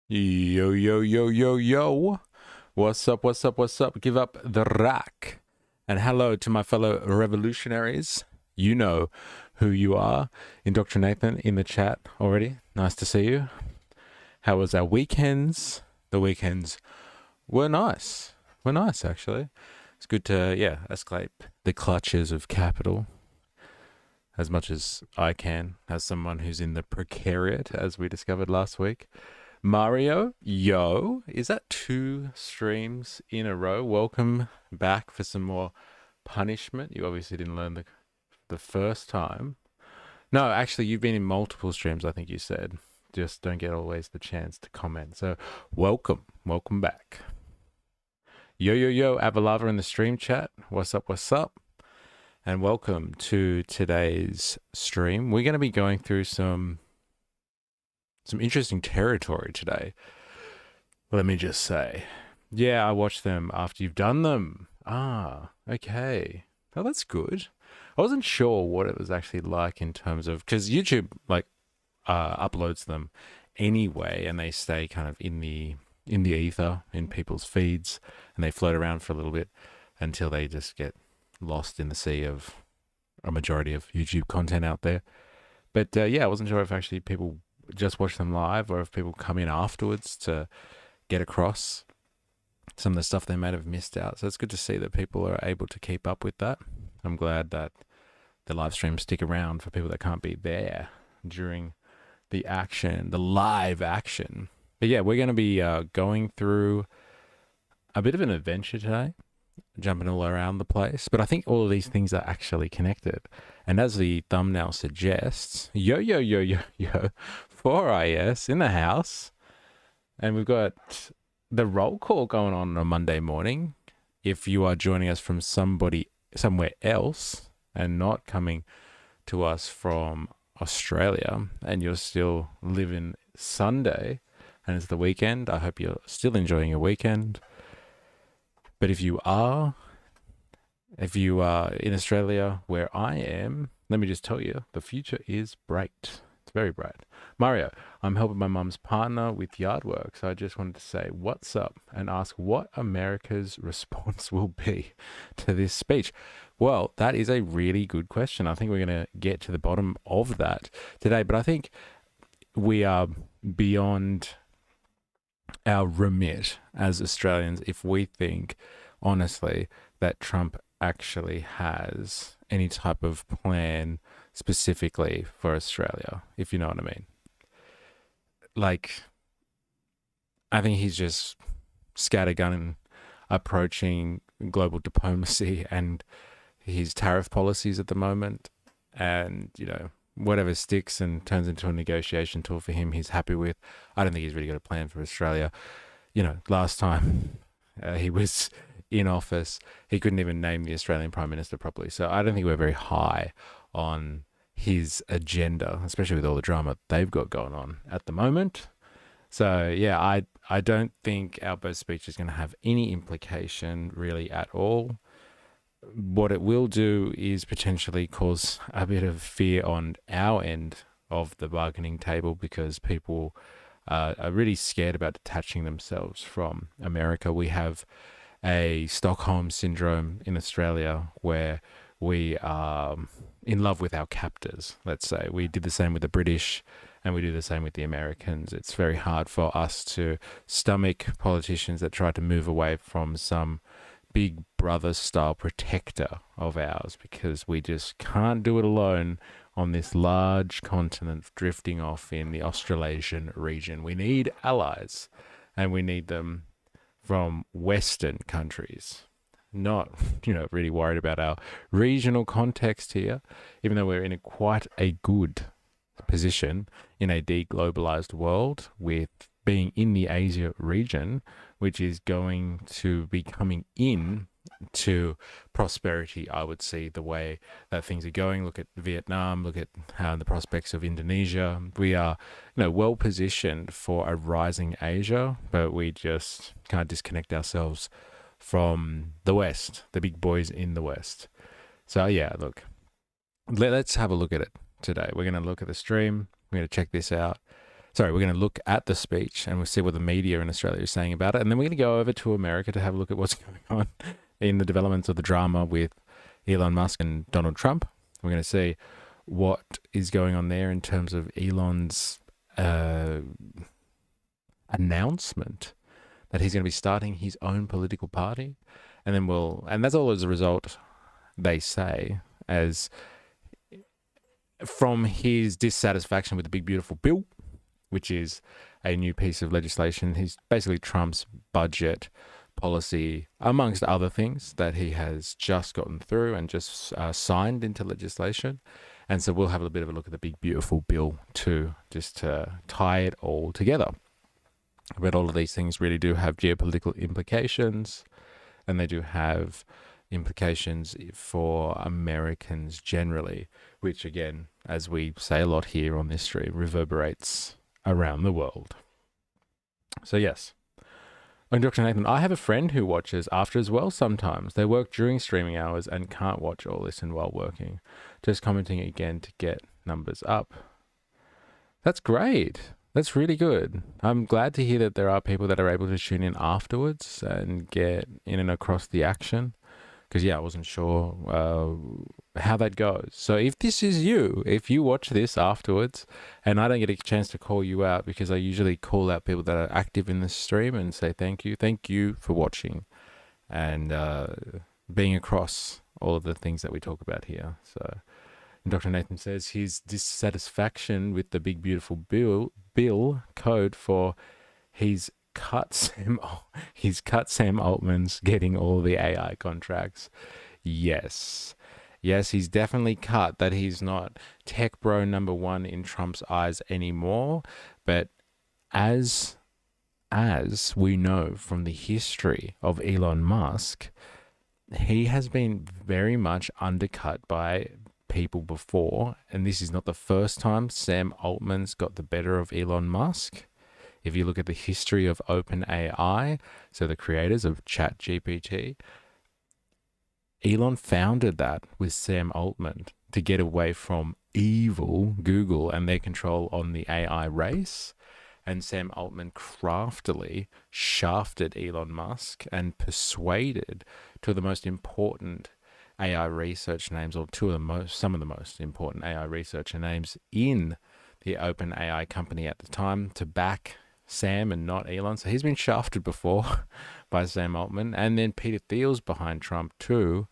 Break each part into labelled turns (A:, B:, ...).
A: Yo, yo, yo, yo, yo. What's up, what's up, what's up? Give up the rack. And hello to my fellow revolutionaries. You know who you are. Indoctrinathan in the chat already. Nice to see you. How was our weekends? The weekends were nice. Were nice, actually. It's good to, escape the clutches of capital as much as I can, as someone who's in the precariat, as we discovered last week. Mario, yo, is that 2 streams in a row? Welcome back for some more punishment. You obviously didn't learn the first time. No, actually, you've been in multiple streams, I think you said. Just don't get always the chance to comment. So, welcome back. Yo, yo, yo, Avalava in the stream chat. What's up, what's up? And welcome to today's stream. We're going to be going through some interesting territory today. Let me just say. Yeah, I watched them after you've done them. Ah, okay. Oh, that's good. I wasn't sure what it was actually like in terms of, because YouTube uploads them anyway, and they stay kind of in the ether in people's feeds, and they float around for a little bit until they just get lost in the sea of a majority of YouTube content out there. But yeah, I wasn't sure if actually people just watch them live or if people come in afterwards to get across some of the stuff they might have missed out. So it's good to see that people are able to keep up with that. I'm glad that the live streams stick around for people that can't be there during the action, the live action. But yeah, we're going to be going through a bit of an adventure today, jumping all around the place. But I think all of these things are actually connected. And as the thumbnail suggests, yo, 4IS in the house. And we've got the roll call going on a Monday morning. If you are joining us from somewhere else and not coming to us from Australia, and you're still living Sunday and it's the weekend, I hope you're still enjoying your weekend. But if you are in Australia where I am, let me just tell you, the future is bright. It's very bright. Mario, I'm helping my mum's partner with yard work, so I just wanted to say what's up and ask what America's response will be to this speech. Well, that is a really good question. I think we're going to get to the bottom of that today, but I think we are beyond our remit as Australians if we think, honestly, that Trump actually has any type of plan specifically for Australia, if you know what I mean. Like, I think he's just scattergunning, approaching global diplomacy and his tariff policies at the moment. And, whatever sticks and turns into a negotiation tool for him, he's happy with. I don't think he's really got a plan for Australia. Last time he was in office, he couldn't even name the Australian Prime Minister properly. So I don't think we're very high on his agenda, especially with all the drama they've got going on at the moment. So yeah, I don't think Albo's speech is going to have any implication really at all. What it will do is potentially cause a bit of fear on our end of the bargaining table, because people are really scared about detaching themselves from America. We have a Stockholm syndrome in Australia where we are in love with our captors, let's say. We did the same with the British and we do the same with the Americans. It's very hard for us to stomach politicians that try to move away from some big brother style protector of ours, because we just can't do it alone on this large continent drifting off in the Australasian region. We need allies, and we need them from Western countries. Not, really worried about our regional context here, even though we're in quite a good position in a deglobalized world, with being in the Asia region, which is going to be coming in to prosperity, I would see, the way that things are going. Look at Vietnam, look at the prospects of Indonesia. We are, well positioned for a rising Asia, but we just can't disconnect ourselves from the West, the big boys in the West. So yeah, look, let's have a look at it today. We're going to look at the stream. We're going to check this out. Sorry, we're going to look at the speech and we'll see what the media in Australia is saying about it. And then we're going to go over to America to have a look at what's going on in the developments of the drama with Elon Musk and Donald Trump. We're going to see what is going on there in terms of Elon's announcement that he's going to be starting his own political party. And then and that's all as a result, they say, as from his dissatisfaction with the Big Beautiful Bill, which is a new piece of legislation. He's basically Trump's budget policy, amongst other things, that he has just gotten through and just signed into legislation. And so we'll have a bit of a look at the Big Beautiful Bill too, just to tie it all together. But all of these things really do have geopolitical implications, and they do have implications for Americans generally, which again, as we say a lot here on this stream, reverberates around the world. So yes, I'm Dr. Nathan. I have a friend who watches after as well sometimes. They work during streaming hours and can't watch or listen while working. Just commenting again to get numbers up. That's great. That's really good. I'm glad to hear that there are people that are able to tune in afterwards and get in and across the action. Because, yeah, I wasn't sure how that goes. So if this is you, if you watch this afterwards, and I don't get a chance to call you out because I usually call out people that are active in this stream and say thank you for watching and being across all of the things that we talk about here. So Dr. Nathan says his dissatisfaction with the Big Beautiful Bill code for his cut Sam Altman's getting all the AI contracts. Yes, he's definitely cut that. He's not tech bro number one in Trump's eyes anymore. But as we know from the history of Elon Musk, he has been very much undercut by people before, and this is not the first time Sam Altman's got the better of Elon Musk. If you look at the history of OpenAI, so the creators of ChatGPT, Elon founded that with Sam Altman to get away from evil Google and their control on the AI race. And Sam Altman craftily shafted Elon Musk and persuaded two of the most important AI research names, or some of the most important AI researcher names in the OpenAI company at the time, to back Sam and not Elon. So he's been shafted before by Sam Altman. And then Peter Thiel's behind Trump too,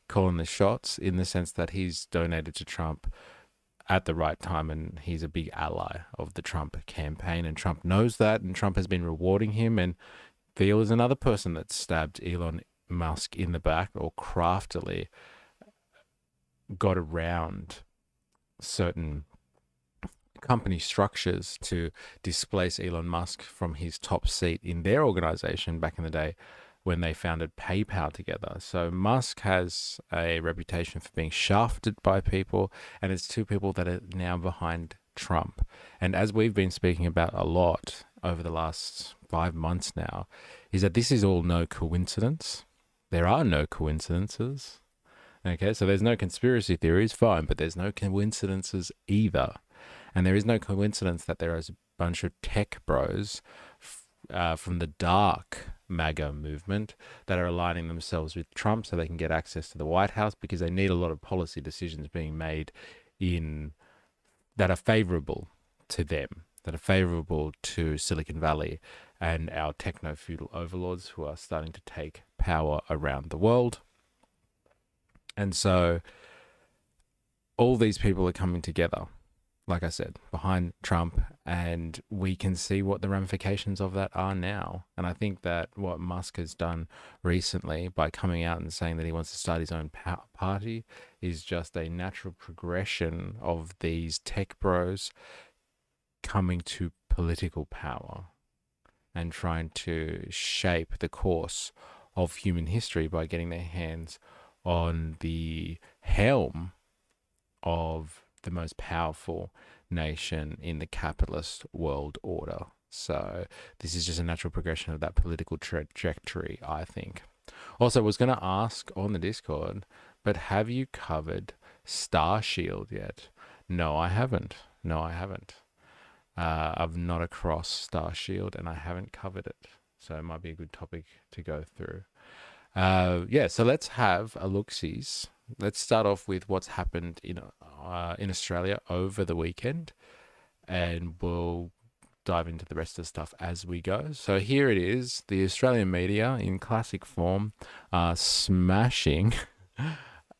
A: calling the shots in the sense that he's donated to Trump at the right time, and he's a big ally of the Trump campaign, and Trump knows that, and Trump has been rewarding him. And Thiel is another person that stabbed Elon Musk in the back, or craftily got around certain company structures to displace Elon Musk from his top seat in their organization back in the day when they founded PayPal together. So Musk has a reputation for being shafted by people, and it's two people that are now behind Trump. And as we've been speaking about a lot over the last 5 months now, is that this is all no coincidence. There are no coincidences. Okay, so there's no conspiracy theories, fine, but there's no coincidences either. And there is no coincidence that there is a bunch of tech bros from the dark MAGA movement that are aligning themselves with Trump so they can get access to the White House, because they need a lot of policy decisions being made that are favorable to them, that are favorable to Silicon Valley and our techno feudal overlords who are starting to take power around the world. And so all these people are coming together, like I said, behind Trump, and we can see what the ramifications of that are now. And I think that what Musk has done recently by coming out and saying that he wants to start his own party is just a natural progression of these tech bros coming to political power and trying to shape the course of human history by getting their hands on the helm of the most powerful nation in the capitalist world order. So this is just a natural progression of that political trajectory, I think. Also, I was going to ask on the Discord, but have you covered Star Shield yet? No, I haven't. I've not across Star Shield, and I haven't covered it, so it might be a good topic to go through. Yeah, so let's have a look-sees. Let's start off with what's happened in Australia over the weekend, and we'll dive into the rest of the stuff as we go. So here it is, the Australian media in classic form, smashing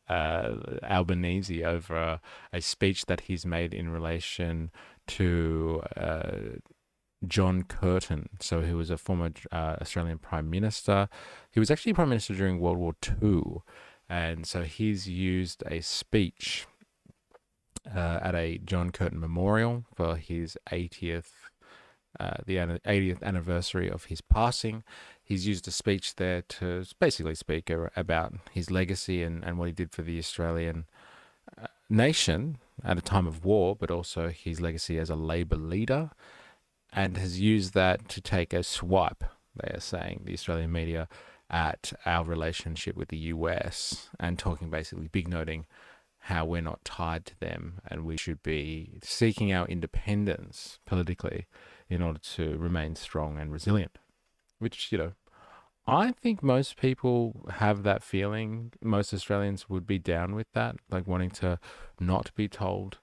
A: Albanese over a speech that he's made in relation to John Curtin. So he was a former Australian Prime Minister. He was actually Prime Minister during World War II. And so he's used a speech at a John Curtin memorial for his 80th, the 80th anniversary of his passing. He's used a speech there to basically speak about his legacy and what he did for the Australian nation at a time of war, but also his legacy as a Labor leader, and has used that to take a swipe, they are saying, the Australian media, at our relationship with the US, and talking basically big noting how we're not tied to them and we should be seeking our independence politically in order to remain strong and resilient, which, I think most people have that feeling. Most Australians would be down with that, like wanting to not be told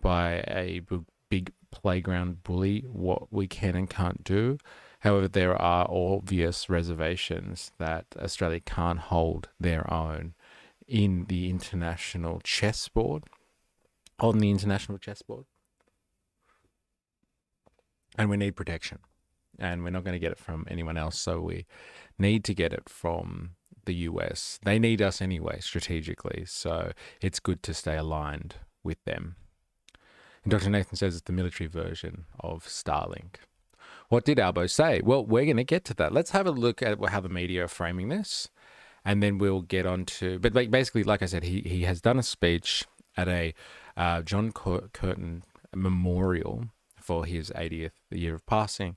A: by a big playground bully what we can and can't do. However, there are obvious reservations that Australia can't hold their own in the international chessboard, on the international chessboard. And we need protection. And we're not going to get it from anyone else, so we need to get it from the US. They need us anyway, strategically, so it's good to stay aligned with them. And Dr. Nathan says it's the military version of Starlink. What did Albo say? Well, we're going to get to that. Let's have a look at how the media are framing this, and then we'll get on to... But basically, like I said, he has done a speech at a John Curtin memorial for his 80th year of passing,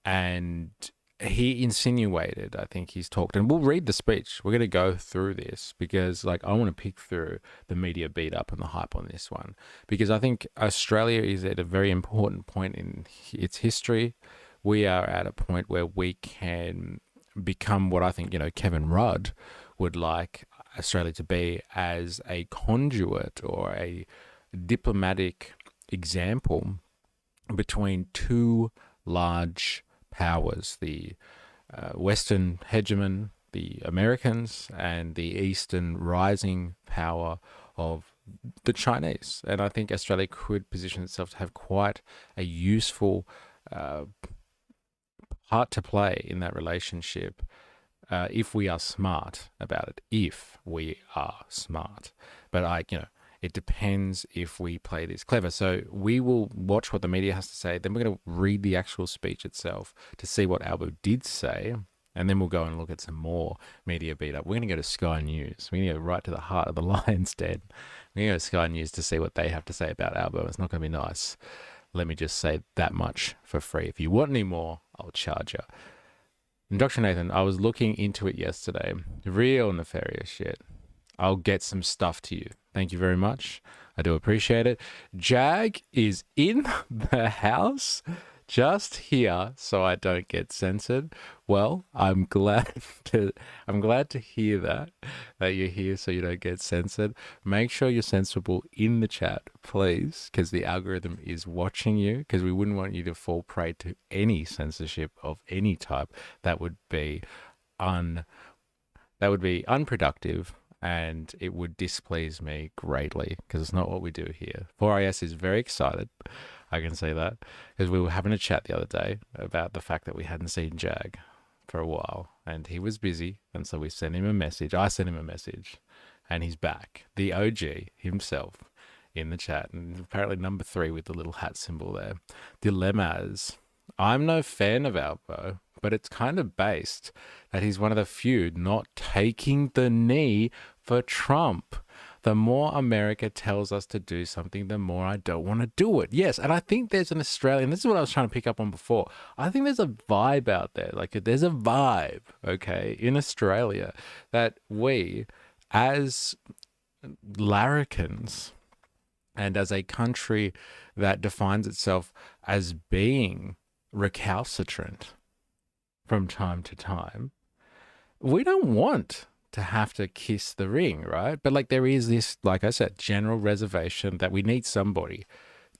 A: and he insinuated, I think he's talked, and we'll read the speech. We're going to go through this because, I want to pick through the media beat up and the hype on this one, because I think Australia is at a very important point in its history. We are at a point where we can become what I think, Kevin Rudd would like Australia to be, as a conduit or a diplomatic example between two large powers, the Western hegemon, the Americans, and the Eastern rising power of the Chinese. And I think Australia could position itself to have quite a useful part to play in that relationship if we are smart about it. If we are smart. But it depends if we play this clever. So we will watch what the media has to say. Then we're going to read the actual speech itself to see what Albo did say. And then we'll go and look at some more media beat up. We're going to go to Sky News. We're going to go right to the heart of the lion's den. We're going to go to Sky News to see what they have to say about Albo. It's not going to be nice. Let me just say that much for free. If you want any more, I'll charge you. And Dr. Nathan, I was looking into it yesterday. Real nefarious shit. I'll get some stuff to you. Thank you very much. I do appreciate it. Jag is in the house, just here, so I don't get censored. Well, I'm glad to hear that you're here so you don't get censored. Make sure you're censorable in the chat, please, because the algorithm is watching you, because we wouldn't want you to fall prey to any censorship of any type. That would be unproductive. And it would displease me greatly, because it's not what we do here. 4IS is very excited, I can say that, because we were having a chat the other day about the fact that we hadn't seen Jag for a while, and he was busy, and so we sent him a message. I sent him a message, and he's back. The OG himself in the chat, and apparently number 3 with the little hat symbol there. Dilemmas. I'm no fan of Albo, but it's kind of based that he's one of the few not taking the knee for Trump. The more America tells us to do something, the more I don't want to do it. Yes, and I think there's an Australian, this is what I was trying to pick up on before. I think there's a vibe out there, there's a vibe, okay, in Australia that we, as larrikins, and as a country that defines itself as being recalcitrant from time to time, we don't want to have to kiss the ring, right? But like there is this, like I said, general reservation that we need somebody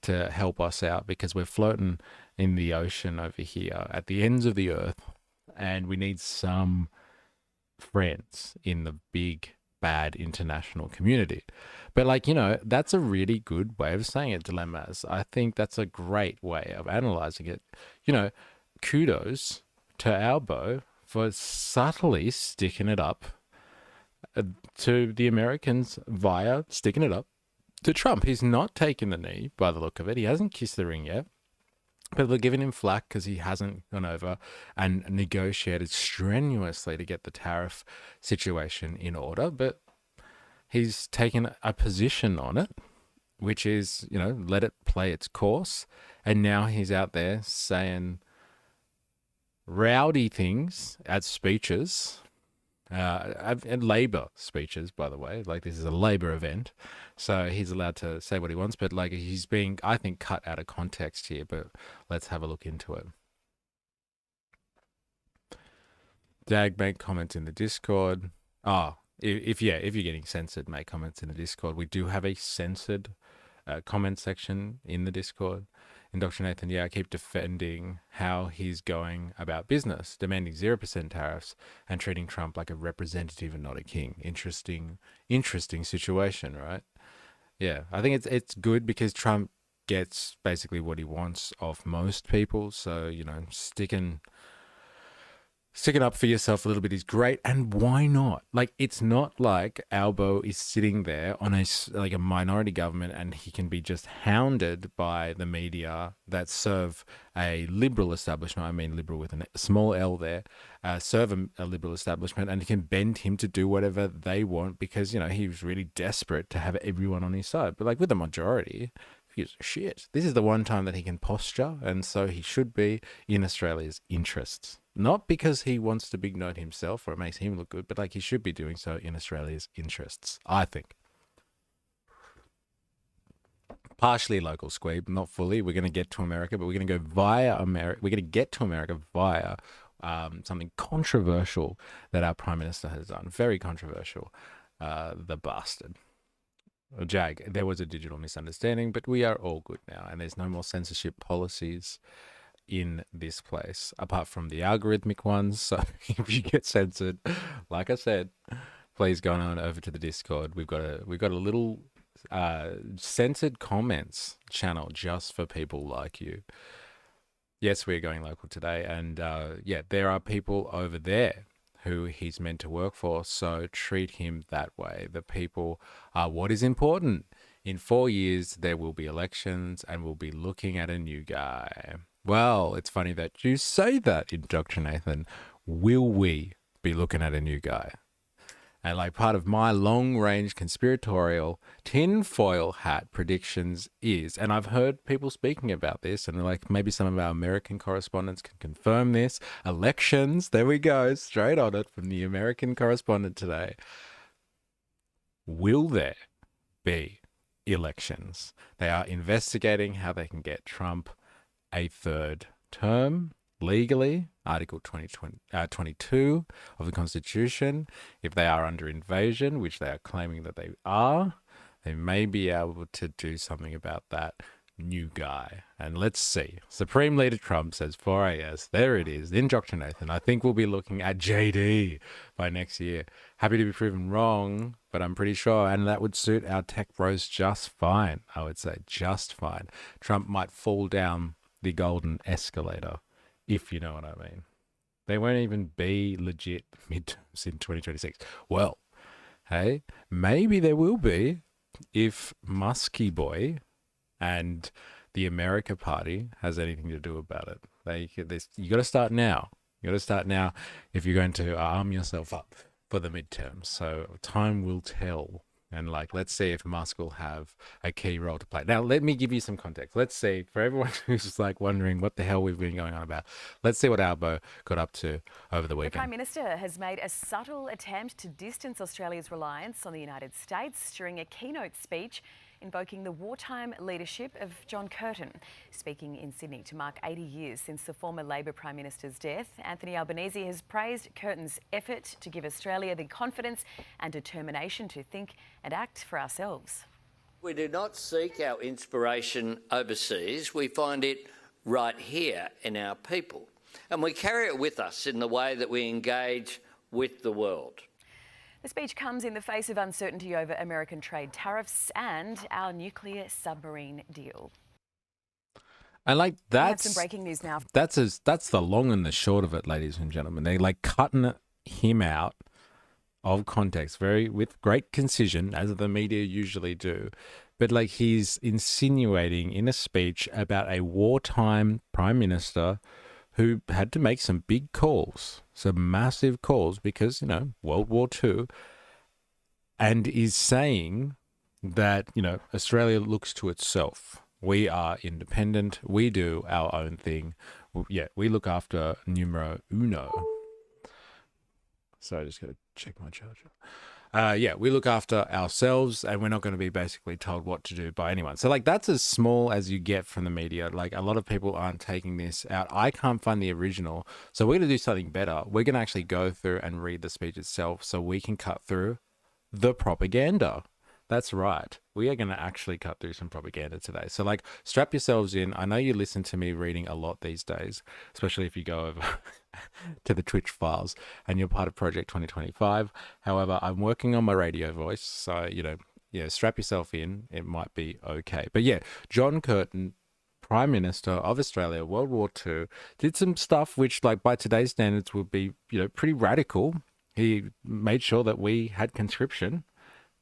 A: to help us out because we're floating in the ocean over here at the ends of the earth, and we need some friends in the big bad international community. But like, that's a really good way of saying it, dilemmas. I think that's a great way of analyzing it. Kudos to Albo for subtly sticking it up to the Americans via sticking it up to Trump. He's not taken the knee by the look of it. He hasn't kissed the ring yet. People are giving him flack because he hasn't gone over and negotiated strenuously to get the tariff situation in order. But he's taken a position on it, which is, let it play its course. And now he's out there saying rowdy things at speeches, and Labour speeches, by the way. Like, this is a Labour event, so he's allowed to say what he wants, but like he's being, I think, cut out of context here. But let's have a look into it. Dag, make comments in the Discord. If you're getting censored, make comments in the Discord. We do have a censored comment section in the Discord. Indoctrinathan, I keep defending how he's going about business, demanding 0% tariffs and treating Trump like a representative and not a king. Interesting situation, right? Yeah, I think it's good because Trump gets basically what he wants of most people. So, sticking up for yourself a little bit is great, and why not? Like, it's not like Albo is sitting there on a minority government and he can be just hounded by the media that serve a liberal establishment. I mean liberal with a small L there. Serve a liberal establishment, and he can bend him to do whatever they want because, he was really desperate to have everyone on his side. But like with the majority, he's shit. This is the one time that he can posture, and so he should be in Australia's interests. Not because he wants to big note himself or it makes him look good, but like he should be doing so in Australia's interests, I think. Partially local squeeb, not fully. We're going to get to America, but we're going to go via America. We're going to get to America via something controversial that our Prime Minister has done. Very controversial. The bastard. Jag, there was a digital misunderstanding, but we are all good now, and there's no more censorship policies in this place apart from the algorithmic ones. So if you get censored, like I said, please go on over to the Discord. We've got a little censored comments channel just for people like you. Yes, we're going local today, and there are people over there who he's meant to work for, so treat him that way. The people are what is important. In 4 years, there will be elections, and we'll be looking at a new guy. Well, it's funny that you say that, Indoctrinathan. Will we be looking at a new guy? And like part of my long-range conspiratorial tinfoil hat predictions is, and I've heard people speaking about this, and like maybe some of our American correspondents can confirm this, elections, there we go, straight on it from the American correspondent today. Will there be elections? They are investigating how they can get Trump a third term legally, Article 22 of the Constitution. If they are under invasion, which they are claiming that they are, they may be able to do something about that new guy. And let's see. Supreme Leader Trump says 4AS. There it is. Indoctrinathan. I think we'll be looking at JD by next year. Happy to be proven wrong, but I'm pretty sure. And that would suit our tech bros just fine, I would say. Just fine. Trump might fall down the golden escalator, if you know what I mean. They won't even be legit midterms in 2026. Well, hey, maybe there will be if Musky Boy and the America Party has anything to do about it. You got to start now. You got to start now if you're going to arm yourself up for the midterms. So time will tell. And like, let's see if Musk will have a key role to play. Now, let me give you some context. Let's see, for everyone who's like wondering what the hell we've been going on about, let's see what Albo got up to over the weekend.
B: The Prime Minister has made a subtle attempt to distance Australia's reliance on the United States during a keynote speech invoking the wartime leadership of John Curtin. Speaking in Sydney to mark 80 years since the former Labor Prime Minister's death, Anthony Albanese has praised Curtin's effort to give Australia the confidence and determination to think and act for ourselves.
C: We do not seek our inspiration overseas. We find it right here in our people. And we carry it with us in the way that we engage with the world.
B: The speech comes in the face of uncertainty over American trade tariffs and our nuclear submarine deal.
A: And like that's
B: some breaking news now.
A: That's the long and the short of it, ladies and gentlemen. They like cutting him out of context, with great concision, as the media usually do. But like he's insinuating in a speech about a wartime prime minister who had to make some big calls, some massive calls, because, you know, World War II, and is saying that, you know, Australia looks to itself. We are independent. We do our own thing. Yeah, we look after numero uno. So I just got to check my charger. Yeah, we look after ourselves, and we're not going to be basically told what to do by anyone. So like that's as small as you get from the media. Like a lot of people aren't taking this out. I can't find the original. So we're going to do something better. We're going to actually go through and read the speech itself so we can cut through the propaganda. That's right. We are going to actually cut through some propaganda today. So like strap yourselves in. I know you listen to me reading a lot these days, especially if you go over to the Twitch files and you're part of Project 2025. However, I'm working on my radio voice. So, you know, yeah, strap yourself in. It might be okay. But yeah, John Curtin, Prime Minister of Australia, World War II, did some stuff which like by today's standards would be, you know, pretty radical. He made sure that we had conscription,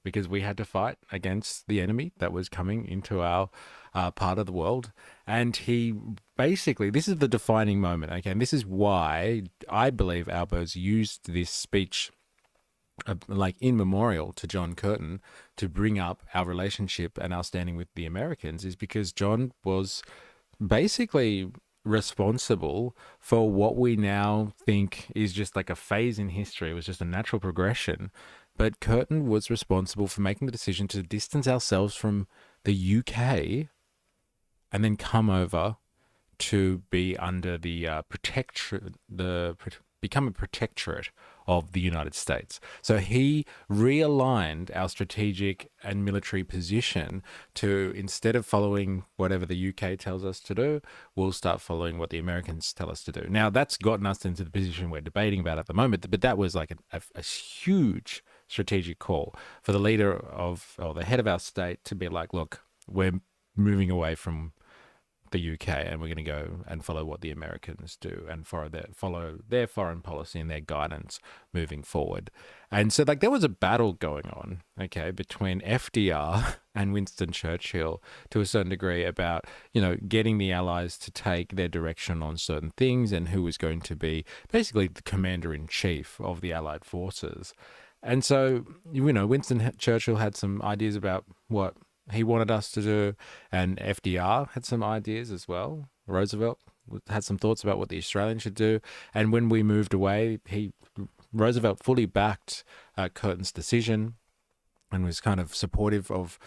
A: because we had to fight against the enemy that was coming into our part of the world. And he basically, this is the defining moment, okay? And this is why I believe Albo's used this speech like in memorial to John Curtin to bring up our relationship and our standing with the Americans, is because John was basically responsible for what we now think is just like a phase in history. It was just a natural progression. But Curtin was responsible for making the decision to distance ourselves from the UK and then come over to be under the become a protectorate of the United States. So he realigned our strategic and military position to, instead of following whatever the UK tells us to do, we'll start following what the Americans tell us to do. Now, that's gotten us into the position we're debating about at the moment, but that was like a huge strategic call for the leader of, or the head of our state, to be like, look, we're moving away from the UK and we're going to go and follow what the Americans do and follow their foreign policy and their guidance moving forward. And so like there was a battle going on, okay, between FDR and Winston Churchill to a certain degree about, you know, getting the Allies to take their direction on certain things and who was going to be basically the commander-in-chief of the Allied forces. And so, you know, Winston Churchill had some ideas about what he wanted us to do, and FDR had some ideas as well. Roosevelt had some thoughts about what the Australians should do. And when we moved away, Roosevelt fully backed Curtin's decision and was kind of supportive of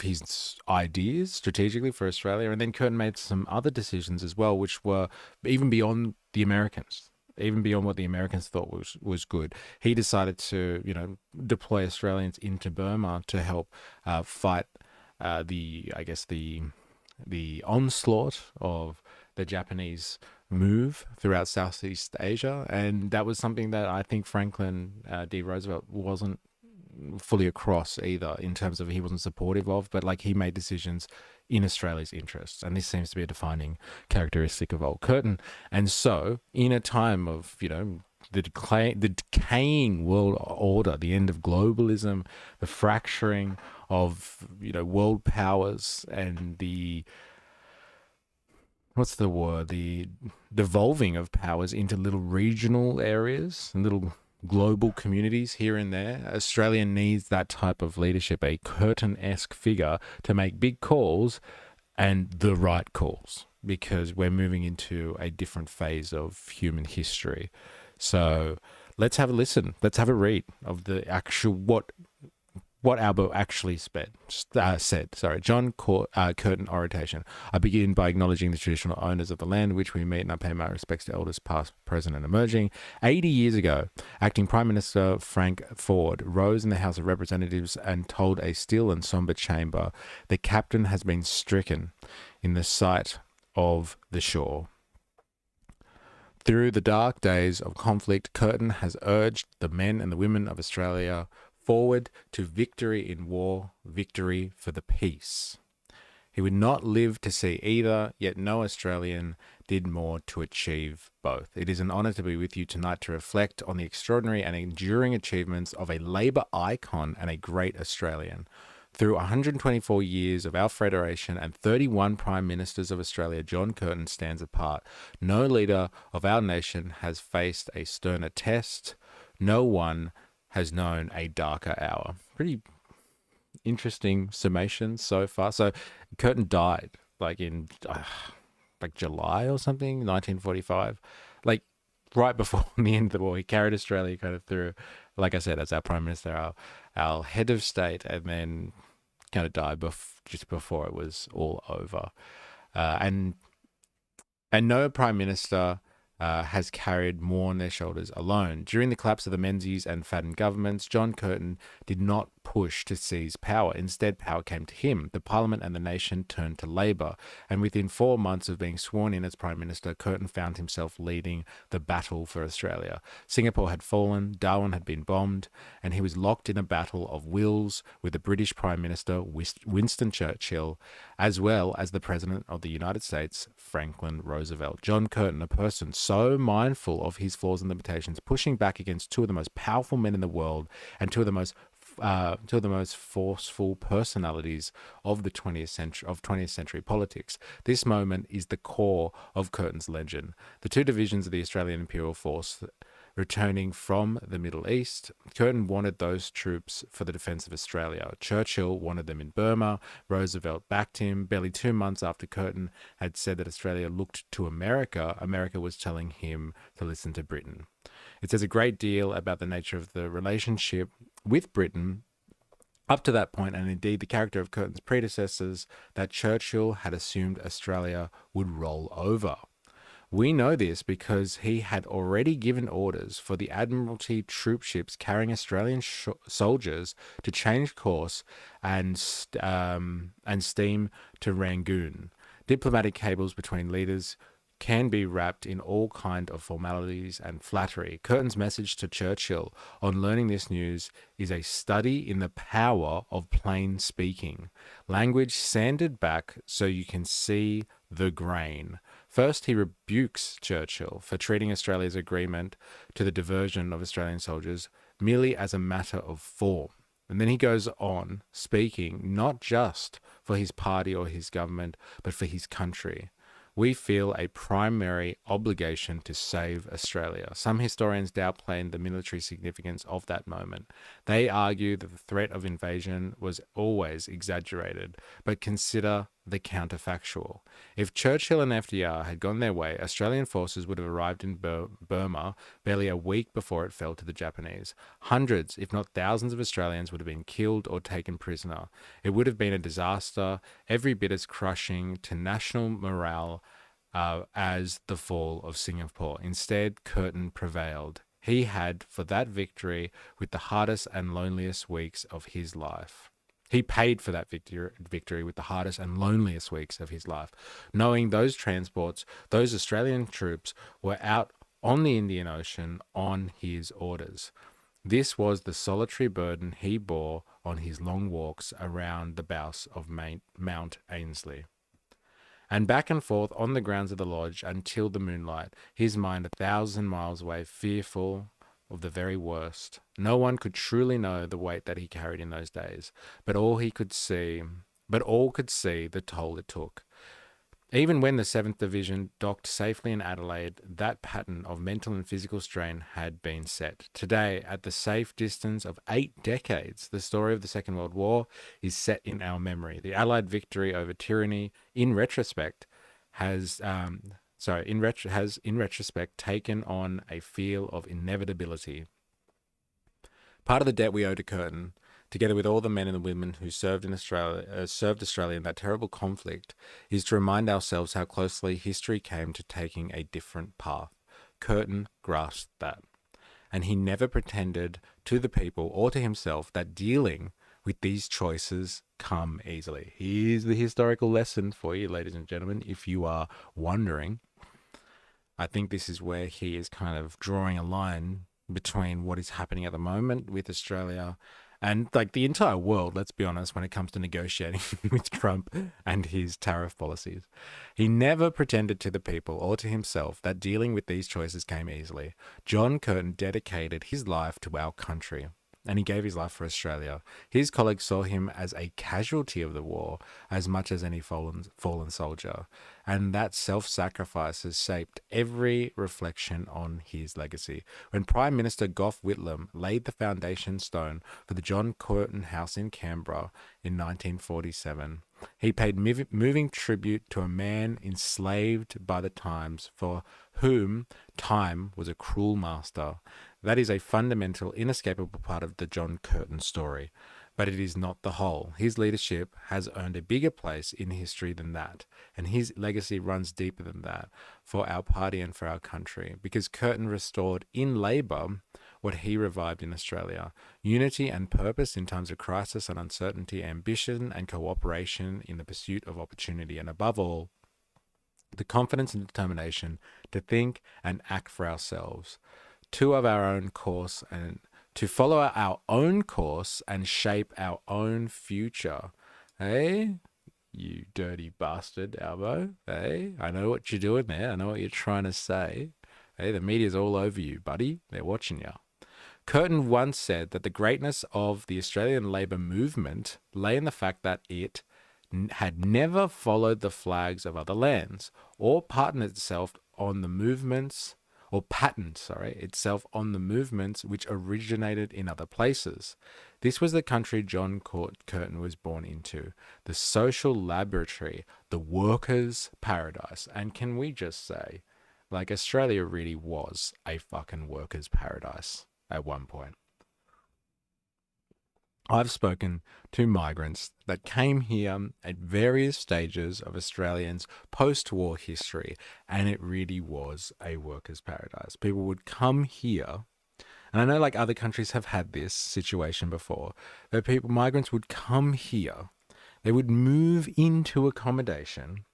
A: his ideas strategically for Australia. And then Curtin made some other decisions as well, which were even beyond the Americans. Even beyond what the Americans thought was good. He decided to, you know, deploy Australians into Burma to help fight the onslaught of the Japanese move throughout Southeast Asia. And that was something that I think Franklin D. Roosevelt wasn't fully across either, in terms of he wasn't supportive of, but like he made decisions in Australia's interests. And this seems to be a defining characteristic of old Curtin. And so in a time of, you know, the decaying world order, the end of globalism, the fracturing of, you know, world powers, and the devolving of powers into little regional areas and little global communities here and there. Australia needs that type of leadership, a Curtin-esque figure to make big calls and the right calls, because we're moving into a different phase of human history. So let's have a listen. Let's have a read of the actual, what what Albo actually said. Sorry, John Curtin oration. I begin by acknowledging the traditional owners of the land which we meet, and I pay my respects to elders past, present, and emerging. 80 years ago, acting Prime Minister Frank Ford rose in the House of Representatives and told a still and somber chamber, the captain has been stricken in the sight of the shore. Through the dark days of conflict, Curtin has urged the men and the women of Australia forward to victory in war, victory for the peace. He would not live to see either, yet no Australian did more to achieve both. It is an honour to be with you tonight to reflect on the extraordinary and enduring achievements of a Labor icon and a great Australian. Through 124 years of our federation and 31 Prime Ministers of Australia, John Curtin stands apart. No leader of our nation has faced a sterner test. No one has known a darker hour. Pretty interesting summation so far. So Curtin died like in like July or something, 1945, like right before the end of the war. He carried Australia kind of through, like I said, as our Prime Minister, our head of state, and then kind of died just before it was all over. And no Prime Minister has carried more on their shoulders alone. During the collapse of the Menzies and Fadden governments, John Curtin did not push to seize power. Instead, power came to him. The Parliament and the nation turned to Labor. And within 4 months of being sworn in as Prime Minister, Curtin found himself leading the battle for Australia. Singapore had fallen, Darwin had been bombed, and he was locked in a battle of wills with the British Prime Minister Winston Churchill, as well as the President of the United States, Franklin Roosevelt. John Curtin, a person so mindful of his flaws and limitations, pushing back against two of the most powerful men in the world and two of the most forceful personalities of the 20th century politics. This moment is the core of Curtin's legend. The two divisions of the Australian Imperial Force returning from the Middle East, Curtin wanted those troops for the defence of Australia. Churchill wanted them in Burma. Roosevelt backed him. Barely 2 months after Curtin had said that Australia looked to America, America was telling him to listen to Britain. It says a great deal about the nature of the relationship with Britain up to that point, and indeed the character of Curtin's predecessors, that Churchill had assumed Australia would roll over. We know this because he had already given orders for the Admiralty troop ships carrying Australian soldiers to change course and steam to Rangoon. Diplomatic cables between leaders can be wrapped in all kind of formalities and flattery. Curtin's message to Churchill on learning this news is a study in the power of plain speaking. Language sanded back so you can see the grain. First, he rebukes Churchill for treating Australia's agreement to the diversion of Australian soldiers merely as a matter of form. And then he goes on speaking not just for his party or his government, but for his country. We feel a primary obligation to save Australia. Some historians downplay the military significance of that moment. They argue that the threat of invasion was always exaggerated, but consider the counterfactual. If Churchill and FDR had gone their way, Australian forces would have arrived in Burma barely a week before it fell to the Japanese. Hundreds, if not thousands of Australians would have been killed or taken prisoner. It would have been a disaster, every bit as crushing to national morale as the fall of Singapore. Instead, Curtin prevailed. He had for that victory with the hardest and loneliest weeks of his life. He paid for that victory with the hardest and loneliest weeks of his life, knowing those transports, those Australian troops, were out on the Indian Ocean on his orders. This was the solitary burden he bore on his long walks around the base of Mount Ainslie. And back and forth on the grounds of the lodge until the moonlight, his mind 1,000 miles away, fearful of the very worst. No one could truly know the weight that he carried in those days, but all could see the toll it took. Even when the 7th Division docked safely in Adelaide, that pattern of mental and physical strain had been set. Today, at the safe distance of 8 decades, the story of the Second World War is set in our memory. The Allied victory over tyranny, in retrospect, has in retrospect taken on a feel of inevitability. Part of the debt we owe to Curtin together with all the men and the women who served Australia in that terrible conflict, is to remind ourselves how closely history came to taking a different path. Curtin grasped that, and he never pretended to the people or to himself that dealing with these choices come easily. Here's the historical lesson for you, ladies and gentlemen, if you are wondering. I think this is where he is kind of drawing a line between what is happening at the moment with Australia and like the entire world, let's be honest, when it comes to negotiating with Trump and his tariff policies. He never pretended to the people or to himself that dealing with these choices came easily. John Curtin dedicated his life to our country, and he gave his life for Australia. His colleagues saw him as a casualty of the war as much as any fallen soldier, and that self-sacrifice has shaped every reflection on his legacy. When Prime Minister Gough Whitlam laid the foundation stone for the John Curtin House in Canberra in 1947, he paid moving tribute to a man enslaved by the times, for whom time was a cruel master. That is a fundamental, inescapable part of the John Curtin story, but it is not the whole. His leadership has earned a bigger place in history than that, and his legacy runs deeper than that for our party and for our country, because Curtin restored in Labor what he revived in Australia: unity and purpose in times of crisis and uncertainty, ambition and cooperation in the pursuit of opportunity, and above all, the confidence and determination to think and act for ourselves, to follow our own course and shape our own future. Hey, you dirty bastard, Albo. Hey, I know what you're doing there. I know what you're trying to say. Hey, the media's all over you, buddy. They're watching you. Curtin once said that the greatness of the Australian Labor movement lay in the fact that it had never followed the flags of other lands or patterned itself on the movements which originated in other places. This was the country John Curtin was born into, the social laboratory, the workers' paradise. And can we just say, like, Australia really was a fucking workers' paradise at one point. I've spoken to migrants that came here at various stages of Australians' post-war history, and it really was a workers' paradise. People would come here, and I know like other countries have had this situation before, but migrants would come here, they would move into accommodation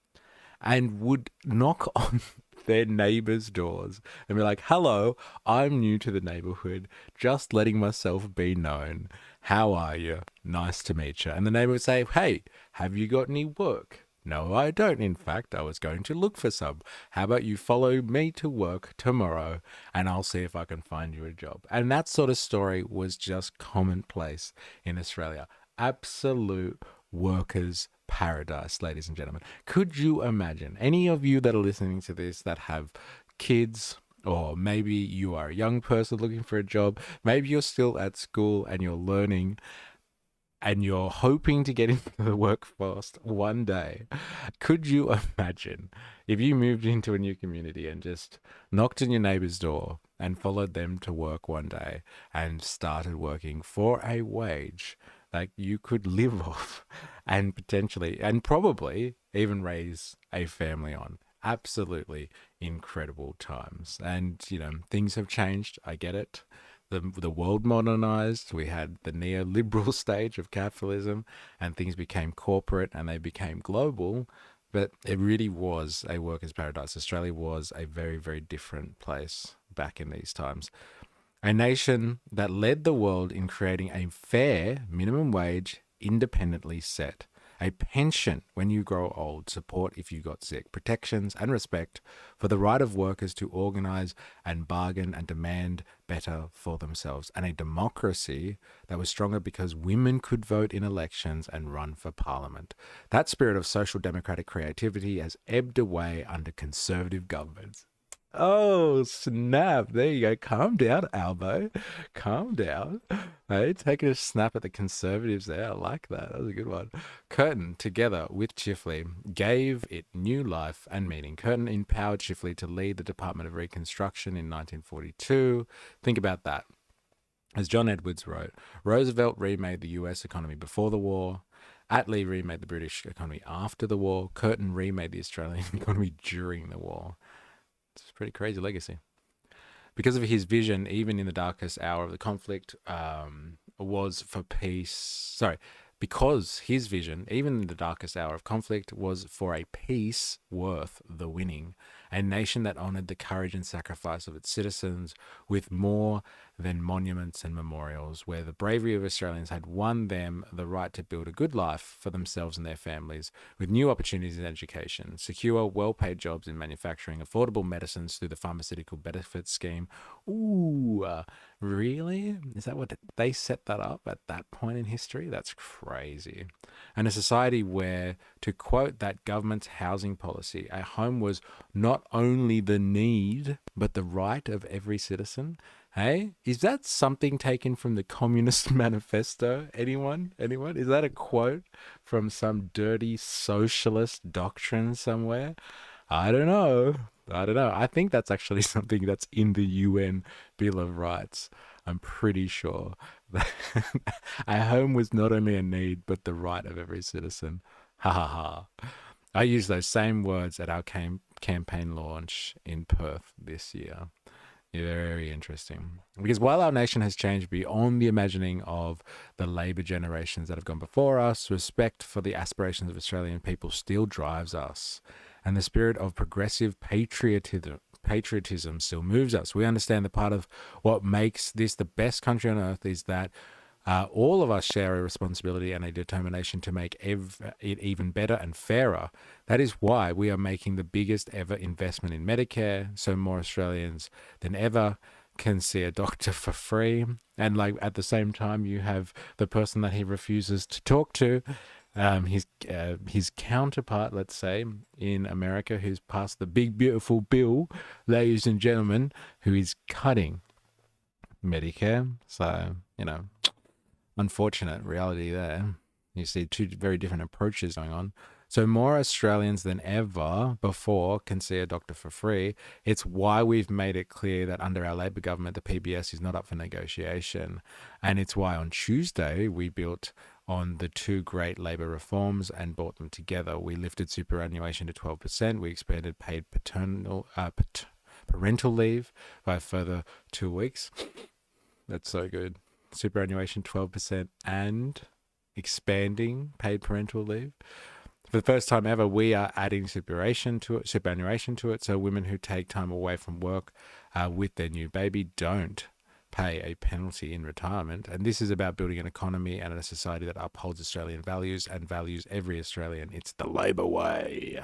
A: and would knock on their neighbors' doors and be like, "Hello, I'm new to the neighborhood, just letting myself be known. How are you? Nice to meet you." And the neighbor would say, "Hey, have you got any work?" "No, I don't. In fact, I was going to look for some. How about you follow me to work tomorrow and I'll see if I can find you a job." And that sort of story was just commonplace in Australia. Absolute workers' paradise, ladies and gentlemen. Could you imagine, any of you that are listening to this that have kids, or maybe you are a young person looking for a job, maybe you're still at school and you're learning and you're hoping to get into the workforce one day, could you imagine if you moved into a new community and just knocked on your neighbor's door and followed them to work one day and started working for a wage that you could live off and potentially and probably even raise a family on? Absolutely incredible times. And, you know, things have changed. I get it. The world modernized. We had the neoliberal stage of capitalism and things became corporate and they became global. But it really was a workers' paradise. Australia was a very, very different place back in these times. A nation that led the world in creating a fair minimum wage independently set, a pension when you grow old, support if you got sick, protections and respect for the right of workers to organize and bargain and demand better for themselves, and a democracy that was stronger because women could vote in elections and run for parliament. That spirit of social democratic creativity has ebbed away under conservative governments. Oh, snap. There you go. Calm down, Albo. Calm down. Hey, taking a snap at the conservatives there. I like that. That was a good one. Curtin, together with Chifley, gave it new life and meaning. Curtin empowered Chifley to lead the Department of Reconstruction in 1942. Think about that. As John Edwards wrote, Roosevelt remade the US economy before the war. Attlee remade the British economy after the war. Curtin remade the Australian economy during the war. It's a pretty crazy legacy. Because of his vision, even in the darkest hour of the conflict, was for peace. Sorry, because his vision, even in the darkest hour of conflict, was for a peace worth the winning. A nation that honoured the courage and sacrifice of its citizens with more than monuments and memorials, where the bravery of Australians had won them the right to build a good life for themselves and their families, with new opportunities in education, secure, well-paid jobs in manufacturing, affordable medicines through the pharmaceutical benefits scheme. Ooh, really? Is that what they set that up at that point in history? That's crazy. And a society where, to quote that government's housing policy, a home was not only the need, but the right of every citizen. Hey, is that something taken from the Communist Manifesto? Anyone? Is that a quote from some dirty socialist doctrine somewhere? I don't know. I think that's actually something that's in the UN Bill of Rights. I'm pretty sure. A home was not only a need, but the right of every citizen. Ha ha ha. I used those same words at our campaign launch in Perth this year. Very interesting. Because while our nation has changed beyond the imagining of the Labor generations that have gone before us, respect for the aspirations of Australian people still drives us. And the spirit of progressive patriotism still moves us. We understand that part of what makes this the best country on earth is that all of us share a responsibility and a determination to make it even better and fairer. That is why we are making the biggest ever investment in Medicare, so more Australians than ever can see a doctor for free. And like at the same time, you have the person that he refuses to talk to, his counterpart, let's say, in America, who's passed the big beautiful bill, ladies and gentlemen, who is cutting Medicare. So, unfortunate reality there. You see two very different approaches going on. So more Australians than ever before can see a doctor for free. It's why we've made it clear that under our Labor government, the PBS is not up for negotiation. And it's why on Tuesday we built on the two great Labor reforms and brought them together. We lifted superannuation to 12%. We expanded paid parental leave by a further 2 weeks. That's so good. Superannuation 12% and expanding paid parental leave. For the first time ever, we are adding superannuation to it, so women who take time away from work with their new baby don't pay a penalty in retirement. And this is about building an economy and a society that upholds Australian values and values every Australian. It's the Labor way.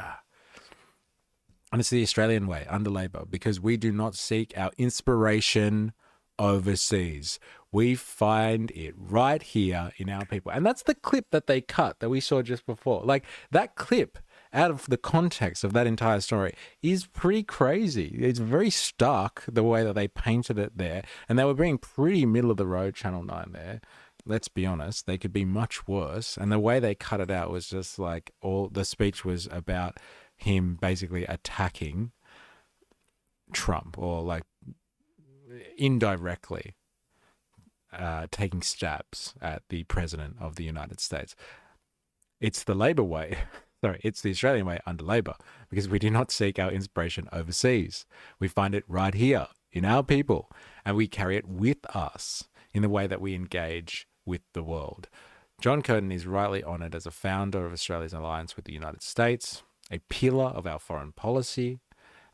A: And it's the Australian way under Labor, because we do not seek our inspiration overseas. We find it right here in our people. And that's the clip that they cut that we saw just before. Like, that clip, out of the context of that entire story, is pretty crazy. It's very stark, the way that they painted it there. And they were being pretty middle of the road, Channel 9 there. Let's be honest, they could be much worse. And the way they cut it out was just like, all the speech was about him basically attacking Trump, or like indirectly taking stabs at the president of the United States. It's the Labor way. Sorry, it's the Australian way under Labor, because we do not seek our inspiration overseas. We find it right here in our people, and we carry it with us in the way that we engage with the world. John Curtin is rightly honoured as a founder of Australia's alliance with the United States, a pillar of our foreign policy,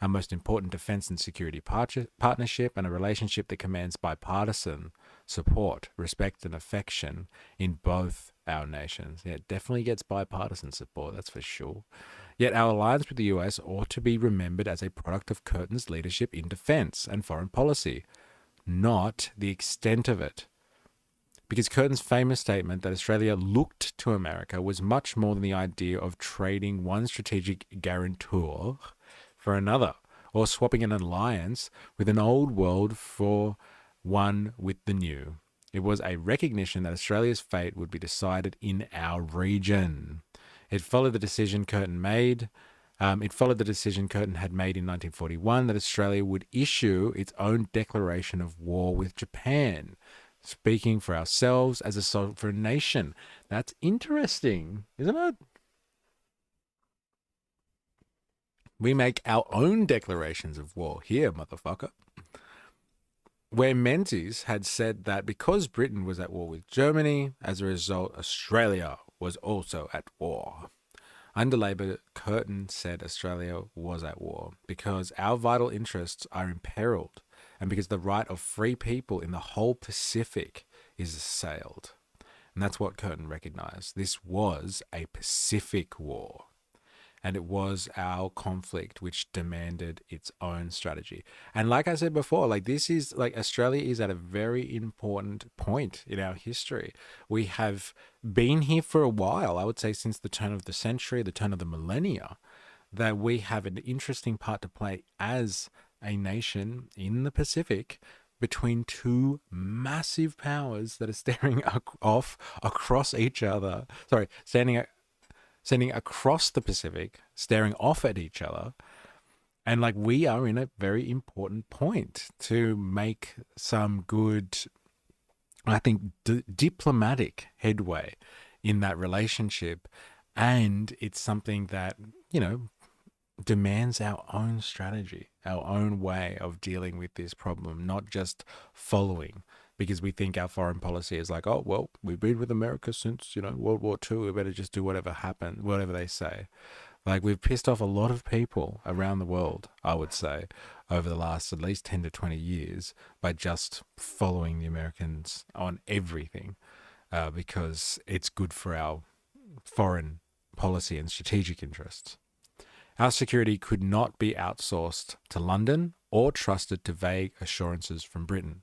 A: our most important defence and security partnership, and a relationship that commands bipartisan support, respect and affection in both our nations. Yeah, it definitely gets bipartisan support, that's for sure. Yet our alliance with the US ought to be remembered as a product of Curtin's leadership in defence and foreign policy, not the extent of it. Because Curtin's famous statement that Australia looked to America was much more than the idea of trading one strategic guarantor for another, or swapping an alliance with an old world for one with the new. It was a recognition that Australia's fate would be decided in our region. It followed the decision Curtin made. It followed the decision Curtin had made in 1941 that Australia would issue its own declaration of war with Japan. speaking for ourselves as a sovereign nation. That's interesting, isn't it? We make our own declarations of war here, motherfucker. Where Menzies had said that because Britain was at war with Germany, as a result, Australia was also at war. Under Labor, Curtin said Australia was at war because our vital interests are imperiled and because the right of free people in the whole Pacific is assailed. And that's what Curtin recognized. This was a Pacific war. And it was our conflict which demanded its own strategy. And like I said before, like this is like Australia is at a very important point in our history. We have been here for a while, I would say since the turn of the century, the turn of the millennia, that we have an interesting part to play as a nation in the Pacific between two massive powers that are staring off across each other. Sorry, standing across the Pacific, staring off at each other. And like we are in a very important point to make some good, I think, diplomatic headway in that relationship. And it's something that, you know, demands our own strategy, our own way of dealing with this problem, not just following. Because we think our foreign policy is like, oh, well, we've been with America since, you know, World War II. We better just do whatever happens, whatever they say. Like, we've pissed off a lot of people around the world, I would say, over the last at least 10 to 20 years by just following the Americans on everything because it's good for our foreign policy and strategic interests. Our security could not be outsourced to London or trusted to vague assurances from Britain.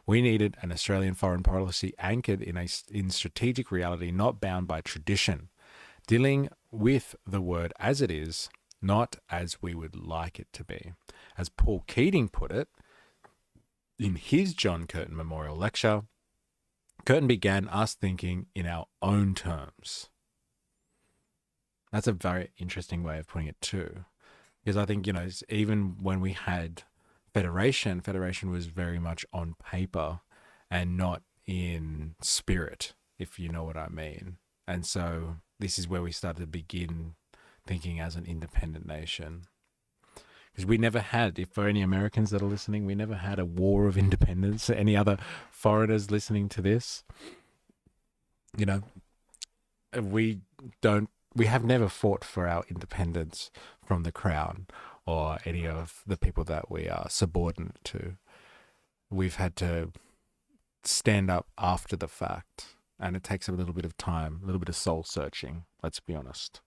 A: We needed an Australian foreign policy anchored in strategic reality, not bound by tradition, dealing with the word as it is, not as we would like it to be. As Paul Keating put it in his John Curtin Memorial Lecture, Curtin began us thinking in our own terms. That's a very interesting way of putting it too, because I think, you know, even when we had Federation was very much on paper and not in spirit, if you know what I mean. And so this is where we started to begin thinking as an independent nation. Because we never had, if for any Americans that are listening, we never had a war of independence. Any other foreigners listening to this, you know, we have never fought for our independence from the crown or any of the people that we are subordinate to. We've had to stand up after the fact, and it takes a little bit of time, a little bit of soul searching, let's be honest.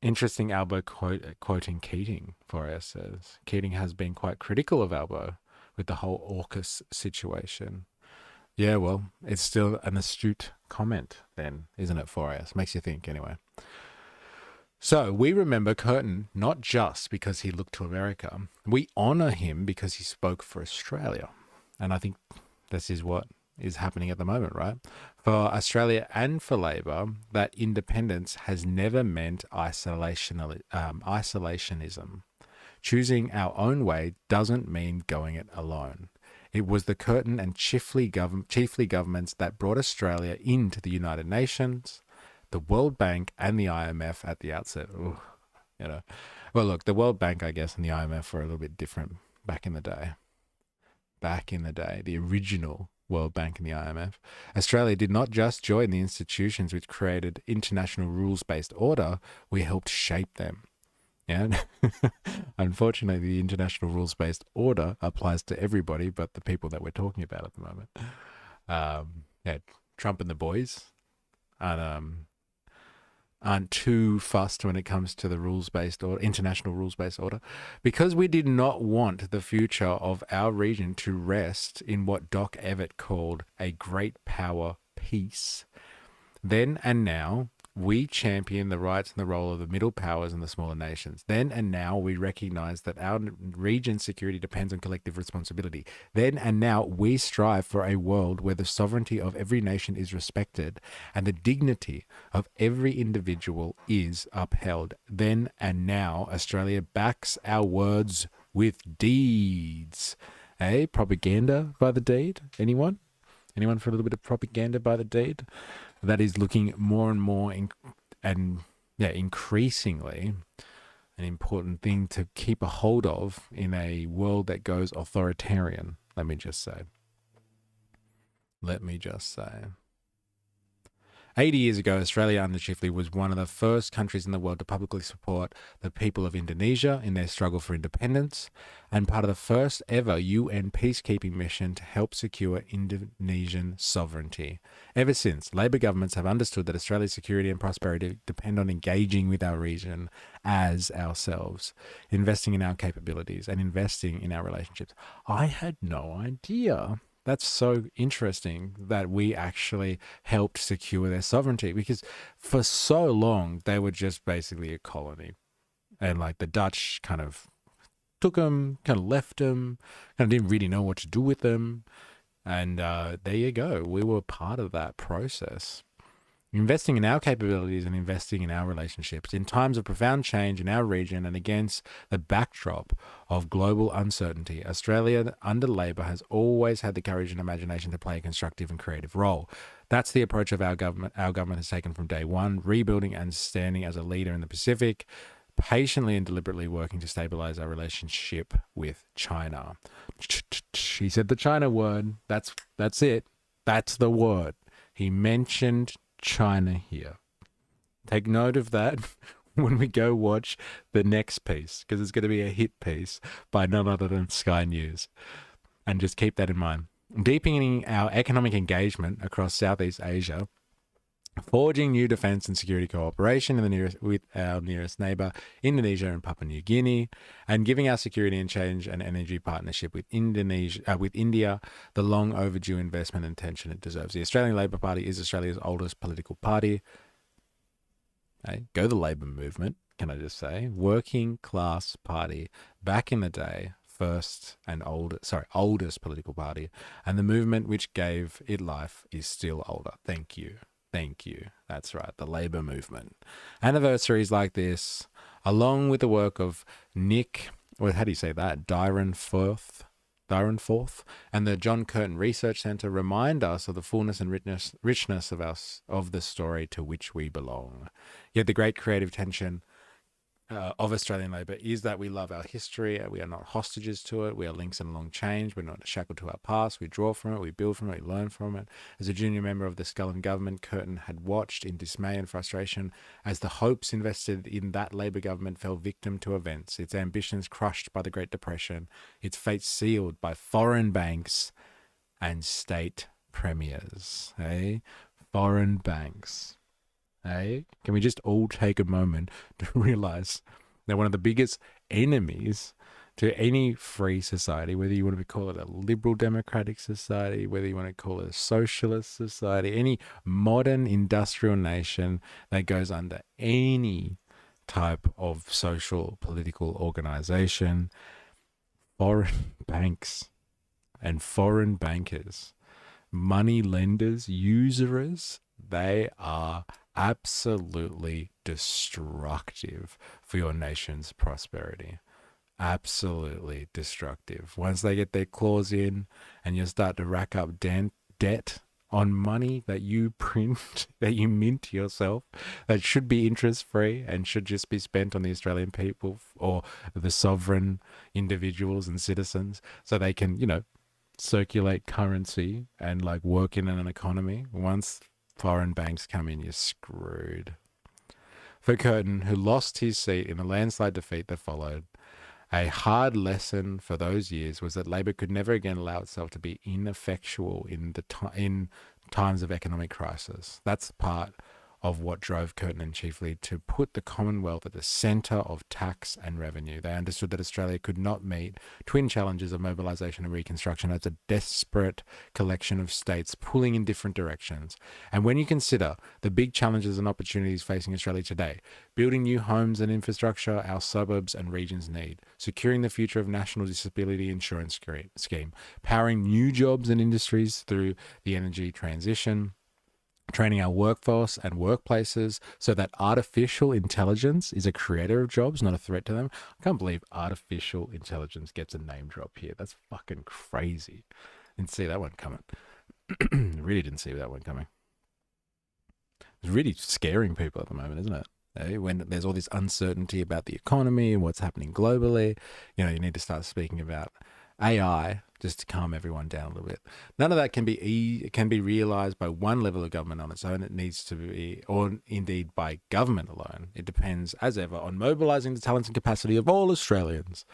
A: Interesting Albo quoting Keating for us says, Keating has been quite critical of Albo with the whole AUKUS situation. Yeah, well, it's still an astute comment then, isn't it, for us? Makes you think anyway. So we remember Curtin not just because he looked to America. We honour him because he spoke for Australia. And I think this is what is happening at the moment, right? For Australia and for Labor, that independence has never meant isolationism. Choosing our own way doesn't mean going it alone. It was the Curtin and chiefly governments that brought Australia into the United Nations, the World Bank and the IMF at the outset. Ooh, you know, well, look, the World Bank, I guess, and the IMF were a little bit different back in the day. The original World Bank and the IMF. Australia did not just join the institutions which created international rules-based order, we helped shape them. Yeah. Unfortunately, the international rules-based order applies to everybody but the people that we're talking about at the moment. Yeah, Trump and the boys aren't too fussed when it comes to the rules-based order, international rules-based order, because we did not want the future of our region to rest in what Doc Evett called a great power peace. Then and now, we champion the rights and the role of the middle powers and the smaller nations. Then and now, we recognize that our region's security depends on collective responsibility. Then and now, we strive for a world where the sovereignty of every nation is respected and the dignity of every individual is upheld. Then and now, Australia backs our words with deeds. Propaganda by the deed? Anyone? Anyone for a little bit of propaganda by the deed? That is looking more and more increasingly an important thing to keep a hold of in a world that goes authoritarian. Let me just say. 80 years ago, Australia under Chifley was one of the first countries in the world to publicly support the people of Indonesia in their struggle for independence, and part of the first ever UN peacekeeping mission to help secure Indonesian sovereignty. Ever since, Labor governments have understood that Australia's security and prosperity depend on engaging with our region as ourselves, investing in our capabilities and investing in our relationships. I had no idea. That's so interesting that we actually helped secure their sovereignty, because for so long they were just basically a colony, and like the Dutch kind of took them, kind of left them, kind of didn't really know what to do with them. And there you go. We were part of that process. Investing in our capabilities and investing in our relationships in times of profound change in our region and against the backdrop of global uncertainty, Australia under Labor has always had the courage and imagination to play a constructive and creative role. That's the approach of our government. Our government has taken from day one, rebuilding and standing as a leader in the Pacific, patiently and deliberately working to stabilize our relationship with China. He said the China word. That's it. That's the word. He mentioned China here. Take note of that when we go watch the next piece, because it's going to be a hit piece by none other than Sky News. And just keep that in mind. Deepening our economic engagement across Southeast Asia, forging new defence and security cooperation with our nearest neighbour, Indonesia and Papua New Guinea, and giving our security and change and energy partnership with India the long overdue investment and attention it deserves. The Australian Labor Party is Australia's oldest political party. Hey, go the Labor movement, can I just say? Working class party back in the day. Oldest political party, and the movement which gave it life is still older. Thank you. That's right, the Labor movement. Anniversaries like this, along with the work of Dyron Forth, and the John Curtin Research Centre, remind us of the fullness and richness of the story to which we belong. Yet the great creative tension of Australian Labor is that we love our history. We are not hostages to it. We are links in a long change. We're not shackled to our past. We draw from it. We build from it. We learn from it. As a junior member of the Scullin government, Curtin had watched in dismay and frustration as the hopes invested in that Labor government fell victim to events, its ambitions crushed by the Great Depression, its fate sealed by foreign banks and state premiers. Hey? Foreign banks. Hey, can we just all take a moment to realize that one of the biggest enemies to any free society, whether you want to call it a liberal democratic society, whether you want to call it a socialist society, any modern industrial nation that goes under any type of social political organization, foreign banks and foreign bankers, money lenders, usurers, they are absolutely destructive for your nation's prosperity. Absolutely destructive. Once they get their claws in and you start to rack up debt on money that you print, that you mint yourself, that should be interest free and should just be spent on the Australian people or the sovereign individuals and citizens so they can, circulate currency and like work in an economy. Once foreign banks come in, you're screwed. For Curtin, who lost his seat in the landslide defeat that followed, a hard lesson for those years was that Labor could never again allow itself to be ineffectual in times of economic crisis. That's part of what drove Curtin and Chifley to put the Commonwealth at the centre of tax and revenue. They understood that Australia could not meet twin challenges of mobilisation and reconstruction as a desperate collection of states pulling in different directions. And when you consider the big challenges and opportunities facing Australia today, building new homes and infrastructure our suburbs and regions need, securing the future of National Disability Insurance Scheme, powering new jobs and industries through the energy transition, training our workforce and workplaces so that artificial intelligence is a creator of jobs, not a threat to them. I can't believe artificial intelligence gets a name drop here. That's fucking crazy. Didn't see that one coming. Really didn't see that one coming. It's really scaring people at the moment, isn't it? When there's all this uncertainty about the economy and what's happening globally, you need to start speaking about AI just to calm everyone down a little bit. None of that can be realized by one level of government on its own. It needs to be, or indeed by government alone. It depends, as ever, on mobilizing the talents and capacity of all Australians.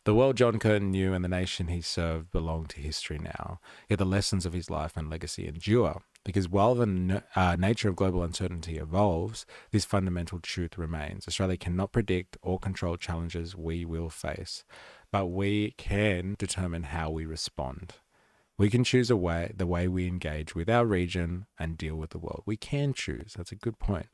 A: The world John Curtin knew and the nation he served belong to history now, yet the lessons of his life and legacy endure. Because while the nature of global uncertainty evolves, this fundamental truth remains. Australia cannot predict or control challenges we will face, but we can determine how we respond. We can choose the way we engage with our region and deal with the world. We can choose. That's a good point.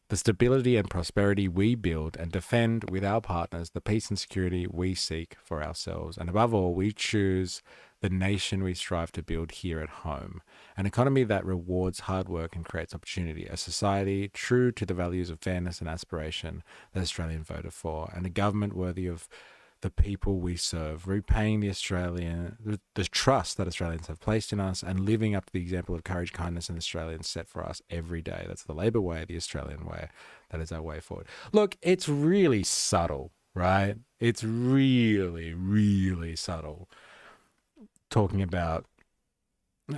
A: The stability and prosperity we build and defend with our partners, the peace and security we seek for ourselves. And above all, we choose the nation we strive to build here at home. An economy that rewards hard work and creates opportunity. A society true to the values of fairness and aspiration that Australians voted for. And a government worthy of the people we serve, repaying the trust that Australians have placed in us and living up to the example of courage, kindness, and Australians set for us every day. That's the Labor way, the Australian way. That is our way forward. Look, it's really subtle, right? It's really, really subtle. Talking about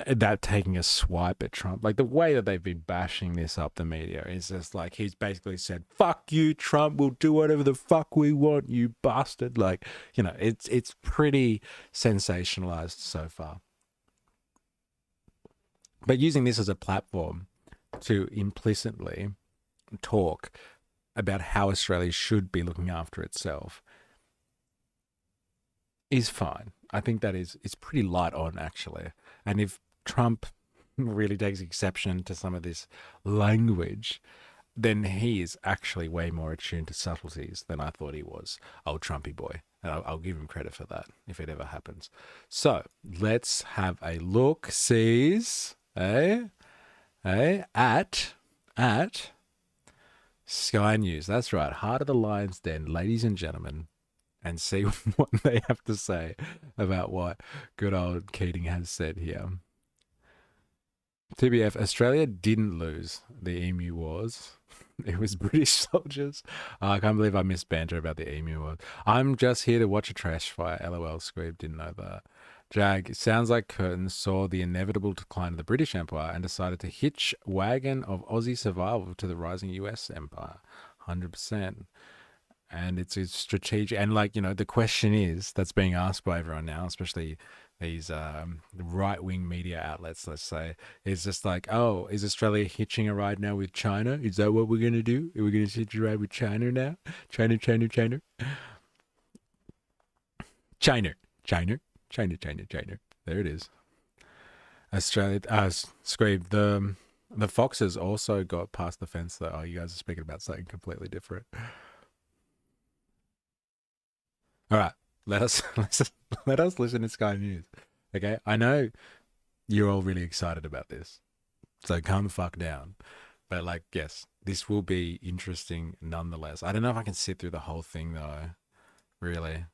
A: that taking a swipe at Trump, like the way that they've been bashing this up the media is just like he's basically said, "Fuck you, Trump. We'll do whatever the fuck we want, you bastard." Like, it's pretty sensationalized so far. But using this as a platform to implicitly talk about how Australia should be looking after itself is fine. I think it's pretty light on, actually. And if Trump really takes exception to some of this language, then he is actually way more attuned to subtleties than I thought he was. Old Trumpy boy. And I'll give him credit for that if it ever happens. So let's have a look, sees, at Sky News. That's right. Heart of the Lion's Den, ladies and gentlemen. And see what they have to say about what good old Keating has said here. TBF, Australia didn't lose the Emu Wars. It was British soldiers. Oh, I can't believe I missed banter about the Emu Wars. I'm just here to watch a trash fire. LOL, Squeeb, didn't know that. Jag, it sounds like Curtin saw the inevitable decline of the British Empire and decided to hitch wagon of Aussie survival to the rising US Empire. 100%. And it's strategic. And the question is that's being asked by everyone now, especially these right-wing media outlets, let's say, is just like, oh, is Australia hitching a ride now with China? Is that what we're going to do? Are we going to hitch a ride with China now? China. There it is. Australia, Squeeb, the Foxes also got past the fence, though. Oh, you guys are speaking about something completely different. All right, let us listen to Sky News. Okay, I know you're all really excited about this, so calm the fuck down. But yes, this will be interesting nonetheless. I don't know if I can sit through the whole thing though. Really.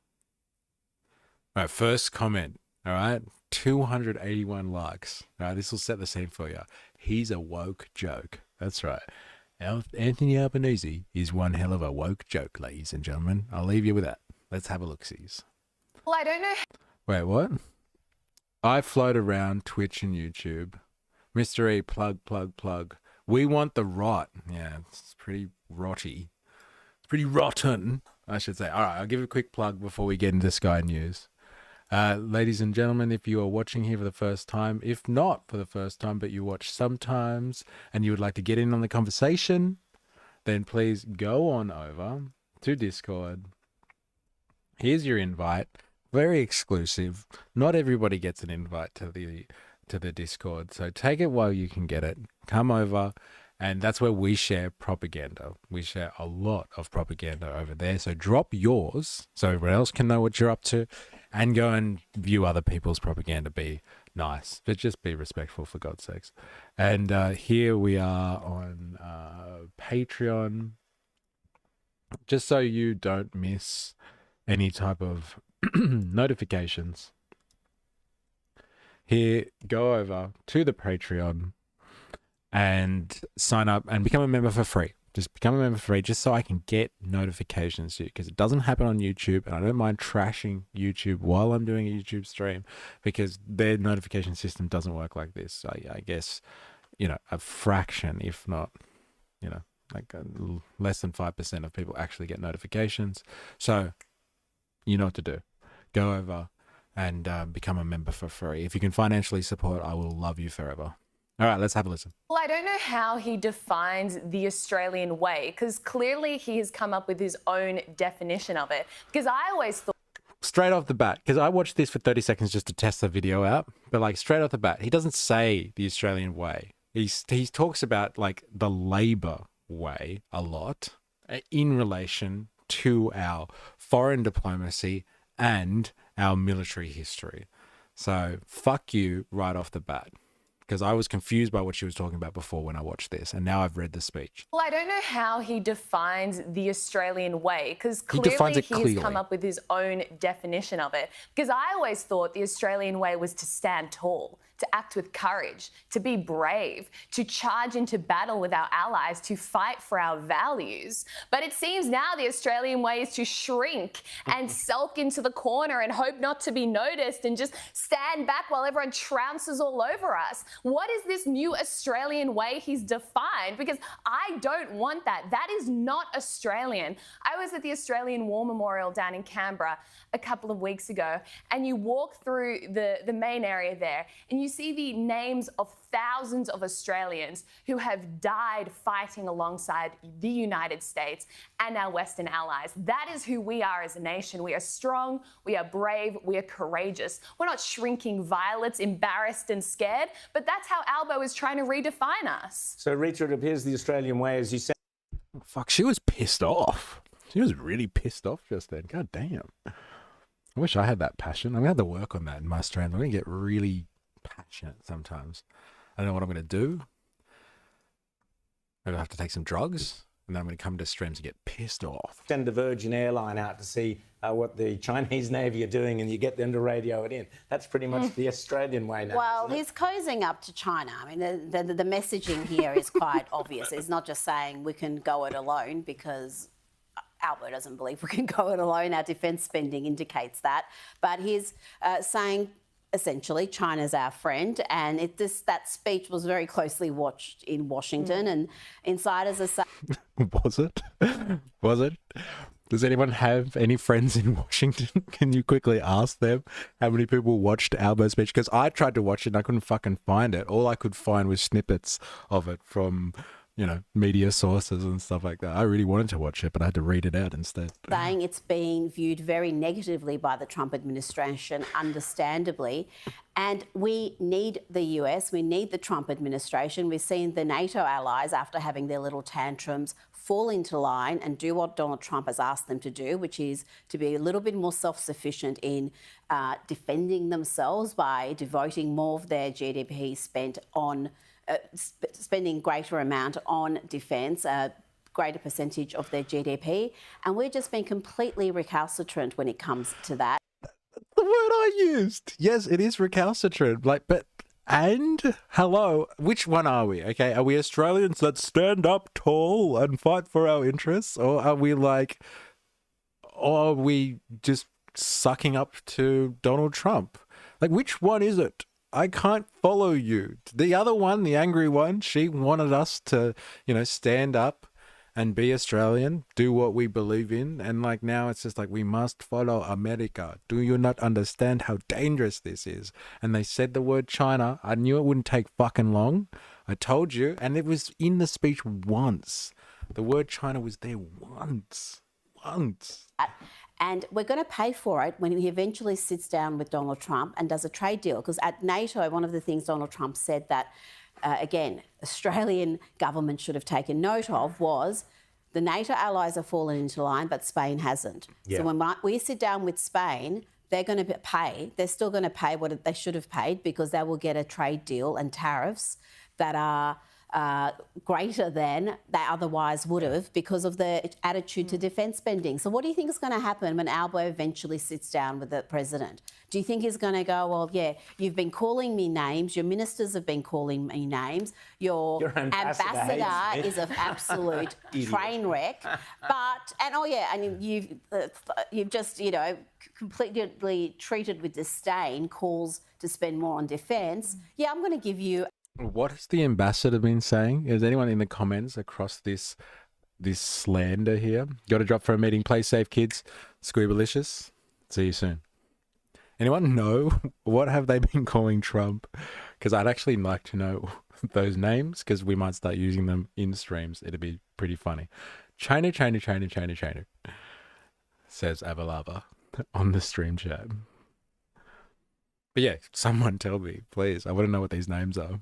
A: All right, first comment. All right, 281 likes. All right, this will set the scene for you. He's a woke joke. That's right. Anthony Albanese is one hell of a woke joke, ladies and gentlemen. I'll leave you with that. Let's have a look-sees.
D: Well, I don't know.
A: Wait, what? I float around Twitch and YouTube. Mr. E, plug. We want the rot. Yeah, it's pretty rotty. It's pretty rotten, I should say. All right, I'll give a quick plug before we get into Sky News. Ladies and gentlemen, if you are watching here for the first time, if not for the first time, but you watch sometimes and you would like to get in on the conversation, then please go on over to Discord. Here's your invite. Very exclusive. Not everybody gets an invite to the Discord, so take it while you can get it. Come over, and that's where we share propaganda. We share a lot of propaganda over there. So drop yours so everyone else can know what you're up to, and go and view other people's propaganda. Be nice, but just be respectful, for God's sakes. And here we are on Patreon, just so you don't miss any type of notifications. here, go over to the Patreon and sign up and become a member for free. Just become a member for free just so I can get notifications to you, because it doesn't happen on YouTube, and I don't mind trashing YouTube while I'm doing a YouTube stream because their notification system doesn't work like this. So I guess, you know, a fraction, if not, you know, like less than 5% of people actually get notifications. So you know what to do. Go over and become a member for free. If you can financially support, I will love you forever. All right, let's have a listen.
D: Well, I don't know how he defines the Australian way, because clearly he has come up with his own definition of it. Because I always thought...
A: Straight off the bat, because I watched this for 30 seconds just to test the video out, but like straight off the bat, he doesn't say the Australian way. He talks about like the Labor way a lot in relation to our foreign diplomacy and our military history. So fuck you right off the bat, because I was confused by what she was talking about before when I watched this, and now I've read the speech.
D: Well, I don't know how he defines the Australian way, because clearly he has come up with his own definition of it. Because I always thought the Australian way was to stand tall, to act with courage, to be brave, to charge into battle with our allies, to fight for our values. But it seems now the Australian way is to shrink and sulk into the corner and hope not to be noticed and just stand back while everyone trounces all over us. What is this new Australian way he's defined? Because I don't want that. That is not Australian. I was at the Australian War Memorial down in Canberra a couple of weeks ago, and you walk through the main area there, and you see the names of thousands of Australians who have died fighting alongside the United States and our Western allies. That is who we are as a nation. We are strong, we are brave, we are courageous. We're not shrinking violets, embarrassed and scared, but that's how Albo is trying to redefine us.
E: So, Rita, it appears the Australian way, as you said...
A: Oh, fuck, she was pissed off. She was really pissed off just then. God damn. I wish I had that passion. I'm going to have to work on that in my strength. I'm going to get really passionate sometimes. I don't know what I'm going to do. Maybe I'll have to take some drugs, and then I'm going to come to streams and get pissed off.
E: Send the Virgin airline out to see what the Chinese Navy are doing, and you get them to radio it in. That's pretty much the Australian way now.
F: Well, he's cozying up to China. I mean, the messaging here is quite obvious. It's not just saying we can go it alone, because Albo doesn't believe we can go it alone. Our defence spending indicates that. But he's saying, essentially, China's our friend, and that speech was very closely watched in Washington, and insiders are saying...
A: Was it? Was it? Does anyone have any friends in Washington? Can you quickly ask them how many people watched Albo's speech? Because I tried to watch it and I couldn't fucking find it. All I could find was snippets of it from, you know, media sources and stuff like that. I really wanted to watch it, but I had to read it out instead.
F: Saying it's being viewed very negatively by the Trump administration, understandably. And we need the US, we need the Trump administration. We've seen the NATO allies, after having their little tantrums, fall into line and do what Donald Trump has asked them to do, which is to be a little bit more self-sufficient in defending themselves by devoting more of their GDP spent on spending greater amount on defence, a greater percentage of their GDP. And we've just been completely recalcitrant when it comes to that.
A: The word I used. Yes, it is recalcitrant. Like, but, and, hello, which one are we? Okay, are we Australians that stand up tall and fight for our interests? Or are we like, or are we just sucking up to Donald Trump? Like, which one is it? I can't follow you. The other one, the angry one, she wanted us to, you know, stand up and be Australian, do what we believe in. And like now it's just like, we must follow America. Do you not understand how dangerous this is? And they said the word China. I knew it wouldn't take fucking long. I told you. And it was in the speech once. The word China was there once.
F: And we're going to pay for it when he eventually sits down with Donald Trump and does a trade deal. Because at NATO, one of the things Donald Trump said that, again, Australian government should have taken note of was the NATO allies have fallen into line, but Spain hasn't. Yeah. So when we sit down with Spain, they're going to pay. They're still going to pay what they should have paid, because they will get a trade deal and tariffs that are greater than they otherwise would have because of the attitude to defence spending. So what do you think is going to happen when Albo eventually sits down with the president? Do you think he's going to go, well, yeah, you've been calling me names, your ministers have been calling me names, your ambassador is an absolute train wreck, and you've just, completely treated with disdain calls to spend more on defence. Yeah, I'm going to give you.
A: What has the ambassador been saying? Is anyone in the comments across this slander here? Got to drop for a meeting. Play safe, kids. Scubalicious. See you soon. Anyone know what have they been calling Trump? Because I'd actually like to know those names, because we might start using them in streams. It'd be pretty funny. China, says Avalava on the stream chat. But yeah, someone tell me, please. I want to know what these names are.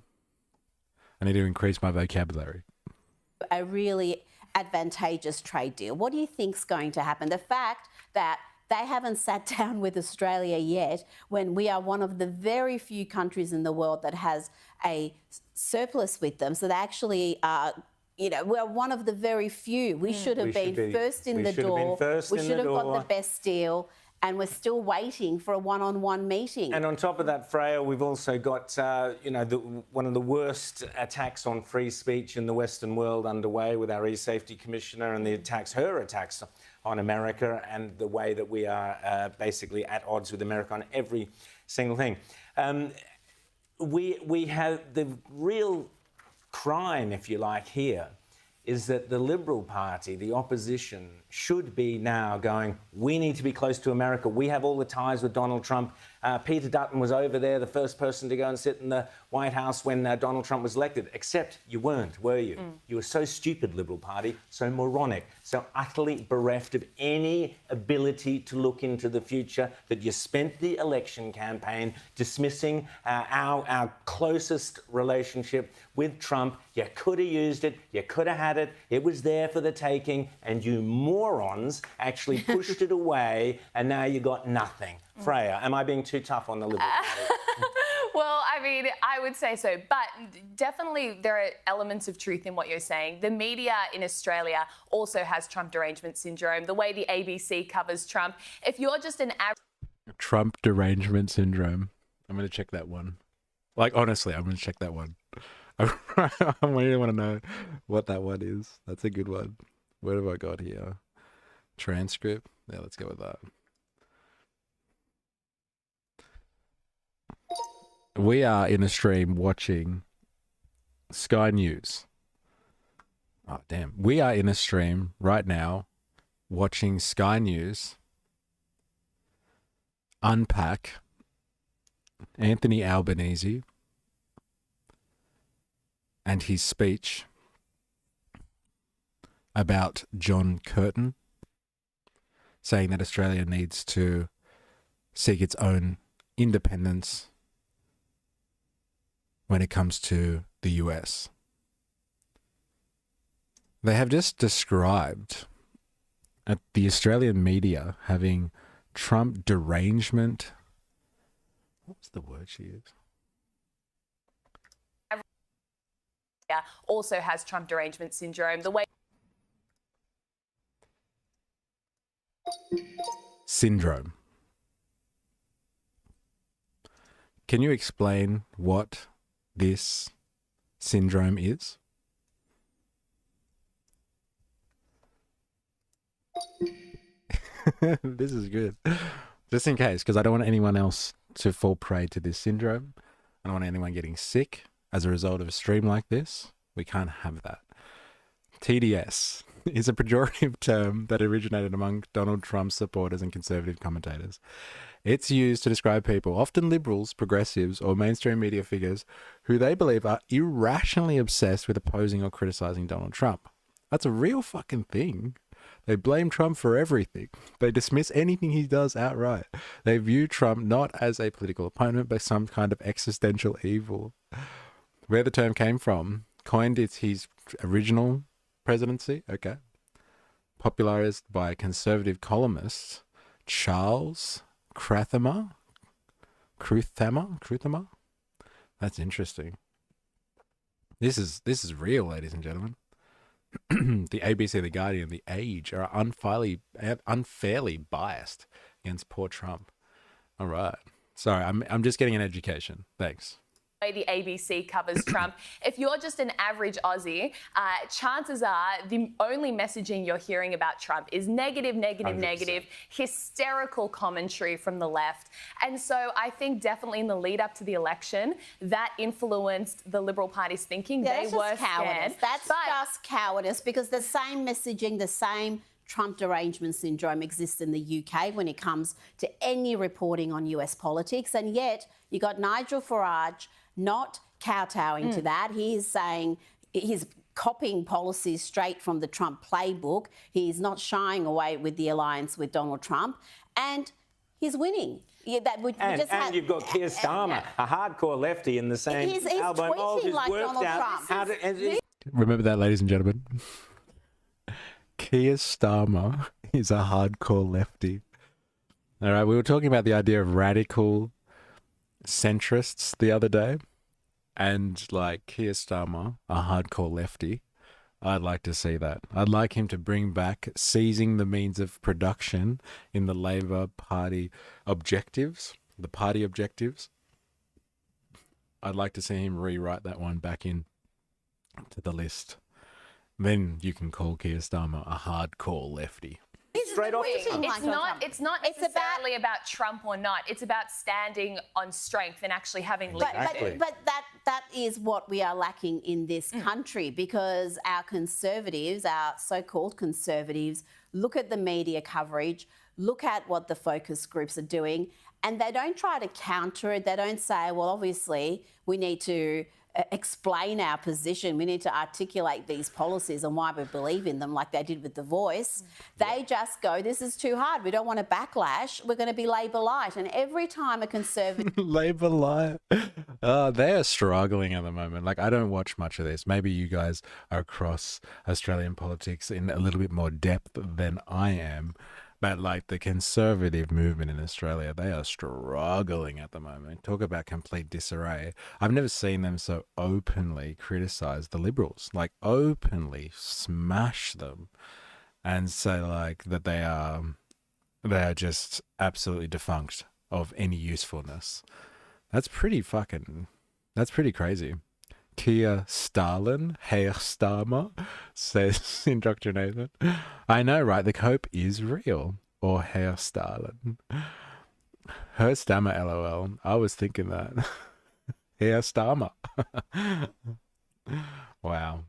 A: I need to increase my vocabulary.
F: A really advantageous trade deal. What do you think's going to happen? The fact that they haven't sat down with Australia yet, when we are one of the very few countries in the world that has a surplus with them. So they actually are, we're one of the very few. We should have been first in the door. We should have got the best deal. And we're still waiting for a one-on-one meeting.
E: And on top of that, Freya, we've also got, one of the worst attacks on free speech in the Western world underway with our e-safety commissioner and her attacks on America, and the way that we are basically at odds with America on every single thing. We have the real crime, if you like, here is that the Liberal Party, the opposition, should be now going, we need to be close to America. We have all the ties with Donald Trump. Peter Dutton was over there, the first person to go and sit in the White House when Donald Trump was elected, except you weren't, were you? You were so stupid, Liberal Party, so moronic, so utterly bereft of any ability to look into the future, that you spent the election campaign dismissing our closest relationship with Trump. You could have used it, you could have had it, it was there for the taking, and you morons actually pushed it away, and now you got nothing. Freya, am I being too tough on the Liberal Party?
D: Well, I mean, I would say so. But definitely there are elements of truth in what you're saying. The media in Australia also has Trump derangement syndrome. The way the ABC covers Trump. If you're just an average...
A: Trump derangement syndrome. I'm going to check that one. Like, honestly, I'm going to check that one. I really want to know what that one is. That's a good one. What have I got here? Transcript. Yeah, let's go with that. We are in a stream watching Sky News. Oh, damn. We are in a stream right now watching Sky News unpack Anthony Albanese and his speech about John Curtin, saying that Australia needs to seek its own independence when it comes to the US. They have just described the Australian media having Trump derangement. What was the word she used?
D: Also has Trump derangement syndrome. The way...
A: Syndrome. Can you explain what this syndrome is? This is good. Just in case, because I don't want anyone else to fall prey to this syndrome. I don't want anyone getting sick as a result of a stream like this. We can't have that. TDS is a pejorative term that originated among Donald Trump's supporters and conservative commentators. It's used to describe people, often liberals, progressives, or mainstream media figures, who they believe are irrationally obsessed with opposing or criticizing Donald Trump. That's a real fucking thing. They blame Trump for everything. They dismiss anything he does outright. They view Trump not as a political opponent, but some kind of existential evil. Where the term came from, coined it's his original presidency, okay, popularized by conservative columnist Charles Krauthammer. That's interesting. This is real, ladies and gentlemen. The ABC, The Guardian, The Age are unfairly biased against poor Trump. All right. Sorry, I'm just getting an education. Thanks.
D: The ABC covers Trump. If you're just an average Aussie, chances are the only messaging you're hearing about Trump is negative,
E: 100%.
D: hysterical commentary from the left. And so I think definitely in the lead up to the election, that influenced the Liberal Party's thinking.
F: Yeah,
D: They were
F: cowardice.
D: scared.
F: That's just cowardice, because the same messaging, the same Trump derangement syndrome exists in the UK when it comes to any reporting on US politics. And yet you got Nigel Farage not kowtowing to that. He is saying he's copying policies straight from the Trump playbook. He's not shying away with the alliance with Donald Trump, and he's winning. Yeah,
E: you've got Keir Starmer, a hardcore lefty in the same
F: He's
E: Albo mold,
F: tweeting
E: who's
F: like
E: worked
F: Donald
E: out
F: Trump.
E: how to...
A: Remember that, ladies and gentlemen. Keir Starmer is a hardcore lefty. All right, we were talking about the idea of radical centrists the other day, and like Keir Starmer, a hardcore lefty. I'd like to see that. I'd like him to bring back seizing the means of production in the Labor Party objectives, the party objectives. I'd like to see him rewrite that one back in to the list. Then you can call Keir Starmer a hardcore lefty.
E: Straight off the tongue.
D: It's not necessarily about Trump or not. It's about standing on strength and actually having leadership.
F: But that is what we are lacking in this country, because our conservatives, our so-called conservatives, look at the media coverage, look at what the focus groups are doing, and they don't try to counter it. They don't say, well, obviously we need to explain our position. We need to articulate these policies and why we believe in them, like they did with The Voice. They just go, this is too hard. We don't want a backlash. We're going to be Labor light. And every time a conservative...
A: Labor light. They are struggling at the moment. Like, I don't watch much of this. Maybe you guys are across Australian politics in a little bit more depth than I am. But like the conservative movement in Australia, they are struggling at the moment. Talk about complete disarray. I've never seen them so openly criticize the Liberals, like openly smash them and say like that they are just absolutely defunct of any usefulness. That's pretty crazy. Keir Stalin, Herr Starmer, says Indoctrinated. I know, right? The cope is real. Or Herr Stalin. Herr Stammer, LOL. I was thinking that. Herr Starmer. Wow.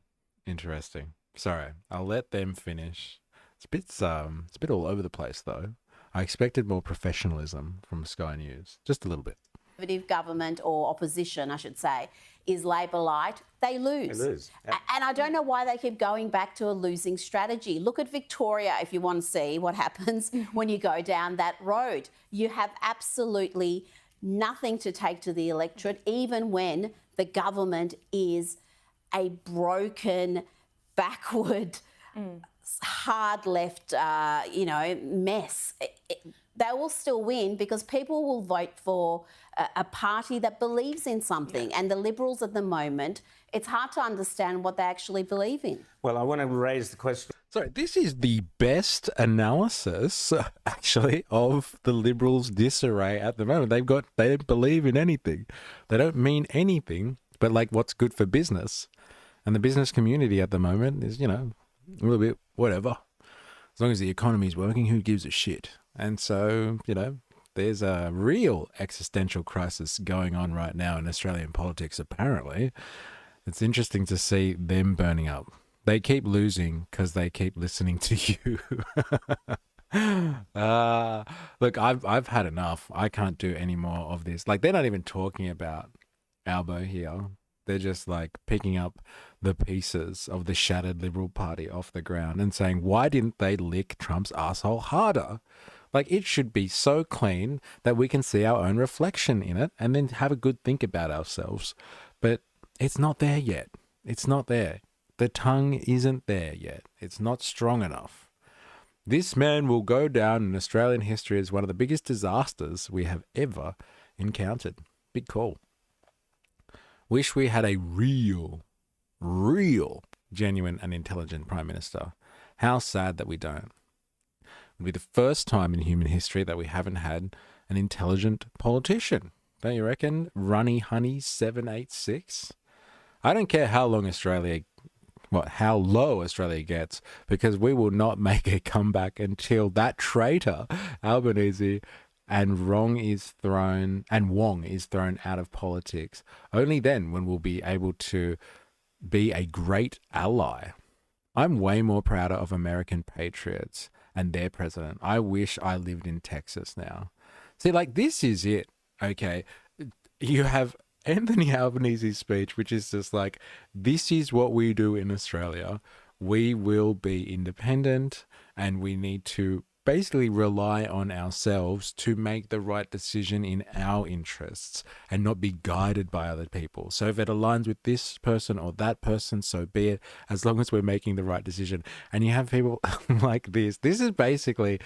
A: Interesting. Sorry. I'll let them finish. It's a bit all over the place, though. I expected more professionalism from Sky News. Just a little bit.
F: Conservative government, or opposition, I should say, is Labor light, they lose.
E: They lose. Yep.
F: And I don't know why they keep going back to a losing strategy. Look at Victoria if you want to see what happens when you go down that road. You have absolutely nothing to take to the electorate, even when the government is a broken, backward, hard left, mess. They will still win because people will vote for a party that believes in something. And the Liberals at the moment, it's hard to understand what they actually believe in.
E: Well, I want to raise the question.
A: Sorry, this is the best analysis, actually, of the Liberals' disarray at the moment. They don't believe in anything. They don't mean anything but like what's good for business. And the business community at the moment is, a little bit whatever. As long as the economy's working, who gives a shit? And so, there's a real existential crisis going on right now in Australian politics, apparently. It's interesting to see them burning up. They keep losing because they keep listening to you. Look, I've had enough. I can't do any more of this. Like, they're not even talking about Albo here. They're just like picking up the pieces of the shattered Liberal Party off the ground and saying, why didn't they lick Trump's asshole harder? Like, it should be so clean that we can see our own reflection in it and then have a good think about ourselves. But it's not there yet. It's not there. The tongue isn't there yet. It's not strong enough. This man will go down in Australian history as one of the biggest disasters we have ever encountered. Big call. Wish we had a real real, genuine and intelligent prime minister. How sad that we don't. It'll be the first time in human history that we haven't had an intelligent politician. Don't you reckon? Runny Honey 786. I don't care how low Australia gets, because we will not make a comeback until that traitor Albanese and Wong is thrown out of politics. Only then when we'll be able to be a great ally. I'm way more prouder of American patriots and their president. I wish I lived in Texas now. See, like, this is it. Okay, you have Anthony Albanese's speech, which is just like, this is what we do in Australia. We will be independent and we need to basically rely on ourselves to make the right decision in our interests and not be guided by other people. So if it aligns with this person or that person, so be it, as long as we're making the right decision. And you have people like this. This is basically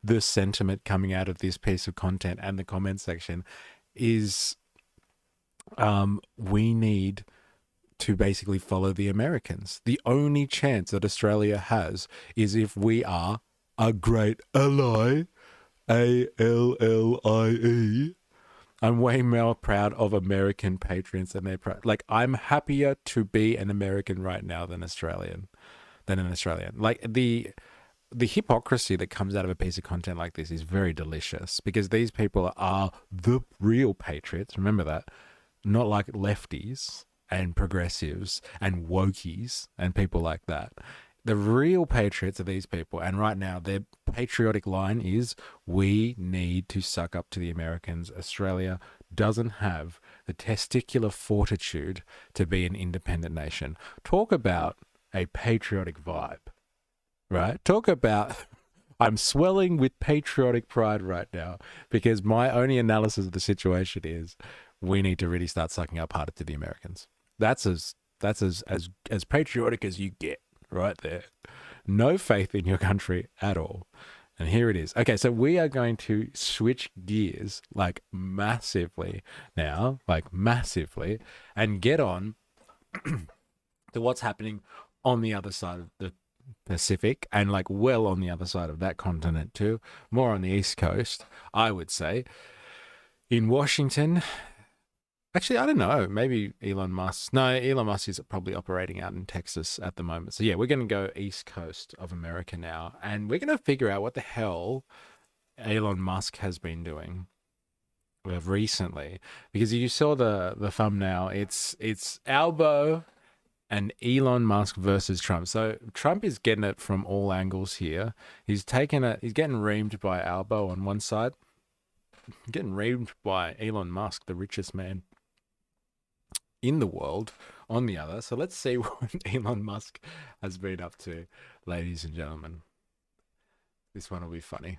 A: the sentiment coming out of this piece of content and the comment section is we need to basically follow the Americans. The only chance that Australia has is if we are a great ally, ALLIE. I'm way more proud of American patriots and their like, I'm happier to be an American right now than an Australian. Like, the hypocrisy that comes out of a piece of content like this is very delicious, because these people are the real patriots. Remember that. Not like lefties and progressives and wokies and people like that. The real patriots are these people. And right now, their patriotic line is, we need to suck up to the Americans. Australia doesn't have the testicular fortitude to be an independent nation. Talk about a patriotic vibe, right? Talk about, I'm swelling with patriotic pride right now, because my only analysis of the situation is, we need to really start sucking up harder to the Americans. That's as patriotic as you get right there. No faith in your country at all. And here it is. Okay, so we are going to switch gears like massively now, and get on to what's happening on the other side of the Pacific, and like well on the other side of that continent too, more on the East Coast, I would say. In Washington, actually, I don't know. Maybe Elon Musk. No, Elon Musk is probably operating out in Texas at the moment. So yeah, we're going to go East Coast of America now, and we're going to figure out what the hell Elon Musk has been doing recently. Because you saw the thumbnail. It's Albo and Elon Musk versus Trump. So Trump is getting it from all angles here. He's getting reamed by Albo on one side, getting reamed by Elon Musk, the richest man in the world, on the other. So let's see what Elon Musk has been up to, ladies and gentlemen. This one will be funny.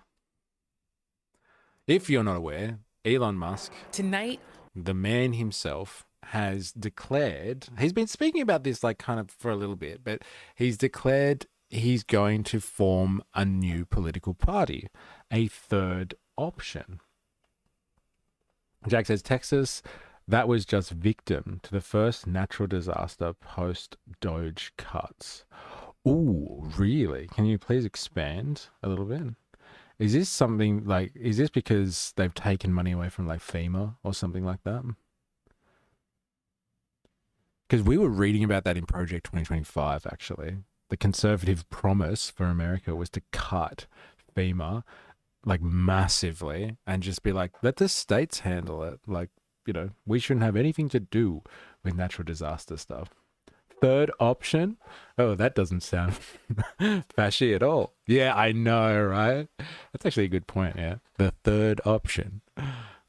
A: If you're not aware, Elon Musk,
G: tonight,
A: the man himself, has declared, he's been speaking about this like kind of for a little bit, but he's declared he's going to form a new political party, a third option. Jack says, Texas, that was just victim to the first natural disaster post Doge cuts. Ooh, really? Can you please expand a little bit? Is this something like, is this because they've taken money away from like FEMA or something like that? Because we were reading about that in Project 2025, actually. The conservative promise for America was to cut FEMA like massively and just be like, let the states handle it. Like, you know, we shouldn't have anything to do with natural disaster stuff. Third option? Oh, that doesn't sound fashy at all. Yeah, I know, right? That's actually a good point, yeah. The third option.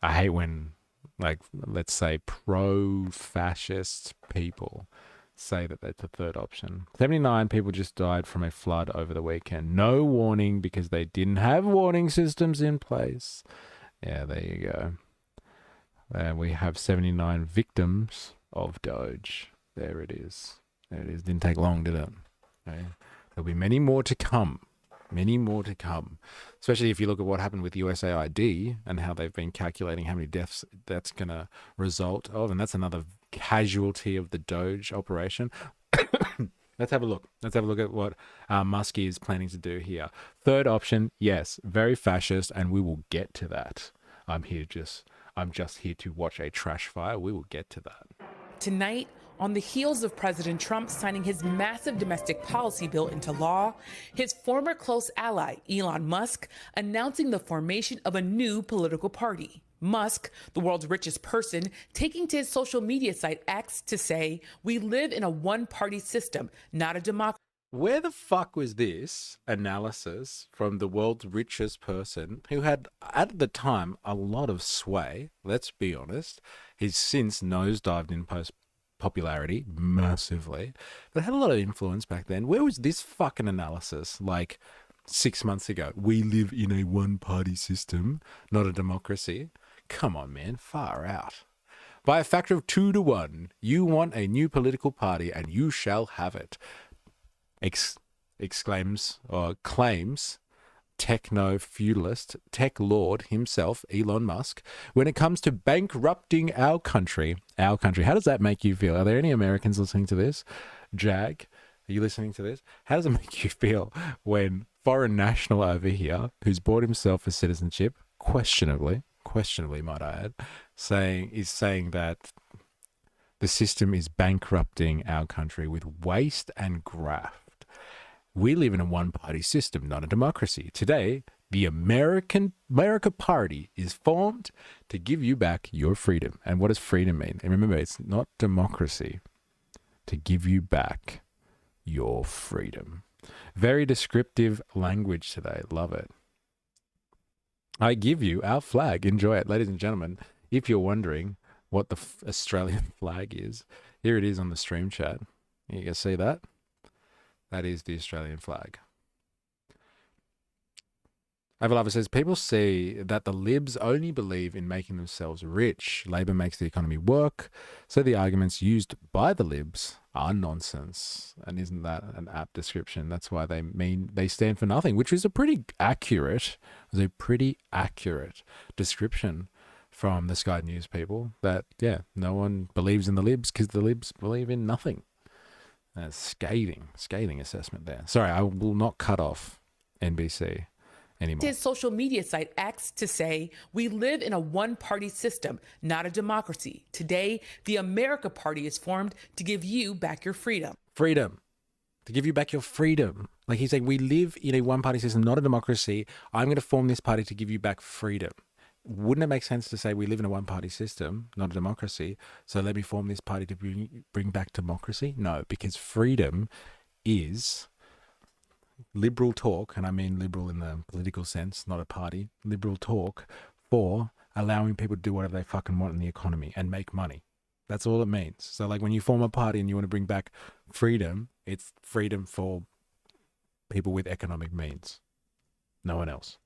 A: I hate when, like, let's say pro-fascist people say that that's the third option. 79 people just died from a flood over the weekend. No warning because they didn't have warning systems in place. Yeah, there you go. We have 79 victims of Doge. There it is. There it is. Didn't take long, did it? Okay. There'll be many more to come. Many more to come. Especially if you look at what happened with USAID and how they've been calculating how many deaths that's going to result of. And that's another casualty of the Doge operation. Let's have a look. Let's have a look at what Musk is planning to do here. Third option, yes, very fascist, and we will get to that. I'm just here to watch a trash fire. We will get to that.
G: Tonight, on the heels of President Trump signing his massive domestic policy bill into law, his former close ally, Elon Musk, announcing the formation of a new political party. Musk, the world's richest person, taking to his social media site X to say, "We live in a one-party system, not a democracy."
A: Where the fuck was this analysis from the world's richest person who had, at the time, a lot of sway? Let's be honest. He's since nosedived in popularity massively, but had a lot of influence back then. Where was this fucking analysis like 6 months ago? We live in a one-party system, not a democracy. Come on, man, far out. By a factor of 2 to 1, you want a new political party and you shall have it. Exclaims or claims techno feudalist tech lord himself, Elon Musk, when it comes to bankrupting our country. Our country. How does that make you feel? Are there any Americans listening to this? Jag, are you listening to this? How does it make you feel when foreign national over here, who's bought himself a citizenship, questionably might I add, saying that the system is bankrupting our country with waste and graft? We live in a one-party system, not a democracy. Today, the America Party is formed to give you back your freedom. And what does freedom mean? And remember, it's not democracy. To give you back your freedom. Very descriptive language today. Love it. I give you our flag. Enjoy it. Ladies and gentlemen, if you're wondering what the Australian flag is, here it is on the stream chat. You can see that? That is the Australian flag. Avalava says, people see that the Libs only believe in making themselves rich. Labor makes the economy work. So the arguments used by the Libs are nonsense. And isn't that an apt description? That's why they stand for nothing, which is a pretty accurate description from the Sky News people that, yeah, no one believes in the Libs because the Libs believe in nothing. Scathing assessment there. Sorry, I will not cut off NBC anymore.
G: His social media site X to say, "We live in a one-party system, not a democracy. Today, the America Party is formed to give you back your freedom."
A: Freedom. To give you back your freedom. Like he's saying, we live in a one-party system, not a democracy. I'm going to form this party to give you back freedom. Wouldn't it make sense to say we live in a one-party system, not a democracy, so let me form this party to bring back democracy? No, because freedom is liberal talk, and I mean liberal in the political sense, not a party, liberal talk for allowing people to do whatever they fucking want in the economy and make money. That's all it means. So like when you form a party and you want to bring back freedom, it's freedom for people with economic means. No one else.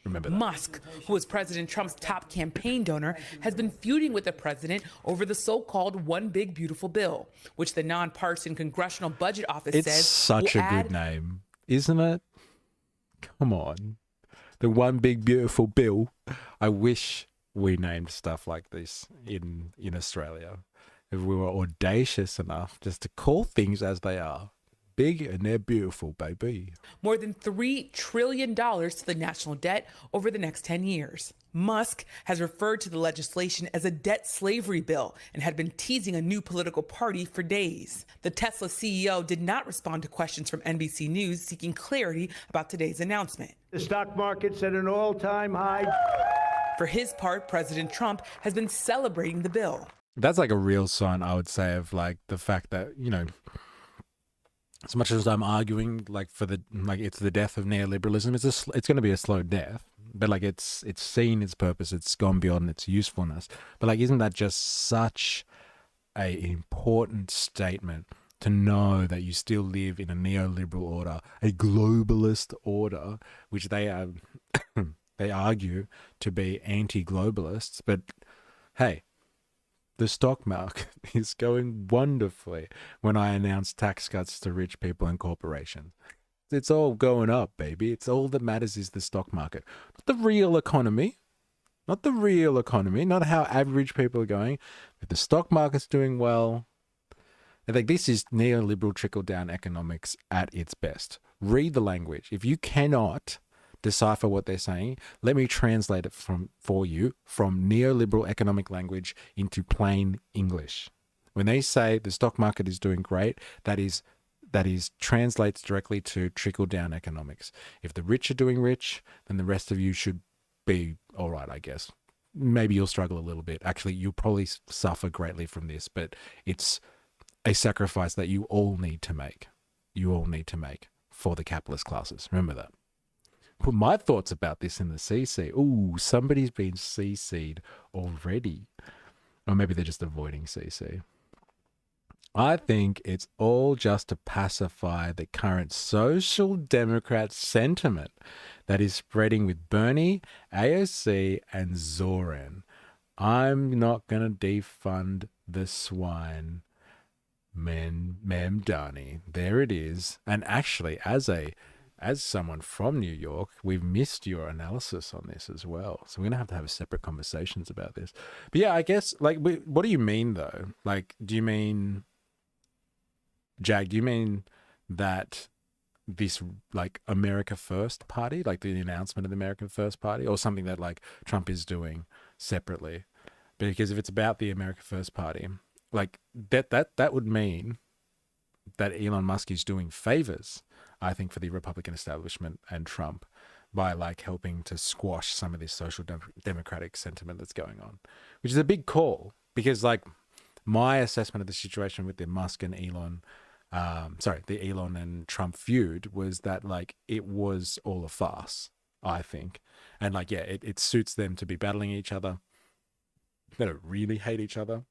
A: Remember that.
G: Musk, who was President Trump's top campaign donor, has been feuding with the president over the so-called One Big Beautiful Bill, which the nonpartisan Congressional Budget Office says
A: it's such a good name, isn't it? Come on. The One Big Beautiful Bill. I wish we named stuff like this in Australia. If we were audacious enough just to call things as they are. Big and they're beautiful, baby.
G: More than $3 trillion to the national debt over the next 10 years. Musk has referred to the legislation as a debt slavery bill and had been teasing a new political party for days. The Tesla CEO did not respond to questions from NBC News seeking clarity about today's announcement.
H: The stock market's at an all-time high.
G: For his part, President Trump has been celebrating the bill.
A: That's like a real sign, I would say, of like the fact that, as much as I'm arguing it's the death of neoliberalism, it's going to be a slow death, but like it's seen its purpose, it's gone beyond its usefulness. But like, isn't that just such a important statement to know that you still live in a neoliberal order, a globalist order, which they argue to be anti-globalists, but hey, the stock market is going wonderfully when I announce tax cuts to rich people and corporations. It's all going up, baby. It's all that matters is the stock market. Not the real economy. not the real economy, not how average people are going. If the stock market's doing well, I think this is neoliberal trickle-down economics at its best. Read the language. If you cannot decipher what they're saying, let me translate it for you from neoliberal economic language into plain English. When they say the stock market is doing great, that is translates directly to trickle-down economics. If the rich are doing rich, then the rest of you should be all right, I guess. Maybe you'll struggle a little bit. Actually, you'll probably suffer greatly from this, but it's a sacrifice that you all need to make. You all need to make for the capitalist classes. Remember that. Put my thoughts about this in the CC. Ooh, somebody's been CC'd already. Or maybe they're just avoiding CC. I think it's all just to pacify the current social democrat sentiment that is spreading with Bernie, AOC, and Zoran. I'm not going to defund the swine. Mamdani. There it is. And actually, as someone from New York, we've missed your analysis on this as well. So we're going to have separate conversations about this. But yeah, I guess, like, what do you mean, though? Like, do you mean, Jag, do you mean that this, like, America First party, like the announcement of the American First party, or something that, like, Trump is doing separately? Because if it's about the America First party, like, that would mean that Elon Musk is doing favors, I think, for the Republican establishment and Trump by, like, helping to squash some of this social democratic sentiment that's going on, which is a big call because, like, my assessment of the situation with the Musk and Elon, the Elon and Trump feud was that, like, it was all a farce, I think. And, like, yeah, it suits them to be battling each other. They don't really hate each other,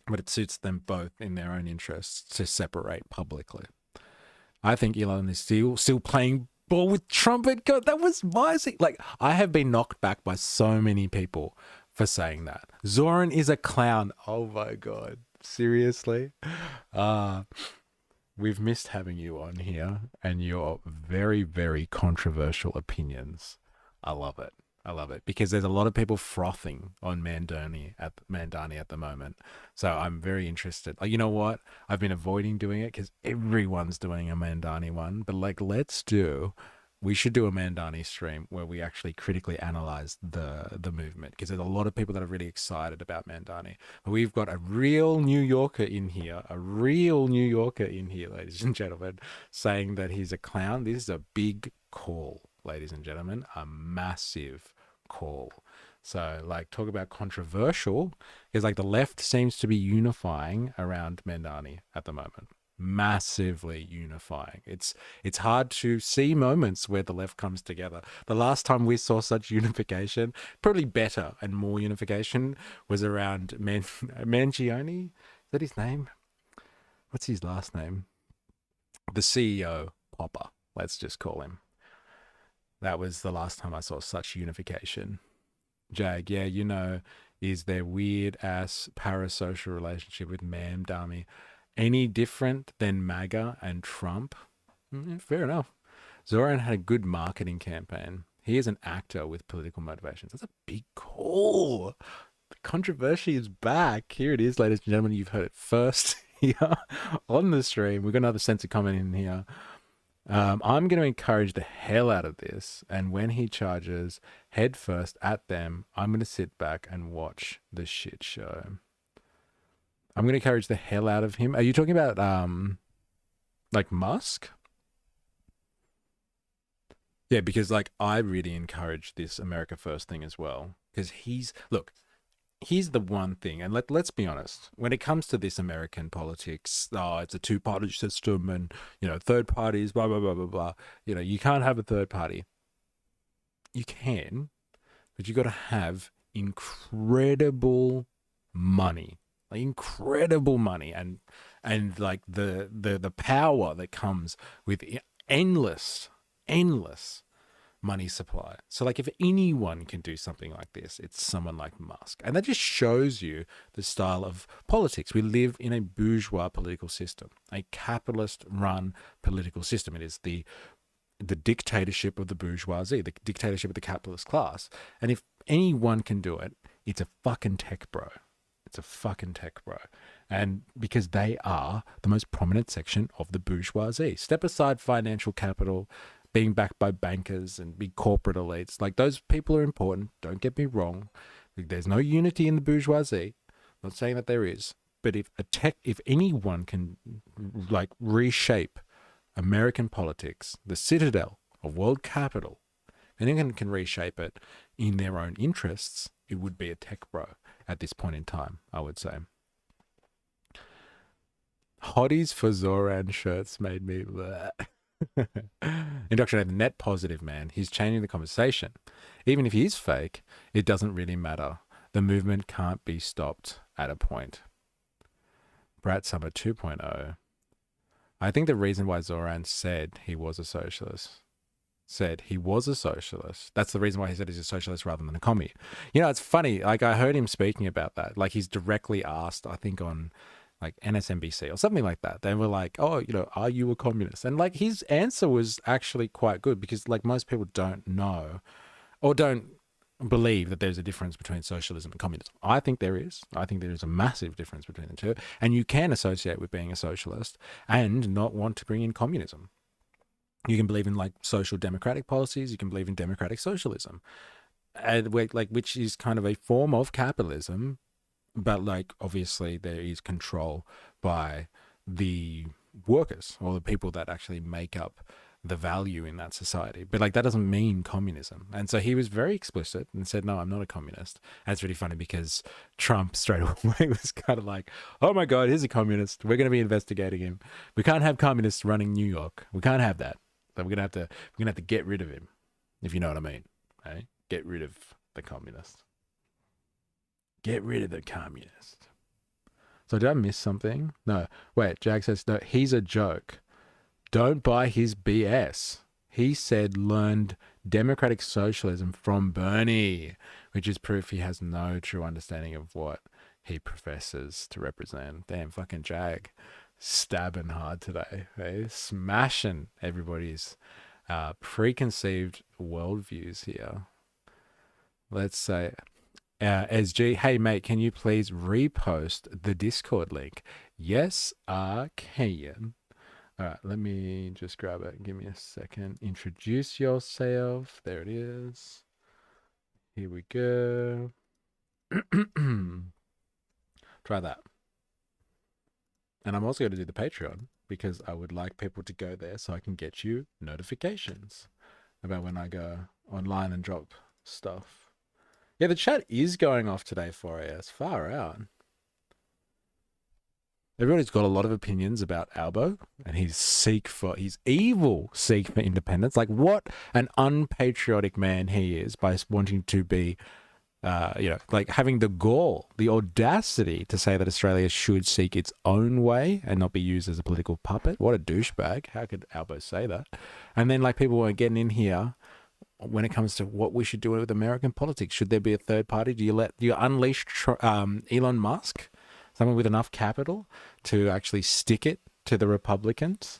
A: but it suits them both in their own interests to separate publicly. I think Elon is still playing ball with Trump. And God, that was my thing. Like, I have been knocked back by so many people for saying that. Zoran is a clown. Oh my God. Seriously? We've missed having you on here and your very, very controversial opinions. I love it. I love it because there's a lot of people frothing on Mandani at the moment. So I'm very interested. Like, you know what? I've been avoiding doing it because everyone's doing a Mandani one. But, like, we should do a Mandani stream where we actually critically analyze the movement because there's a lot of people that are really excited about Mandani. But we've got a real New Yorker in here, ladies and gentlemen, saying that he's a clown. This is a big call, ladies and gentlemen, a massive call. So, like, talk about controversial, because, like, the left seems to be unifying around Mandani at the moment. Massively unifying. It's hard to see moments where the left comes together. The last time we saw such unification, probably better and more unification, was around Mangione. Is that his name? What's his last name? The CEO Popper, let's just call him. That was the last time I saw such unification. Jag, yeah, you know, is their weird-ass parasocial relationship with Mamdani any different than MAGA and Trump? Fair enough. Zoran had a good marketing campaign. He is an actor with political motivations. That's a big call. The controversy is back. Here it is, ladies and gentlemen. You've heard it first here on the stream. We've got another censor comment in here. I'm going to encourage the hell out of this, and when he charges head first at them, I'm going to sit back and watch the shit show. I'm going to encourage the hell out of him. Are you talking about like Musk? Yeah, because, like, I really encourage this America First thing as well, because here's the one thing, and let's be honest, when it comes to this American politics, it's a two-party system and, you know, third parties, blah, blah, blah, blah, blah. You know, you can't have a third party. You can, but you got to have incredible money, and like the power that comes with endless money supply. So, like, if anyone can do something like this, it's someone like Musk. And that just shows you the style of politics. We live in a bourgeois political system, a capitalist run political system. It is the dictatorship of the bourgeoisie, the dictatorship of the capitalist class. And if anyone can do it, it's a fucking tech bro. It's a fucking tech bro. And because they are the most prominent section of the bourgeoisie. Step aside financial capital, being backed by bankers and big corporate elites. Like, those people are important. Don't get me wrong. There's no unity in the bourgeoisie. I'm not saying that there is. But if anyone can like reshape American politics, the citadel of world capital, anyone can reshape it in their own interests, it would be a tech bro at this point in time, I would say. Hotties for Zoran shirts made me bleh. Indoctrinate the net positive, man. He's changing the conversation. Even if he's fake, it doesn't really matter. The movement can't be stopped at a point. Brat Summer 2.0. I think the reason why Zoran said he was a socialist, that's the reason why he said he's a socialist rather than a commie. You know, it's funny. Like, I heard him speaking about that. Like, he's directly asked, I think on like NSNBC or something like that. They were like, oh, you know, are you a communist? And like, his answer was actually quite good, because like most people don't know or don't believe that there's a difference between socialism and communism. I think there is. I think there is a massive difference between the two. And you can associate with being a socialist and not want to bring in communism. You can believe in like social democratic policies. You can believe in democratic socialism, and which is kind of a form of capitalism. But like, obviously there is control by the workers or the people that actually make up the value in that society. But like, that doesn't mean communism. And so he was very explicit and said, no, I'm not a communist. And it's really funny because Trump straight away was kind of like, oh my God, he's a communist. We're going to be investigating him. We can't have communists running New York. We can't have that. So we're going to have to get rid of him, if you know what I mean. Right? Get rid of the communist. Get rid of the communist. So did I miss something? No. Wait, Jag says, no, he's a joke. Don't buy his BS. He said learned democratic socialism from Bernie, which is proof he has no true understanding of what he professes to represent. Damn, fucking Jag. Stabbing hard today. Eh? Smashing everybody's preconceived worldviews here. Let's say... SG, hey mate, can you please repost the Discord link? Yes, I can. All right, let me just grab it. Give me a second. Introduce yourself. There it is. Here we go. Try that. And I'm also going to do the Patreon, because I would like people to go there so I can get you notifications about when I go online and drop stuff. Yeah, the chat is going off today for us. Far out. Everybody's got a lot of opinions about Albo and his evil seek for independence. Like, what an unpatriotic man he is by wanting to be, like having the gall, the audacity to say that Australia should seek its own way and not be used as a political puppet. What a douchebag. How could Albo say that? And then like people weren't getting in here when it comes to what we should do with American politics. Should there be a third party? Do you unleash Elon Musk, someone with enough capital to actually stick it to the Republicans?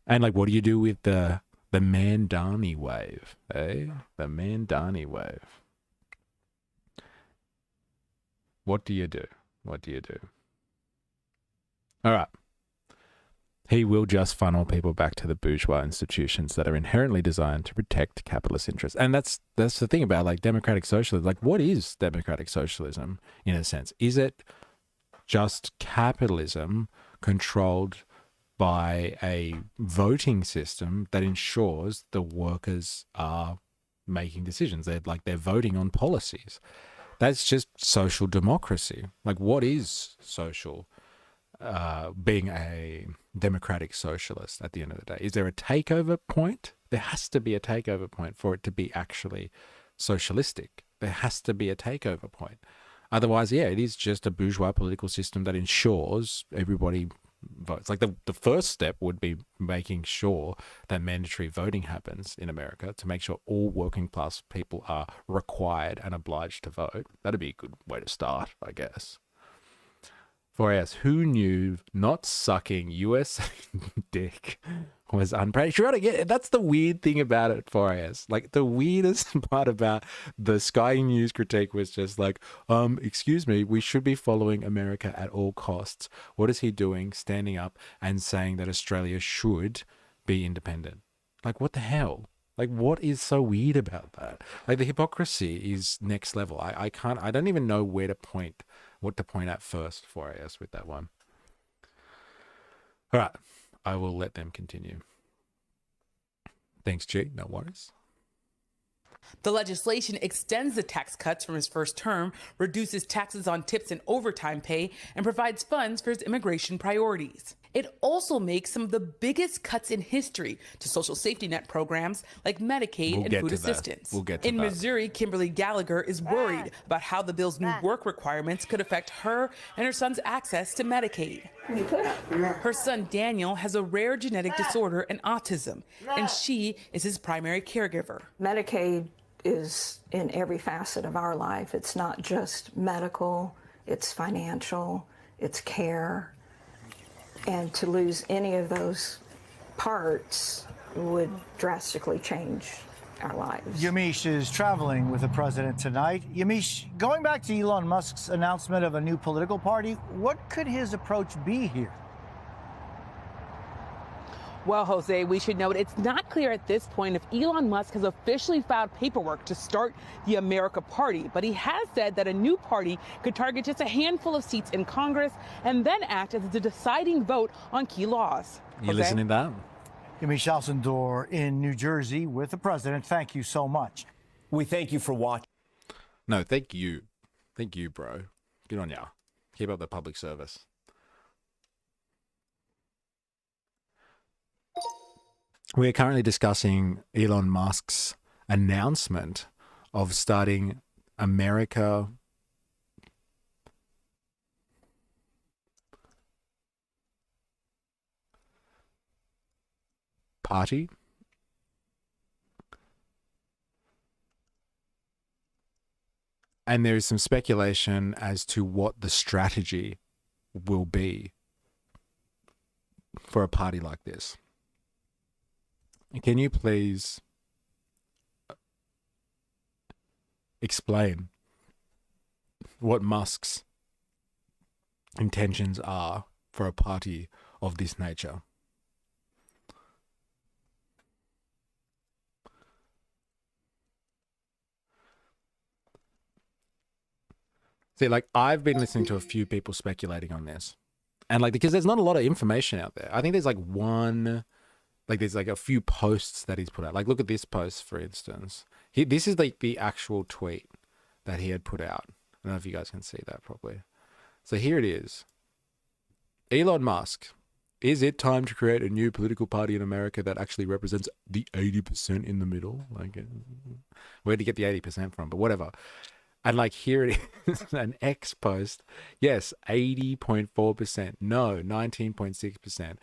A: And like, what do you do with the Mandani wave? Eh? The Mandani wave. What do you do? What do you do? All right. He will just funnel people back to the bourgeois institutions that are inherently designed to protect capitalist interests. And that's the thing about like democratic socialism. Like, what is democratic socialism in a sense? Is it just capitalism controlled by a voting system that ensures the workers are making decisions? They're voting on policies. That's just social democracy. Like, what is social being a democratic socialist at the end of the day? Is there a takeover point? There has to be a takeover point for it to be actually socialistic. There has to be a takeover point. Otherwise, yeah, it is just a bourgeois political system that ensures everybody votes. Like the first step would be making sure that mandatory voting happens in America, to make sure all working class people are required and obliged to vote. That'd be a good way to start, I guess. For us, who knew not sucking US dick was unpatriotic. Yeah, that's the weird thing about it for us. Like, the weirdest part about the Sky News critique was just like, excuse me, we should be following America at all costs. What is he doing? Standing up and saying that Australia should be independent. Like, what the hell? Like, what is so weird about that? Like, the hypocrisy is next level. I don't even know what to point at first for us with that one. All right. I will let them continue. Thanks, G. No worries.
G: The legislation extends the tax cuts from his first term, reduces taxes on tips and overtime pay, and provides funds for his immigration priorities. It also makes some of the biggest cuts in history to social safety net programs like Medicaid and food assistance.
A: We'll get to
G: in
A: that.
G: Missouri, Kimberly Gallagher is worried about how the bill's new work requirements could affect her and her son's access to Medicaid. Her son Daniel has a rare genetic disorder and autism, and she is his primary caregiver.
I: Medicaid is in every facet of our life. It's not just medical, it's financial, it's care. And to lose any of those parts would drastically change our lives.
J: Yamiche is traveling with the president tonight. Yamiche, going back to Elon Musk's announcement of a new political party, what could his approach be here?
K: Well, Jose, we should note it's not clear at this point if Elon Musk has officially filed paperwork to start the America Party, but he has said that a new party could target just a handful of seats in Congress and then act as the deciding vote on key laws.
A: You listening to that?
J: Yamiche Alcindor in New Jersey with the president. Thank you so much.
L: We thank you for watching.
A: No, thank you. Thank you, bro. Good on ya. Keep up the public service. We are currently discussing Elon Musk's announcement of starting America Party. And there is some speculation as to what the strategy will be for a party like this. Can you please explain what Musk's intentions are for a party of this nature? See, like, I've been listening to a few people speculating on this. And, like, because there's not a lot of information out there. I think there's, like, there's, like, a few posts that he's put out. Like, look at this post, for instance. This is, like, the actual tweet that he had put out. I don't know if you guys can see that properly. So here it is. Elon Musk. Is it time to create a new political party in America that actually represents the 80% in the middle? Like, where'd he get the 80% from? But whatever. And, like, here it is, an X post. Yes, 80.4%. No, 19.6%.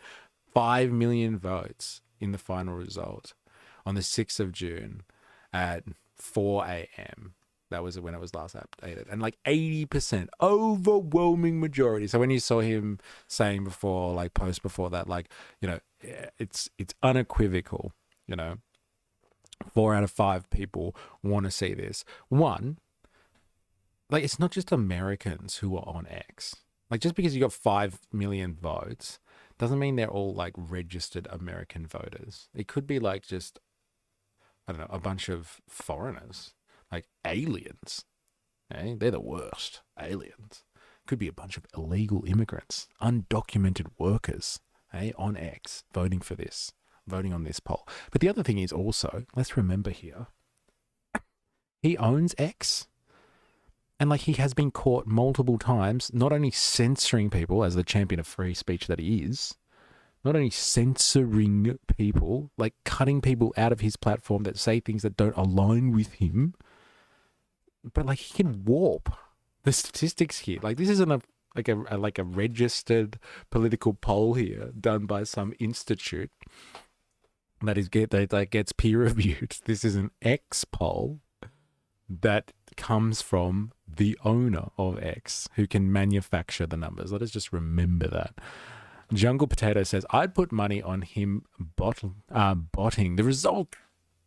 A: 5 million votes in the final result on the 6th of June at 4 a.m. That was when it was last updated. And, like, 80%, overwhelming majority. So when you saw him saying before, like, post before that, like, you know, it's unequivocal, you know. 4 out of 5 people want to see this. One, like, it's not just Americans who are on X. Like, just because you got 5 million votes doesn't mean they're all, like, registered American voters. It could be, like, just, I don't know, a bunch of foreigners, like aliens. Okay? They're the worst. Aliens. Could be a bunch of illegal immigrants, undocumented workers, okay, on X, voting for this, voting on this poll. But the other thing is also, let's remember here, he owns X. And, like, he has been caught multiple times, not only censoring people as the champion of free speech that he is, not only censoring people, like cutting people out of his platform that say things that don't align with him, but, like, he can warp the statistics here. Like, this isn't a registered political poll here done by some institute that gets peer reviewed. This is an X poll that comes from the owner of X, who can manufacture the numbers. Let us just remember that. Jungle Potato says, I'd put money on him botting the result.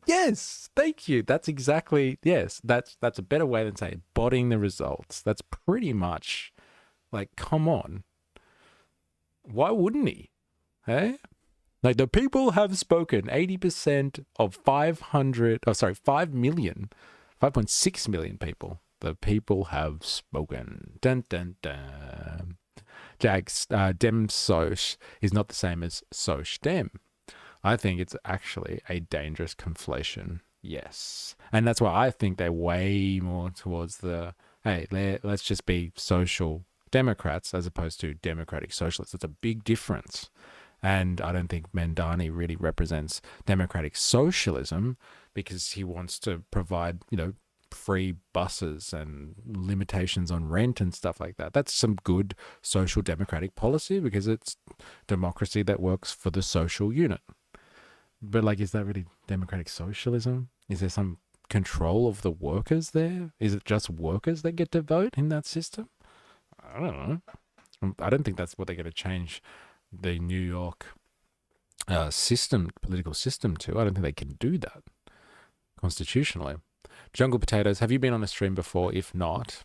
A: Yes, thank you. That's exactly, yes, that's a better way than saying botting the results. That's pretty much like, come on. Why wouldn't he? Hey? Like, the people have spoken. 80% of 5 million, 5.6 million people. The people have spoken. Dun, dun, dun. Jags, Dem Soch is not the same as Soch Dem. I think it's actually a dangerous conflation. Yes. And that's why I think they're way more towards the, hey, let's just be social democrats as opposed to democratic socialists. It's a big difference. And I don't think Mandani really represents democratic socialism because he wants to provide, free buses and limitations on rent and stuff like that. That's some good social democratic policy because it's democracy that works for the social unit. But like, is that really democratic socialism? Is there some control of the workers there? Is it just workers that get to vote in that system? I don't know. I don't think that's what they're going to change the New York political system to. I don't think they can do that constitutionally. Jungle Potatoes, have you been on a stream before? If not,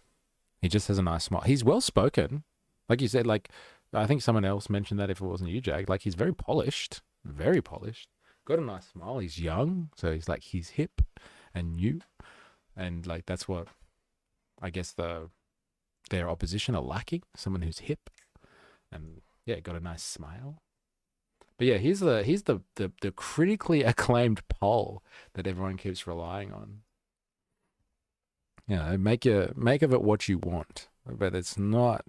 A: he just has a nice smile. He's well spoken. Like you said, like, I think someone else mentioned that if it wasn't you, Jag. Like, he's very polished. Very polished. Got a nice smile. He's young. So he's hip and new. And like, that's what I guess their opposition are lacking. Someone who's hip and yeah, got a nice smile. But yeah, here's the critically acclaimed poll that everyone keeps relying on. Make of it what you want, but it's not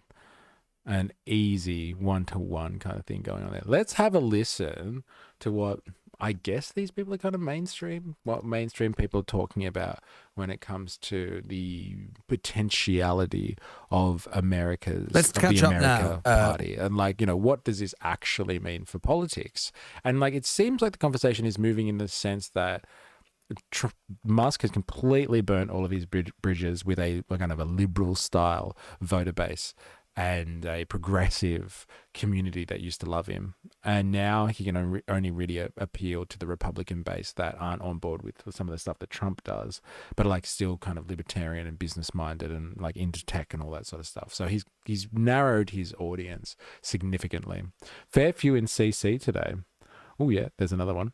A: an easy one-to-one kind of thing going on there. Let's have a listen to what I guess these people are kind of what mainstream people are talking about when it comes to the potentiality of America's Party. And like, what does this actually mean for politics? And like, it seems like the conversation is moving in the sense that Musk has completely burnt all of his bridges with a kind of a liberal style voter base and a progressive community that used to love him. And now he can only really appeal to the Republican base that aren't on board with some of the stuff that Trump does, but like still kind of libertarian and business minded and like into tech and all that sort of stuff. So he's narrowed his audience significantly. Fair few in CC today. Oh yeah, there's another one.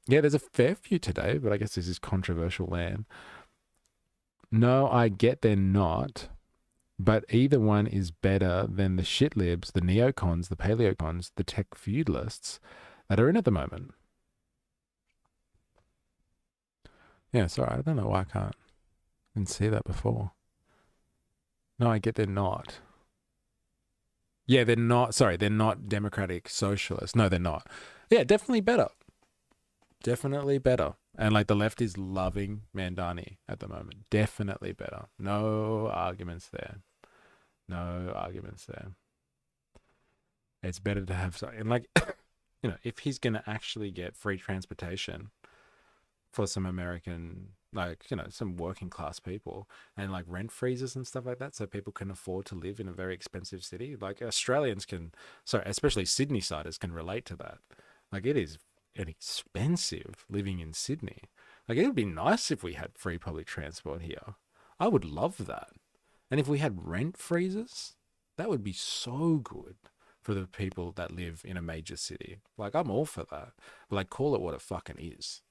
A: Yeah, there's a fair few today, but I guess this is controversial land. No, I get they're not, but either one is better than the shit libs, the neocons, the paleocons, the tech feudalists that are in at the moment. Yeah, sorry, I don't know why I didn't see that before. No, I get they're not. Yeah, they're not, sorry, they're not democratic socialists. No, they're not. Yeah, definitely better. Definitely better. And like the left is loving Mandani at the moment. Definitely better. No arguments there. No arguments there. It's better to have something. And like, if he's going to actually get free transportation for some American, like, some working class people and like rent freezes and stuff like that so people can afford to live in a very expensive city. Like Australians especially Sydney-siders can relate to that. Like it is expensive living in Sydney. Like it would be nice if we had free public transport here. I would love that. And if we had rent freezes, that would be so good for the people that live in a major city. Like I'm all for that. But like call it what it fucking is.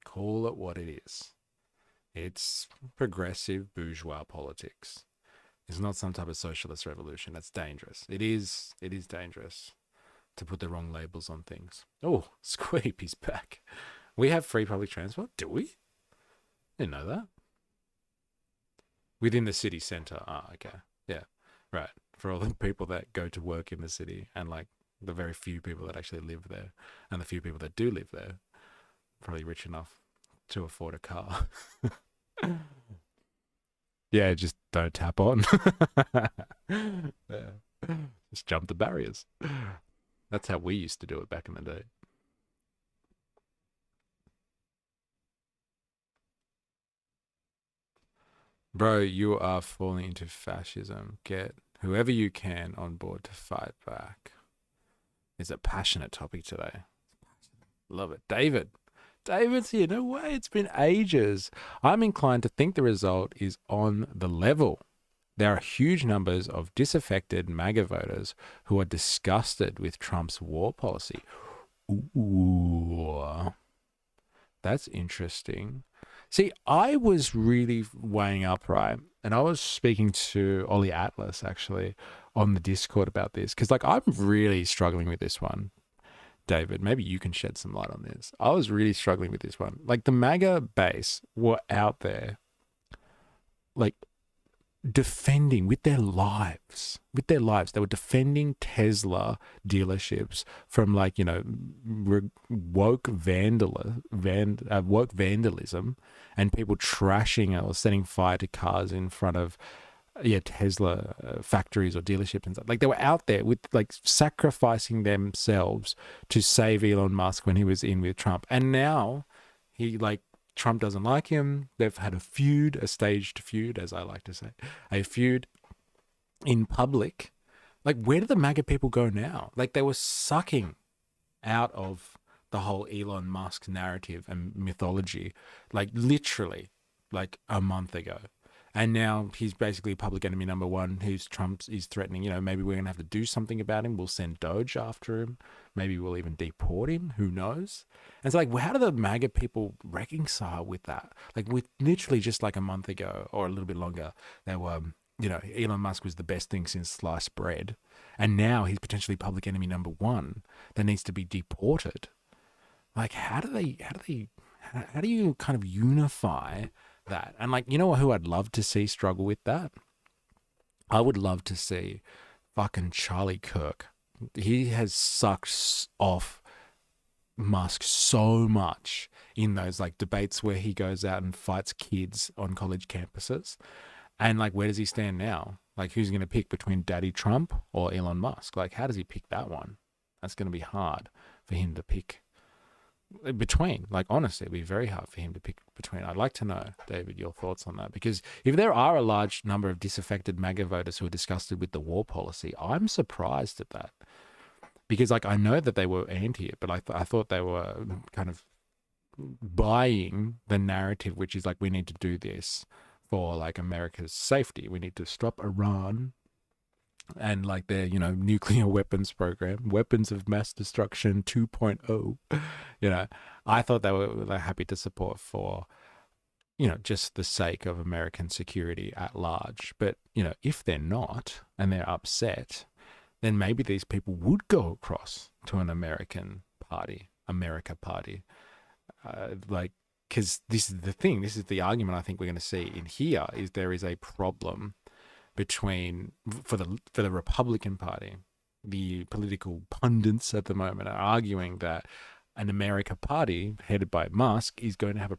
A: Call it what it is. It's progressive bourgeois politics. It's not some type of socialist revolution. That's dangerous. It is dangerous to put the wrong labels on things. Oh, Squeep, he's back. We have free public transport? Do we? Didn't know that. Within the city centre. Ah, okay. Yeah, right. For all the people that go to work in the city and like the very few people that actually live there and the few people that do live there, probably rich enough to afford a car. Yeah, just don't tap on. Yeah. Just jump the barriers. That's how we used to do it back in the day. Bro, you are falling into fascism. Get whoever you can on board to fight back. It's a passionate topic today. Love it. David's here. No way. It's been ages. I'm inclined to think the result is on the level. There are huge numbers of disaffected MAGA voters who are disgusted with Trump's war policy. Ooh, that's interesting. See, I was really weighing up, right? And I was speaking to Ollie Atlas, actually, on the Discord about this. Because, like, I'm really struggling with this one. David, maybe you can shed some light on this. I was really struggling with this one. Like, the MAGA base were out there, like, defending with their lives. They were defending Tesla dealerships from, like, you know, woke vandalism and people trashing or setting fire to cars in front of Tesla factories or dealerships and stuff. Like, they were out there with, like, sacrificing themselves to save Elon Musk when he was in with Trump. And now Trump doesn't like him. They've had a feud, a staged feud, as I like to say, a feud in public. Like, where do the MAGA people go now? Like, they were sucking out of the whole Elon Musk narrative and mythology, like, literally, like, a month ago. And now he's basically public enemy number one, who's Trump is threatening, you know, maybe we're going to have to do something about him. We'll send Doge after him. Maybe we'll even deport him. Who knows? And it's like, well, how do the MAGA people reconcile with that? Like, with literally just like a month ago or a little bit longer, they were, you know, Elon Musk was the best thing since sliced bread. And now he's potentially public enemy number one that needs to be deported. Like, how do you kind of unify that? And, like, you know who I'd love to see struggle with that? I would love to see fucking Charlie Kirk. He has sucked off Musk so much in those, like, debates where he goes out and fights kids on college campuses. And, like, where does he stand now? Like, who's going to pick between Daddy Trump or Elon Musk? Like, how does he pick that one? That's going to be hard for him to pick between. Like, honestly, it'd be very hard for him to pick between. I'd like to know, David, your thoughts on that, because if there are a large number of disaffected MAGA voters who are disgusted with the war policy, I'm surprised at that, because, like, I know that they were anti it, but I thought they were kind of buying the narrative, which is like, we need to do this for, like, America's safety. We need to stop Iran and, like, their, you know, nuclear weapons program, weapons of mass destruction 2.0. You know, I thought they were happy to support for, you know, just the sake of American security at large. But, you know, if they're not and they're upset, then maybe these people would go across to an America party. Like, because this is the thing, this is the argument I think we're going to see in here, is there is a problem between, for the Republican Party, the political pundits at the moment are arguing that an America party headed by Musk is going to have a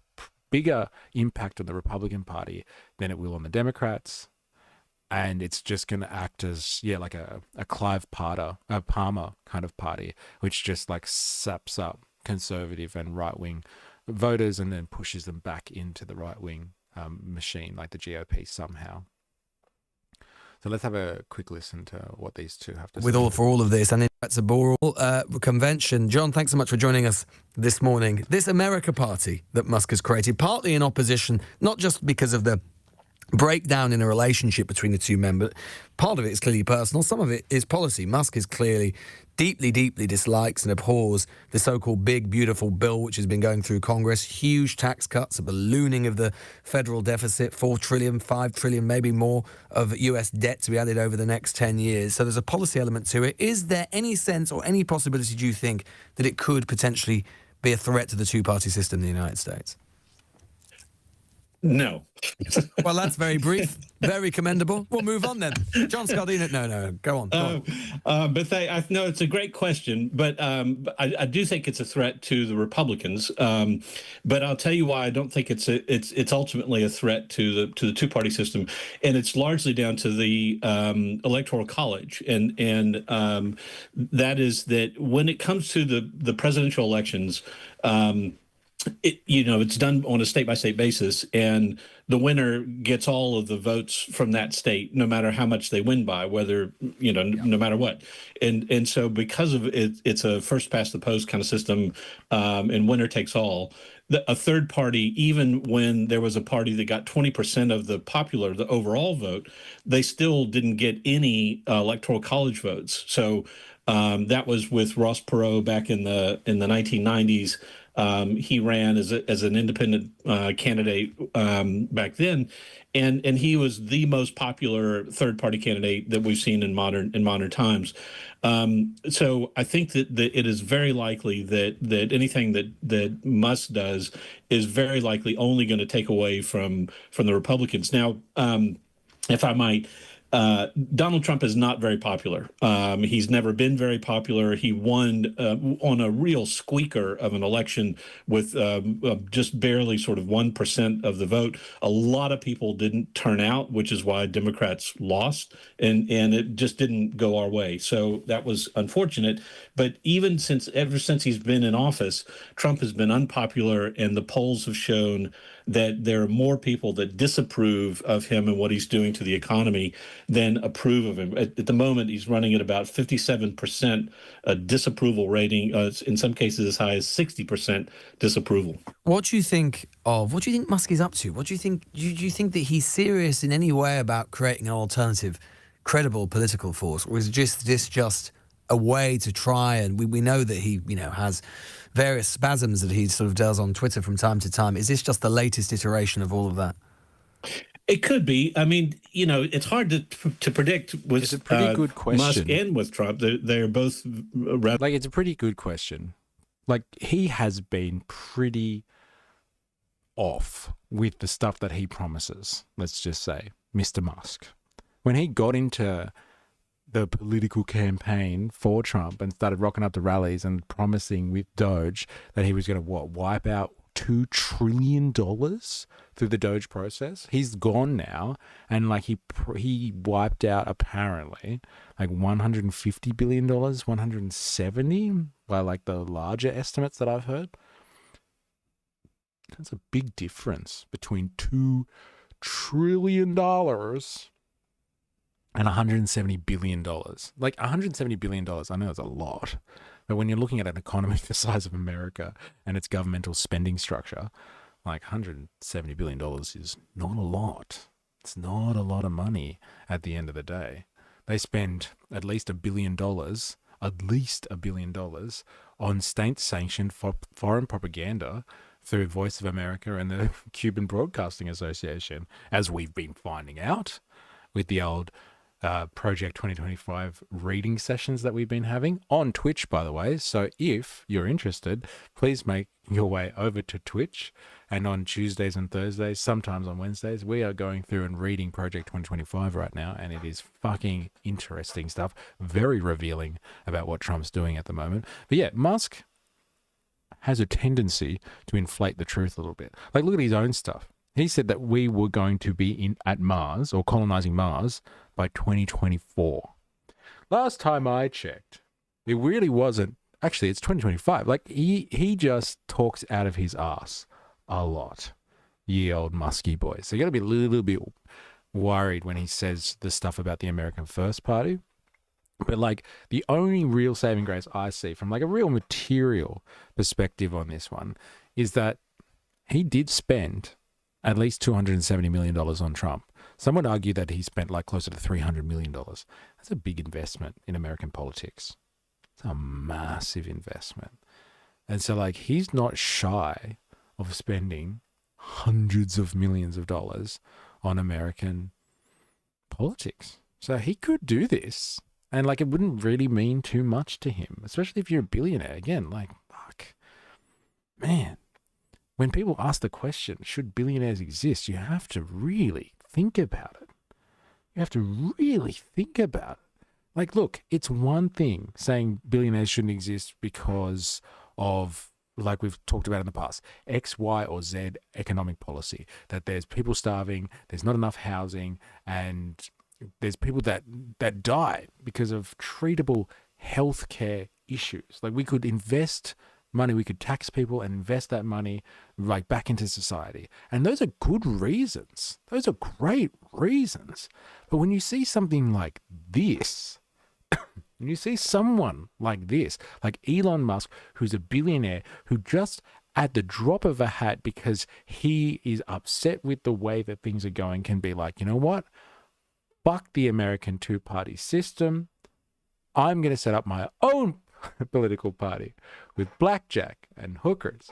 A: bigger impact on the Republican Party than it will on the Democrats. And it's just going to act as, like a Clive Palmer kind of party, which just, like, saps up conservative and right-wing voters and then pushes them back into the right-wing machine, like the GOP somehow. So let's have a quick listen to what these two have to say.
L: For all of this, and it's a Boral convention. John, thanks so much for joining us this morning. This America party that Musk has created, partly in opposition, not just because of the breakdown in a relationship between the two men, but part of it is clearly personal. Some of it is policy. Musk is clearly deeply dislikes and abhors the so-called big, beautiful bill, which has been going through Congress. Huge tax cuts, a ballooning of the federal deficit, 4 trillion, 5 trillion, maybe more of US debt to be added over the next 10 years. So there's a policy element to it. Is there any sense or any possibility, do you think, that it could potentially be a threat to the two-party system in the United States?
M: No.
L: Well, that's very brief, very commendable. We'll move on then. John Scardina, no, go on.
M: No, it's a great question, but I do think it's a threat to the Republicans. But I'll tell you why I don't think it's ultimately a threat to the two-party system, and it's largely down to the Electoral College, and that is that when it comes to the presidential elections. It's done on a state-by-state basis, and the winner gets all of the votes from that state, no matter how much they win by, whether, no matter what. And so because of it, it's a first-past-the-post kind of system, and winner takes all. A third party, even when there was a party that got 20% of the overall vote, they still didn't get any electoral college votes. So that was with Ross Perot back in the 1990s. He ran as an independent candidate back then, and he was the most popular third-party candidate that we've seen in modern times. So I think that it is very likely that anything that Musk does is very likely only going to take away from the Republicans. Now, if I might. Donald Trump is not very popular. He's never been very popular. He won on a real squeaker of an election with just barely sort of 1% of the vote. A lot of people didn't turn out, which is why Democrats lost, and it just didn't go our way. So that was unfortunate. But ever since he's been in office, Trump has been unpopular, and the polls have shown that there are more people that disapprove of him and what he's doing to the economy than approve of him. At the moment, he's running at about 57% disapproval rating, in some cases as high as 60% disapproval.
L: What do you think Musk is up to? What do you think? Do you think that he's serious in any way about creating an alternative, credible political force, or is this just a way to try? And we know that he, has various spasms that he sort of does on Twitter from time to time. Is this just the latest iteration of all of that?
M: It could be. I mean, it's hard to predict with
A: it's a pretty good question.
M: Musk and with Trump. They're both
A: it's a pretty good question. Like, he has been pretty off with the stuff that he promises. Let's just say, Mr. Musk, when he got into the political campaign for Trump and started rocking up to rallies and promising with Doge that he was going to wipe out $2 trillion through the Doge process. He's gone now, and he wiped out apparently $150 billion, 170 by the larger estimates that I've heard. That's a big difference between $2 trillion and $170 billion. $170 billion, I know it's a lot, but when you're looking at an economy the size of America and its governmental spending structure, $170 billion is not a lot. It's not a lot of money at the end of the day. They spend at least $1 billion on state-sanctioned foreign propaganda through Voice of America and the Cuban Broadcasting Association, as we've been finding out with the old Project 2025 reading sessions that we've been having on Twitch, by the way. So if you're interested, please make your way over to Twitch. And on Tuesdays and Thursdays, sometimes on Wednesdays, we are going through and reading Project 2025 right now. And it is fucking interesting stuff. Very revealing about what Trump's doing at the moment. But yeah, Musk has a tendency to inflate the truth a little bit. Look at his own stuff. He said that we were going to be at Mars or colonizing Mars by 2024. Last time I checked, it really wasn't. Actually, it's 2025. He just talks out of his ass a lot. Ye old musky boy. So you got to be a little bit worried when he says the stuff about the American First Party. But the only real saving grace I see from a real material perspective on this one is that he did spend at least $270 million on Trump. Some would argue that he spent closer to $300 million. That's a big investment in American politics. It's a massive investment. And so he's not shy of spending hundreds of millions of dollars on American politics. So he could do this. And it wouldn't really mean too much to him, especially if you're a billionaire. Again, fuck. Man. When people ask the question, should billionaires exist, you have to really think about it. You have to really think about it. Look, it's one thing saying billionaires shouldn't exist because of, we've talked about in the past, X, Y, or Z economic policy, that there's people starving, there's not enough housing, and there's people that die because of treatable healthcare issues. We could invest money. We could tax people and invest that money like back into society. And those are good reasons. Those are great reasons. But when you see something like this, when you see someone like this, like Elon Musk, who's a billionaire, who just at the drop of a hat, because he is upset with the way that things are going, can be like, you know what? Fuck the American two-party system. I'm going to set up my own political party with blackjack and hookers.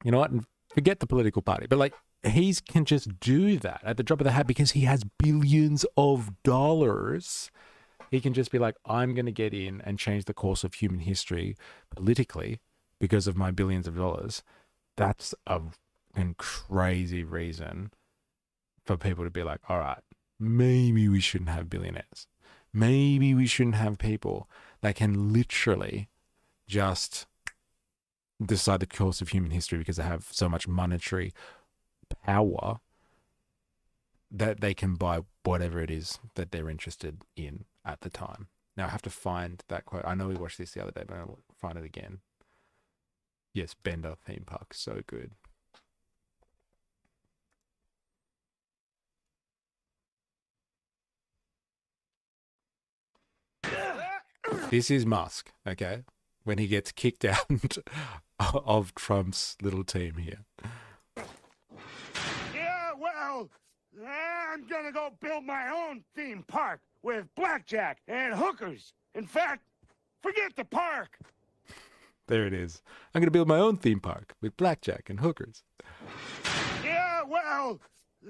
A: You know what? And forget the political party. But like, he can just do that at the drop of the hat because he has billions of dollars. He can just be like, I'm going to get in and change the course of human history politically because of my billions of dollars. That's a crazy reason for people to be like, all right, maybe we shouldn't have billionaires. Maybe we shouldn't have people that can literally just decide the course of human history because they have so much monetary power that they can buy whatever it is that they're interested in at the time. Now I have to find that quote. I know we watched this the other day, but I'll find it again. Yes, Bender theme park, so good. This is Musk, okay? When he gets kicked out of Trump's little team here.
H: Yeah, well, I'm gonna go build my own theme park with blackjack and hookers. In fact, forget the park.
A: There it is. I'm going to build my own theme park with blackjack and hookers.
H: Yeah, well,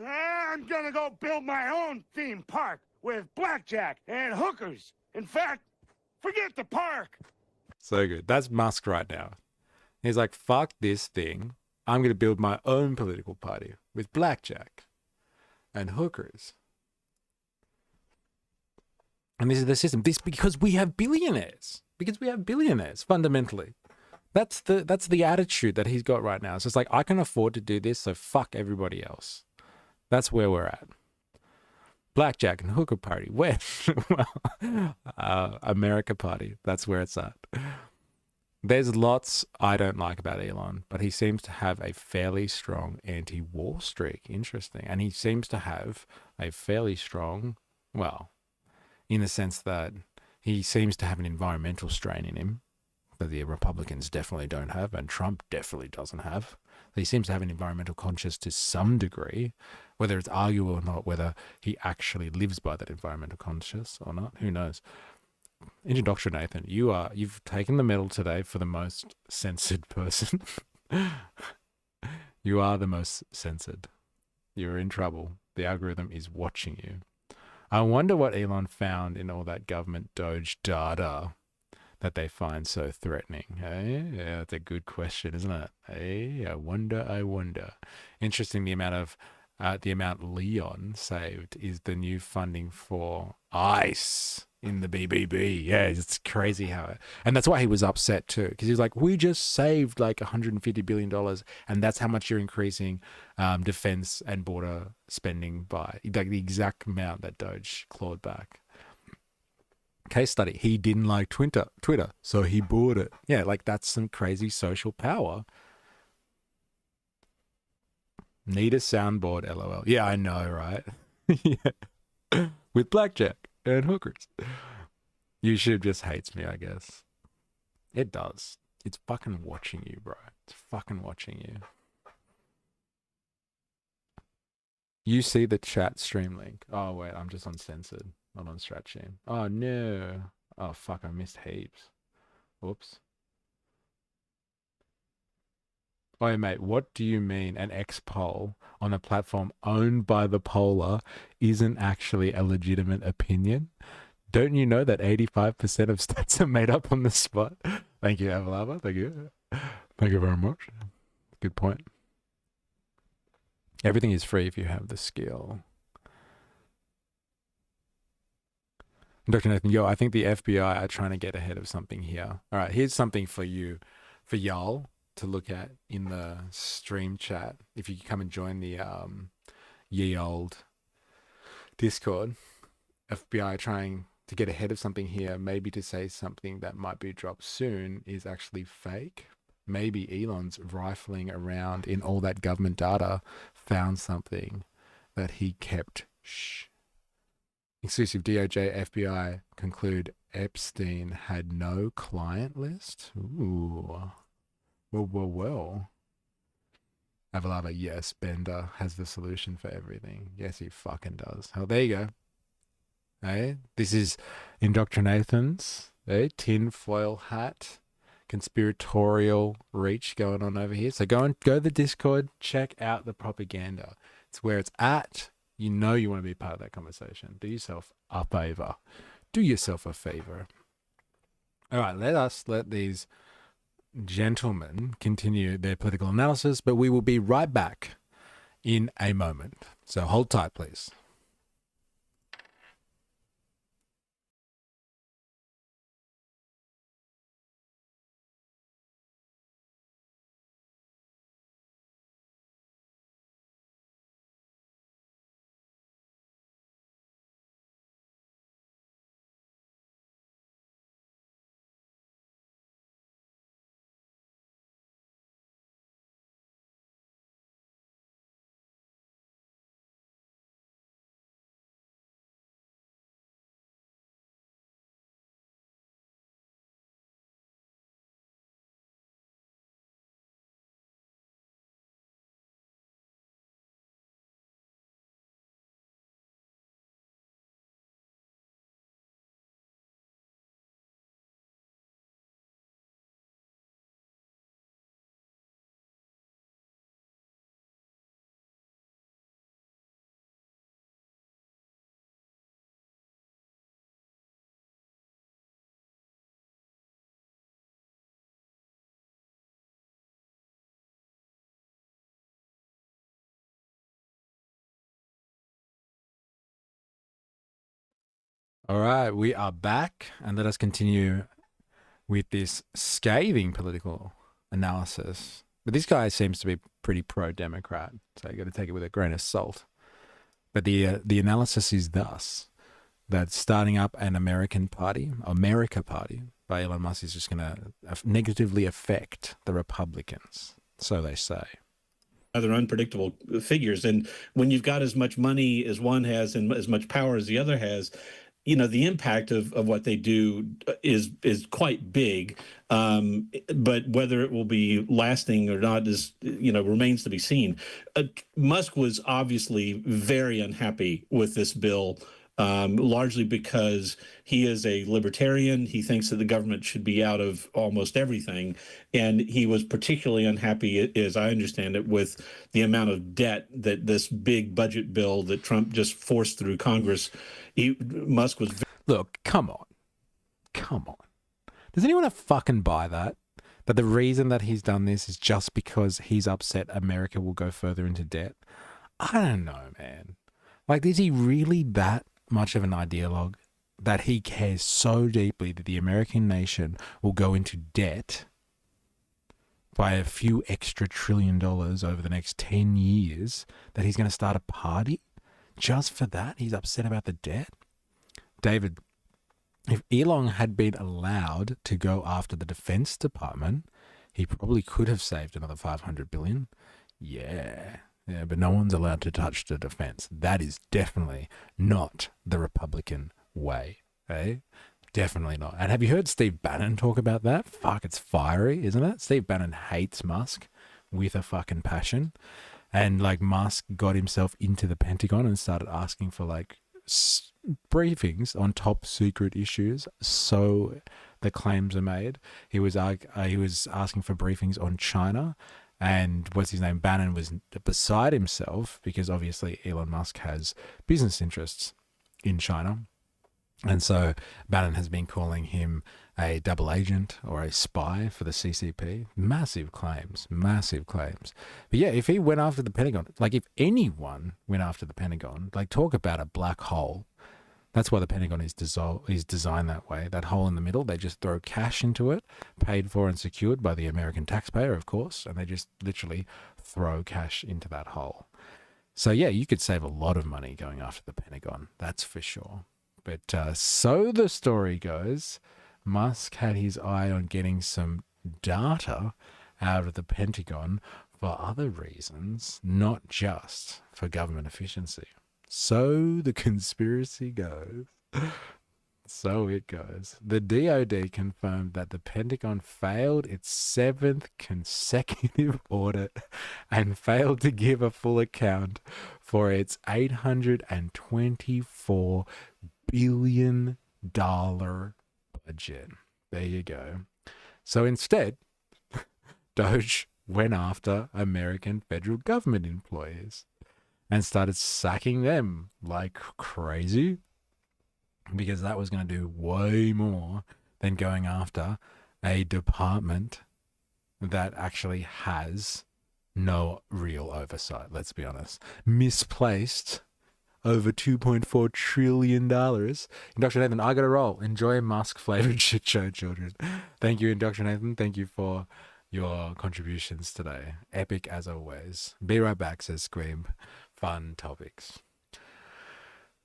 H: I'm gonna go build my own theme park with blackjack and hookers. In fact, forget the park.
A: So good. That's Musk right now. He's like, fuck this thing. I'm going to build my own political party with blackjack and hookers. And this is the system. This because we have billionaires. Because we have billionaires, fundamentally. That's the attitude that he's got right now. It's just like, I can afford to do this, so fuck everybody else. That's where we're at. Blackjack and hooker party. Where? Well, America party. That's where it's at. There's lots I don't like about Elon, but he seems to have a fairly strong anti-war streak. Interesting. And he seems to have a fairly strong, well, in the sense that he seems to have an environmental strain in him that the Republicans definitely don't have, and Trump definitely doesn't have. He seems to have an environmental conscience to some degree, whether it's arguable or not, whether he actually lives by that environmental conscience or not, who knows. Introduction, Nathan. You've taken the medal today for the most censored person. You are the most censored. You're in trouble. The algorithm is watching you. I wonder what Elon found in all that government Doge data that they find so threatening. Hey, yeah, that's a good question, isn't it? Hey, I wonder. Interesting, the amount Leon saved is the new funding for ICE in the BBB. Yeah, it's crazy how and that's why he was upset too, because he was like, we just saved like $150 billion, and that's how much you're increasing defense and border spending by, like the exact amount that Doge clawed back. Case study, he didn't like Twitter, so he bought it. Yeah, like that's some crazy social power. Need a soundboard, LOL. Yeah, I know, right? Yeah. With blackjack and hookers. YouTube just hates me, I guess. It does. It's fucking watching you, bro. It's fucking watching you. You see the chat stream link. Oh, wait, I'm just uncensored. Not on Strat Stream. Oh, no. Oh, fuck, I missed heaps. Whoops. Oh, mate, what do you mean an X-poll on a platform owned by the poller isn't actually a legitimate opinion? Don't you know that 85% of stats are made up on the spot? Thank you, Avalava. Thank you. Thank you very much. Good point. Everything is free if you have the skill. Dr. Nathan, yo, I think the FBI are trying to get ahead of something here. All right, here's something for you, for y'all to look at in the stream chat. If you come and join the ye old Discord, FBI trying to get ahead of something here, maybe to say something that might be dropped soon is actually fake. Maybe Elon's rifling around in all that government data, found something that he kept. Shh. Exclusive DOJ, FBI conclude Epstein had no client list. Ooh. Well. Avalava, yes, Bender has the solution for everything. Yes, he fucking does. Oh, there you go. Hey, this is indoctrinations. Hey, tinfoil hat, conspiratorial reach going on over here. So go to the Discord, check out the propaganda. It's where it's at. You know you want to be part of that conversation. Do yourself a favor. Do yourself a favor. All right, let these gentlemen continue their political analysis, but we will be right back in a moment. So hold tight, please. All right, we are back, and let us continue with this scathing political analysis. But this guy seems to be pretty pro-Democrat, so you got to take it with a grain of salt. But the analysis is thus, that starting up an America Party by Elon Musk is just going to negatively affect the Republicans, so they say.
M: Other unpredictable figures. And when you've got as much money as one has and as much power as the other has, you know, the impact of what they do is quite big. But whether it will be lasting or not is, remains to be seen. Musk was obviously very unhappy with this bill, largely because he is a libertarian. He thinks that the government should be out of almost everything. And he was particularly unhappy, as I understand it, with the amount of debt that this big budget bill that Trump just forced through Congress. Musk was...
A: Look, come on. Does anyone fucking buy that? That the reason that he's done this is just because he's upset America will go further into debt? I don't know, man. Like, is he really that much of an ideologue that he cares so deeply that the American nation will go into debt by a few extra $1 trillion over the next 10 years that he's going to start a party? Just for that, he's upset about the debt? David, if Elon had been allowed to go after the Defense Department, he probably could have saved another $500 billion. Yeah, but no one's allowed to touch the defense. That is definitely not the Republican way, eh? Definitely not. And have you heard Steve Bannon talk about that? Fuck, it's fiery, isn't it? Steve Bannon hates Musk with a fucking passion. And like Musk got himself into the Pentagon and started asking for like briefings on top secret issues. So the claims are made. He was asking for briefings on China, and what's his name? Bannon was beside himself because obviously Elon Musk has business interests in China. And so Bannon has been calling him a double agent or a spy for the CCP. Massive claims. But yeah, if he went after the Pentagon, like if anyone went after the Pentagon, like talk about a black hole. That's why the Pentagon is designed that way. That hole in the middle, they just throw cash into it, paid for and secured by the American taxpayer, of course, and they just literally throw cash into that hole. So yeah, you could save a lot of money going after the Pentagon. That's for sure. But so the story goes, Musk had his eye on getting some data out of the Pentagon for other reasons, not just for government efficiency. So the conspiracy goes. So it goes. The DoD confirmed that the Pentagon failed its 7th consecutive audit and failed to give a full account for its $824 billion budget. There you go. So instead, Doge went after American federal government employees and started sacking them like crazy, because that was going to do way more than going after a department that actually has no real oversight, let's be honest. Misplaced over $2.4 trillion. Indoctrinathan, I got to roll. Enjoy Musk-flavored shit show, children. Thank you, Indoctrinathan. Thank you for your contributions today. Epic as always. Be right back, says Squeeb. Fun topics.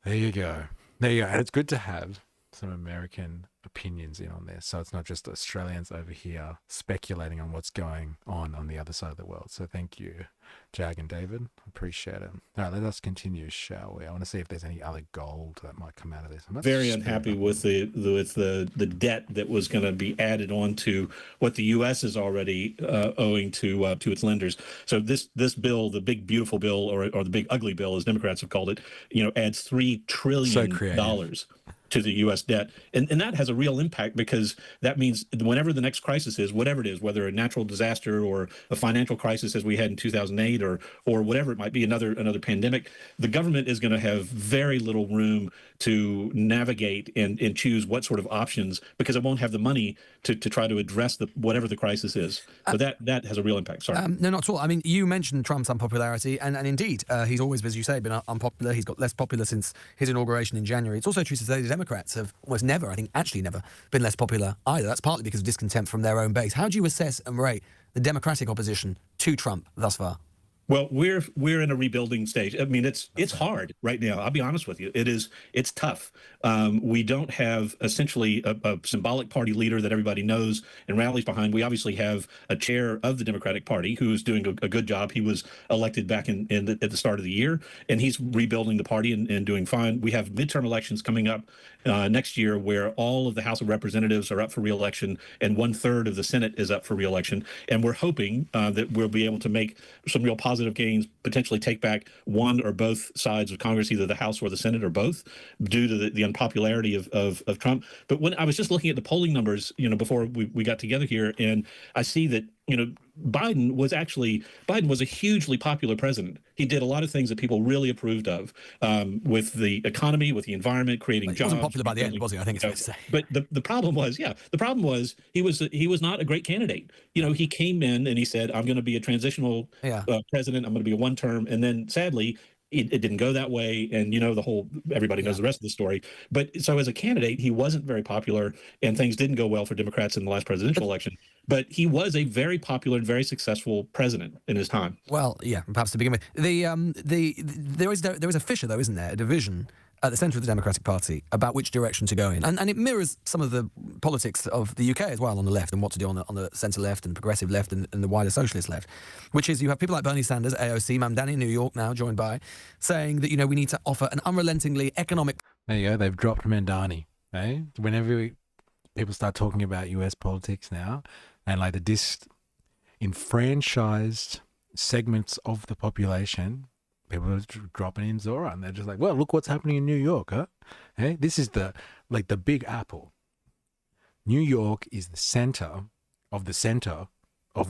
A: There you go. There you go. And it's good to have some American opinions in on this. So it's not just Australians over here speculating on what's going on the other side of the world. So thank you, Jag and David. Appreciate it. All right, let us continue, shall we? I want to see if there's any other gold that might come out of this. I'm
M: very unhappy with the debt that was going to be added on to what the U.S. is already owing to its lenders. So this bill, the big beautiful bill, or the big ugly bill, as Democrats have called it, adds $3 trillion to the U.S. debt. And that has a real impact, because that means whenever the next crisis is, whatever it is, whether a natural disaster or a financial crisis as we had in 2008 or whatever it might be, another pandemic, the government is going to have very little room to navigate and choose what sort of options, because it won't have the money to try to address whatever the crisis is. So that has a real impact. Sorry.
L: No, not at all. I mean, you mentioned Trump's unpopularity, and indeed, he's always, as you say, been unpopular. He's got less popular since his inauguration in January. It's also true to say the Democrats have almost never, I think, actually never been less popular either. That's partly because of discontent from their own base. How do you assess and rate the Democratic opposition to Trump thus far?
M: Well, we're in a rebuilding stage. I mean, it's hard right now. I'll be honest with you. It's tough. We don't have essentially a symbolic party leader that everybody knows and rallies behind. We obviously have a chair of the Democratic Party who is doing a good job. He was elected back at the start of the year, and he's rebuilding the party and doing fine. We have midterm elections coming up next year, where all of the House of Representatives are up for re-election and 1/3 of the Senate is up for re-election. And we're hoping that we'll be able to make some real positive gains, potentially take back one or both sides of Congress, either the House or the Senate or both, due to the unpopularity of Trump. But when I was just looking at the polling numbers, before we got together here, and I see that, Biden was a hugely popular president. He did a lot of things that people really approved of, with the economy, with the environment, creating jobs.
L: He wasn't popular by the end, was he? I think it's fair to say.
M: But the problem was he was not a great candidate. He came in and he said, I'm going to be a transitional president. I'm going to be a one-term. And then sadly, it didn't go that way. And everybody knows the rest of the story. But so as a candidate, he wasn't very popular, and things didn't go well for Democrats in the last presidential election. But he was a very popular and very successful president in his time.
L: Well, yeah, perhaps to begin with. There is a fissure, though, isn't there? A division at the centre of the Democratic Party about which direction to go in. And it mirrors some of the politics of the UK as well on the left, and what to do on the centre left and progressive left and the wider socialist left, which is you have people like Bernie Sanders, AOC, Mamdani in New York now joined by, saying that, we need to offer an unrelentingly economic...
A: There you go, they've dropped Mamdani. Eh? Whenever people start talking about US politics now, and like the disenfranchised segments of the population, people are dropping in Zora, and they're just like, well, look what's happening in New York, huh? Hey, this is the big apple. New York is the center of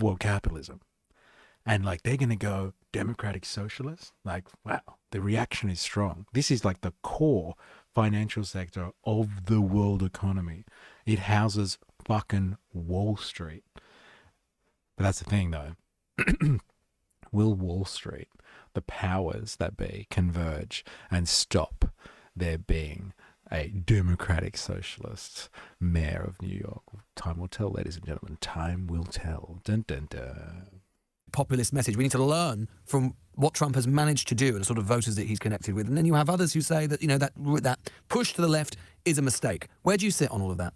A: world capitalism. And they're going to go democratic socialist. Wow, the reaction is strong. This is the core financial sector of the world economy. It houses fucking Wall Street. But that's the thing, though. Will Wall Street, the powers that be, converge and stop there being a democratic socialist mayor of New York? Time will tell, ladies and gentlemen. Time will tell. Dun, dun, dun.
L: populist message. We need to learn from what Trump has managed to do and sort of voters that he's connected with. And then you have others who say that, that push to the left is a mistake. Where do you sit on all of that?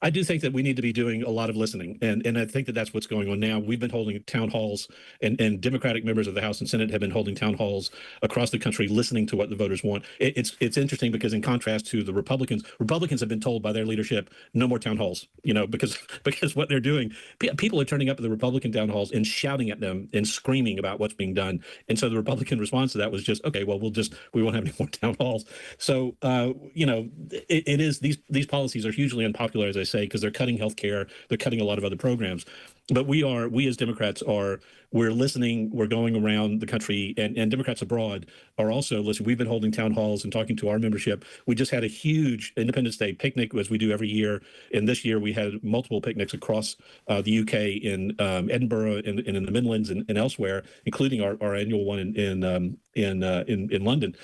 M: I do think that we need to be doing a lot of listening, and I think that that's what's going on now. We've been holding town halls, and Democratic members of the House and Senate have been holding town halls across the country, listening to what the voters want. It's interesting because in contrast to the Republicans have been told by their leadership, no more town halls, because what they're doing, people are turning up at the Republican town halls and shouting at them and screaming about what's being done. And so the Republican response to that was just, okay, well, we won't have any more town halls. So, it is, these policies are hugely unpopular, as I say, because they're cutting healthcare, they're cutting a lot of other programs. But we as Democrats we're listening, we're going around the country, and Democrats abroad are also listening. We've been holding town halls and talking to our membership. We just had a huge Independence Day picnic, as we do every year. And this year we had multiple picnics across the UK, in Edinburgh, and in the Midlands, and elsewhere, including our annual one in London.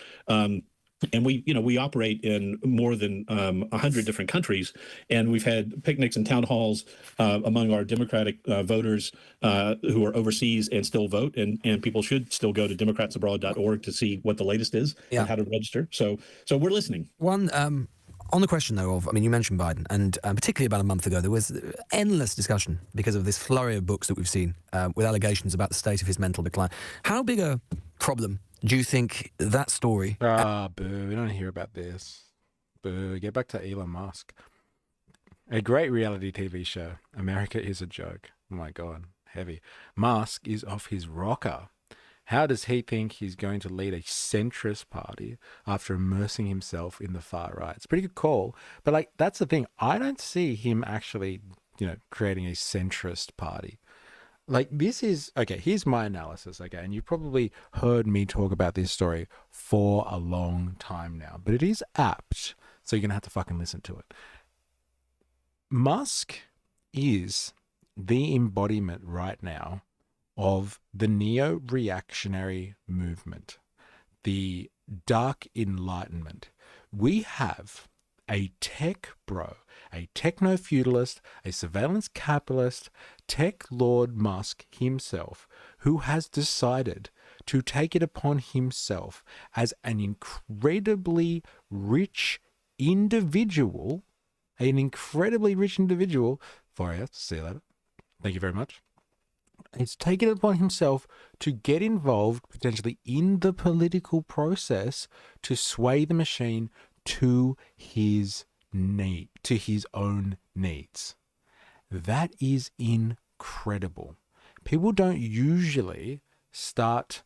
M: And we operate in more than 100 different countries, and we've had picnics and town halls among our Democratic voters who are overseas and still vote, and people should still go to democratsabroad.org to see what the latest is and how to register. So we're listening.
L: One on the question, though, of, you mentioned Biden, and particularly about a month ago, there was endless discussion because of this flurry of books that we've seen with allegations about the state of his mental decline. How big a problem do you think that story...
A: Boo, we don't hear about this. Boo, get back to Elon Musk. A great reality TV show. America is a joke. Oh my God, heavy. Musk is off his rocker. How does he think he's going to lead a centrist party after immersing himself in the far right? It's a pretty good call, but that's the thing. I don't see him actually, creating a centrist party. This is, okay, here's my analysis, okay, and you've probably heard me talk about this story for a long time now, but it is apt, so you're going to have to fucking listen to it. Musk is the embodiment right now of the neo-reactionary movement, the dark enlightenment. We have a tech bro, a techno-feudalist, a surveillance capitalist, tech lord Musk himself, who has decided to take it upon himself as an incredibly rich individual, for you, see you later, thank you very much. He's taken it upon himself to get involved potentially in the political process to sway the machine to his own needs. That is incredible. People don't usually start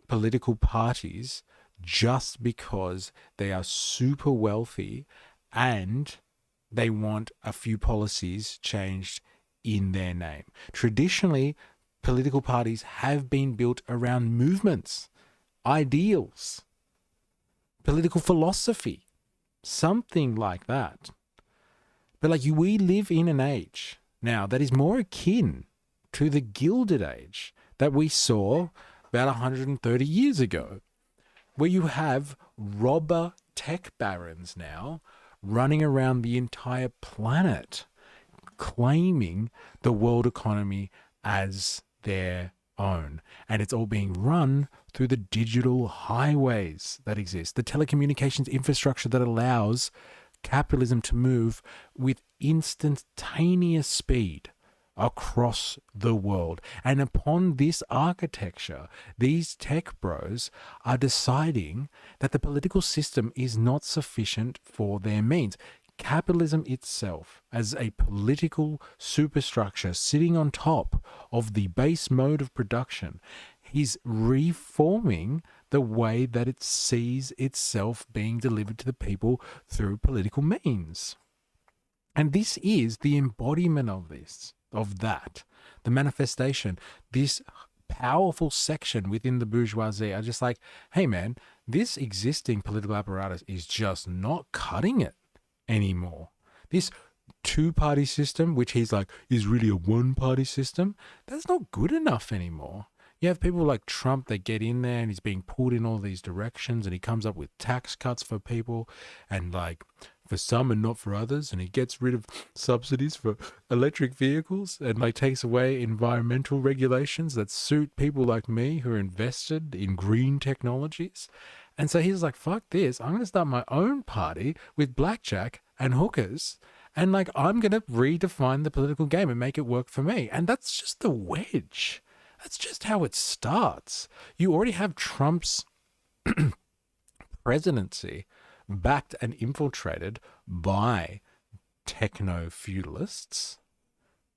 A: political parties just because they are super wealthy and they want a few policies changed in their name. Traditionally, political parties have been built around movements, ideals, political philosophy, something like that. But we live in an age now that is more akin to the Gilded Age that we saw about 130 years ago, where you have robber tech barons now running around the entire planet, claiming the world economy as their own. And it's all being run through the digital highways that exist, the telecommunications infrastructure that allows capitalism to move with instantaneous speed across the world. And upon this architecture, these tech bros are deciding that the political system is not sufficient for their means. Capitalism itself, as a political superstructure sitting on top of the base mode of production, is reforming the way that it sees itself being delivered to the people through political means. And this is the embodiment of that, the manifestation. This powerful section within the bourgeoisie are just like, hey man, this existing political apparatus is just not cutting it anymore. This two-party system, which he's like is really a one-party system, that's not good enough anymore. You have people like Trump that get in there and he's being pulled in all these directions, and he comes up with tax cuts for people and for some and not for others, and he gets rid of subsidies for electric vehicles and like takes away environmental regulations that suit people like me who are invested in green technologies. And so he's like, fuck this, I'm going to start my own party with blackjack and hookers, and like I'm going to redefine the political game and make it work for me. And that's just the wedge. That's just how it starts. You already have Trump's presidency backed and infiltrated by techno-feudalists.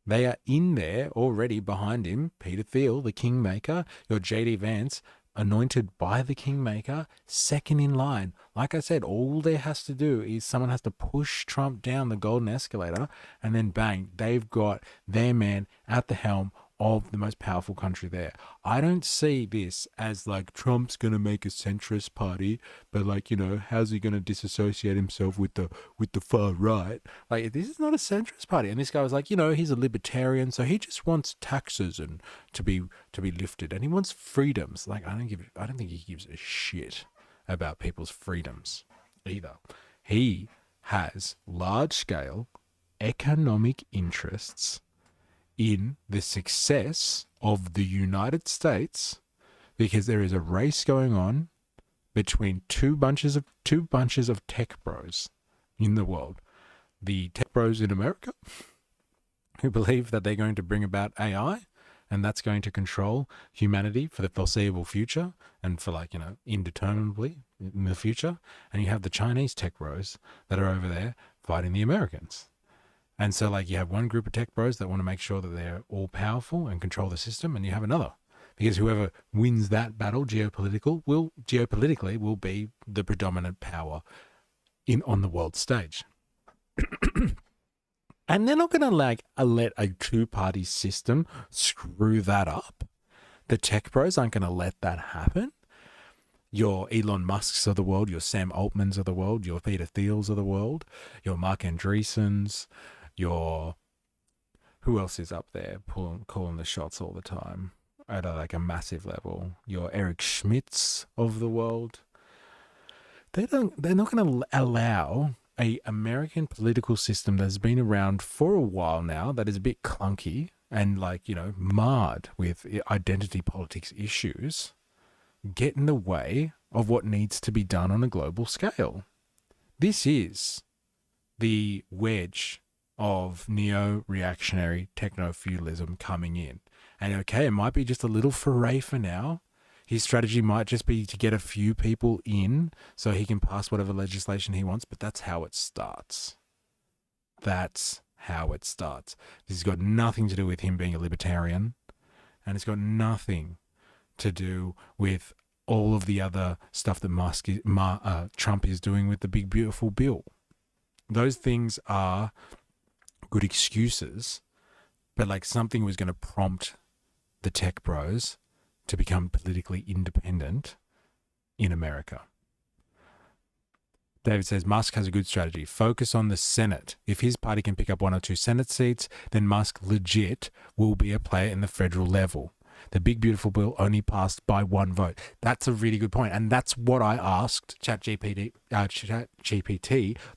A: They are in there already behind him. Peter Thiel, the kingmaker, your J.D. Vance, anointed by the kingmaker, second in line. Like I said, all there has to do is someone has to push Trump down the golden escalator, and then bang, they've got their man at the helm of the most powerful country there. I don't see this as like Trump's going to make a centrist party, but like, you know, how's he going to disassociate himself with the far right? Like, this is not a centrist party. And this guy was like, you know, he's a libertarian, so he just wants taxes and to be lifted, and he wants freedoms. Like, I don't think he gives a shit about people's freedoms either. He has large scale economic interests in the success of the United States, because there is a race going on between two bunches of tech bros in the world. The tech bros in America, who believe that they're going to bring about AI, and that's going to control humanity for the foreseeable future and for, like, you know, indeterminably in the future. And you have the Chinese tech bros that are over there fighting the Americans. And so, like, you have one group of tech bros that want to make sure that they're all powerful and control the system, and you have another, because whoever wins that battle geopolitically will be the predominant power on the world stage. And they're not going to like let a two-party system screw that up. The tech bros aren't going to let that happen. Your Elon Musks of the world, your Sam Altmans of the world, your Peter Thiels of the world, your Mark Andreessens, your, who else is up there calling the shots all the time at like a massive level? Your Eric Schmidts of the world. They're not going to allow a American political system that's been around for a while now, that is a bit clunky and, like, you know, marred with identity politics issues, get in the way of what needs to be done on a global scale. This is the wedge of neo-reactionary techno-feudalism coming in. And okay, it might be just a little foray for now. His strategy might just be to get a few people in so he can pass whatever legislation he wants, but that's how it starts. That's how it starts. This has got nothing to do with him being a libertarian, and it's got nothing to do with all of the other stuff that Trump is doing with the big beautiful bill. Those things are good excuses, but like something was going to prompt the tech bros to become politically independent in America. David says Musk has a good strategy. Focus on the Senate. If his party can pick up 1 or 2 Senate seats, then Musk legit will be a player in the federal level. The big beautiful bill only passed by 1 vote. That's a really good point. And that's what I asked ChatGPT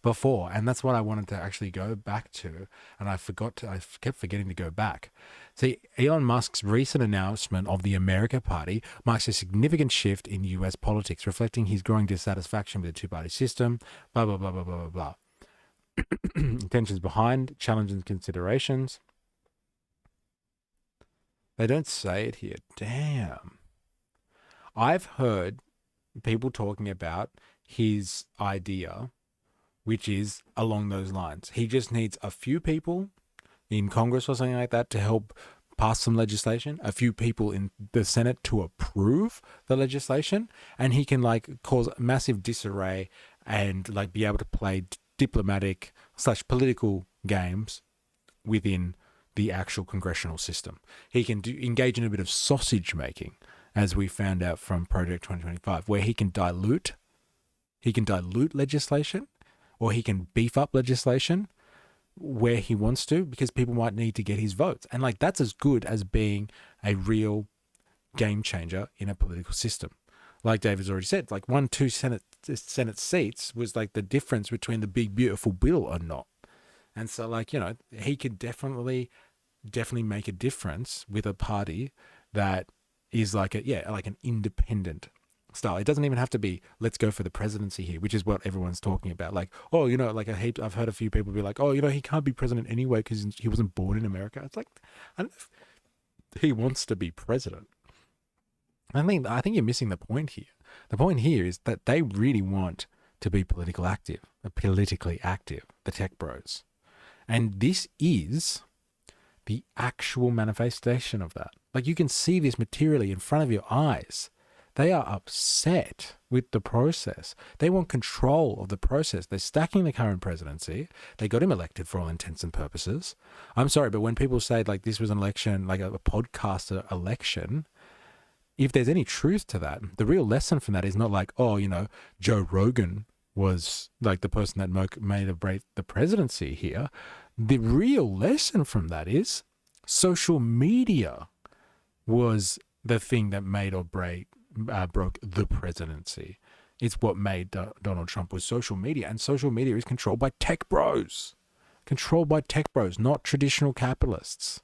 A: before. And that's what I wanted to actually go back to. And I kept forgetting to go back. See, Elon Musk's recent announcement of the America Party marks a significant shift in US politics, reflecting his growing dissatisfaction with the two-party system, blah, blah, blah, blah, blah, blah, blah. Intentions behind, challenges and considerations. They don't say it here. Damn. I've heard people talking about his idea, which is along those lines. He just needs a few people in Congress or something like that to help pass some legislation, a few people in the Senate to approve the legislation, and he can like cause massive disarray and like be able to play diplomatic / political games within the actual congressional system. He can engage in a bit of sausage making, as we found out from Project 2025, where he can dilute legislation, or he can beef up legislation where he wants to, because people might need to get his votes. And like, that's as good as being a real game changer in a political system. like David's already said, like 2 Senate seats was like the difference between the big, beautiful bill or not. And so, like, you know, he could definitely make a difference with a party that is like like an independent style. It doesn't even have to be, let's go for the presidency here, which is what everyone's talking about. Like, oh, you know, like I've heard a few people be like, oh, you know, he can't be president anyway because he wasn't born in America. It's like, I don't know if he wants to be president. I think you're missing the point here. The point here is that they really want to be politically active, the tech bros. And this is the actual manifestation of that. Like, you can see this materially in front of your eyes. They are upset with the process. They want control of the process. They're stacking the current presidency. They got him elected for all intents and purposes. I'm sorry, but when people say like this was an election, like a podcaster election, if there's any truth to that, the real lesson from that is not like, oh, you know, Joe Rogan was like the person that made or break the presidency here. The real lesson from that is social media was the thing that made or broke the presidency. It's what made Donald Trump was social media, and social media is controlled by tech bros. Not traditional capitalists,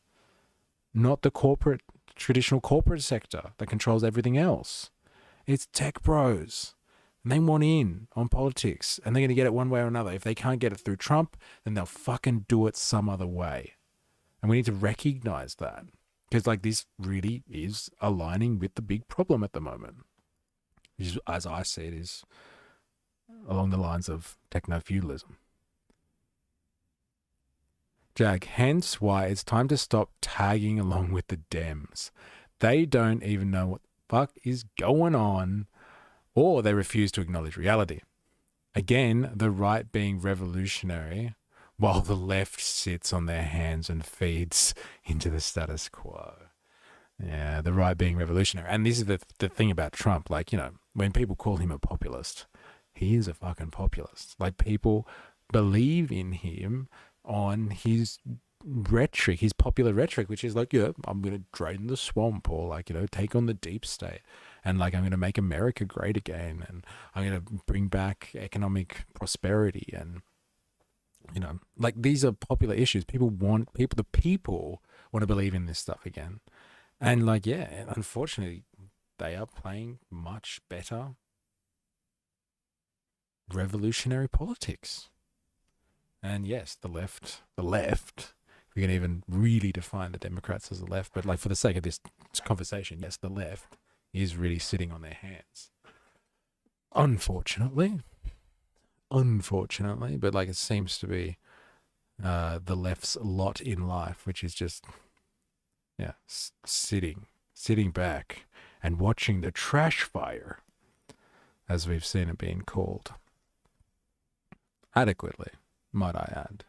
A: not the traditional corporate sector that controls everything else. It's tech bros. And they want in on politics, and they're going to get it one way or another. If they can't get it through Trump, then they'll fucking do it some other way. And we need to recognize that, because like this really is aligning with the big problem at the moment, which is, as I see it, is along the lines of techno-feudalism. Jag, hence why it's time to stop tagging along with the Dems. They don't even know what the fuck is going on, or they refuse to acknowledge reality. Again, the right being revolutionary while the left sits on their hands and feeds into the status quo. Yeah, the right being revolutionary. And this is the thing about Trump. Like, you know, when people call him a populist, he is a fucking populist. Like, people believe in him on his rhetoric, his popular rhetoric, which is like, yeah, I'm going to drain the swamp, or like, you know, take on the deep state. And like, I'm going to make America great again. And I'm going to bring back economic prosperity. And, you know, like, these are popular issues. The people want to believe in this stuff again. And like, yeah, unfortunately, they are playing much better revolutionary politics. And yes, the left, if we can even really define the Democrats as the left, but like, for the sake of this conversation, yes, the left is really sitting on their hands. Unfortunately, but like, it seems to be the left's lot in life, which is just, yeah, sitting back and watching the trash fire, as we've seen it being called. Adequately, might I add.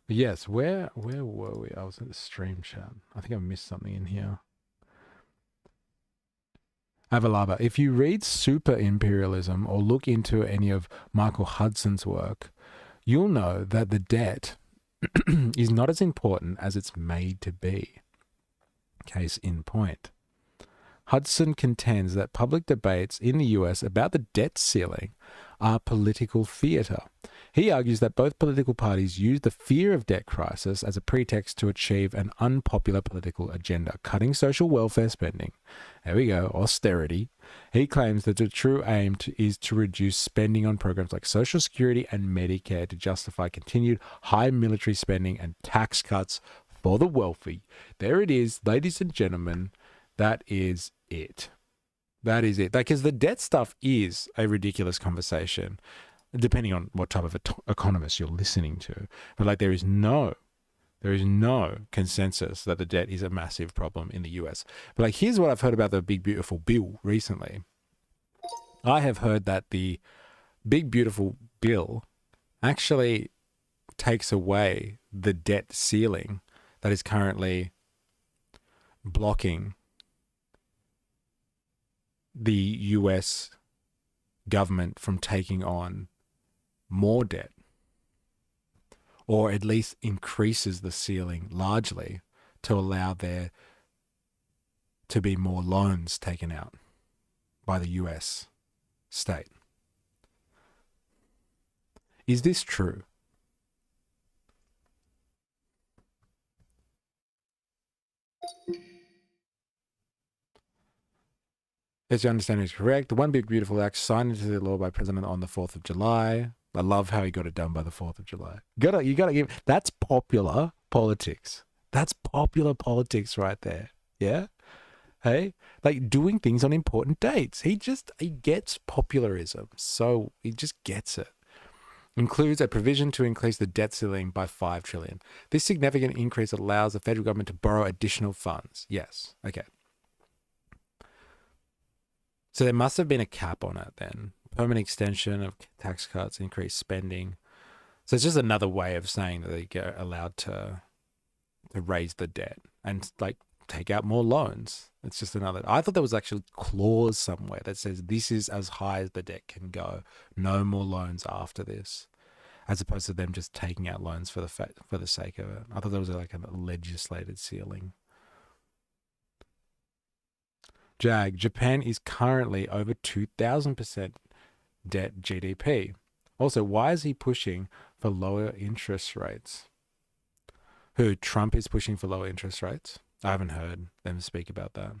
A: But yes, where were we? I was in the stream chat. I think I missed something in here. Avalaba, if you read Super Imperialism or look into any of Michael Hudson's work, you'll know that the debt is not as important as it's made to be. Case in point. Hudson contends that public debates in the US about the debt ceiling are political theatre. He argues that both political parties use the fear of debt crisis as a pretext to achieve an unpopular political agenda, cutting social welfare spending. There we go, austerity. He claims that the true aim is to reduce spending on programs like Social Security and Medicare to justify continued high military spending and tax cuts for the wealthy. There it is, ladies and gentlemen. That is it. That is it. Because the debt stuff is a ridiculous conversation, depending on what type of economist you're listening to. But like, there is no consensus that the debt is a massive problem in the US. But like, here's what I've heard about the Big Beautiful Bill recently. I have heard that the Big Beautiful Bill actually takes away the debt ceiling that is currently blocking the US government from taking on more debt, or at least increases the ceiling largely to allow there to be more loans taken out by the US state. Is this true? As your understanding is correct, the One Big Beautiful Act signed into the law by President on the 4th of July. I love how he got it done by the 4th of July. You gotta give, that's popular politics. That's popular politics right there. Yeah? Hey? Like doing things on important dates. He gets popularism. So he just gets it. Includes a provision to increase the debt ceiling by $5 trillion. This significant increase allows the federal government to borrow additional funds. Yes. Okay. So there must have been a cap on it then. Permanent extension of tax cuts, increased spending. So it's just another way of saying that they get allowed to raise the debt and like take out more loans. It's just another. I thought there was actually a clause somewhere that says this is as high as the debt can go. No more loans after this, as opposed to them just taking out loans for the sake of it. I thought there was like a legislated ceiling. Japan is currently over 2,000% debt GDP. Also, why is he pushing for lower interest rates? Who? Trump is pushing for lower interest rates? I haven't heard them speak about that.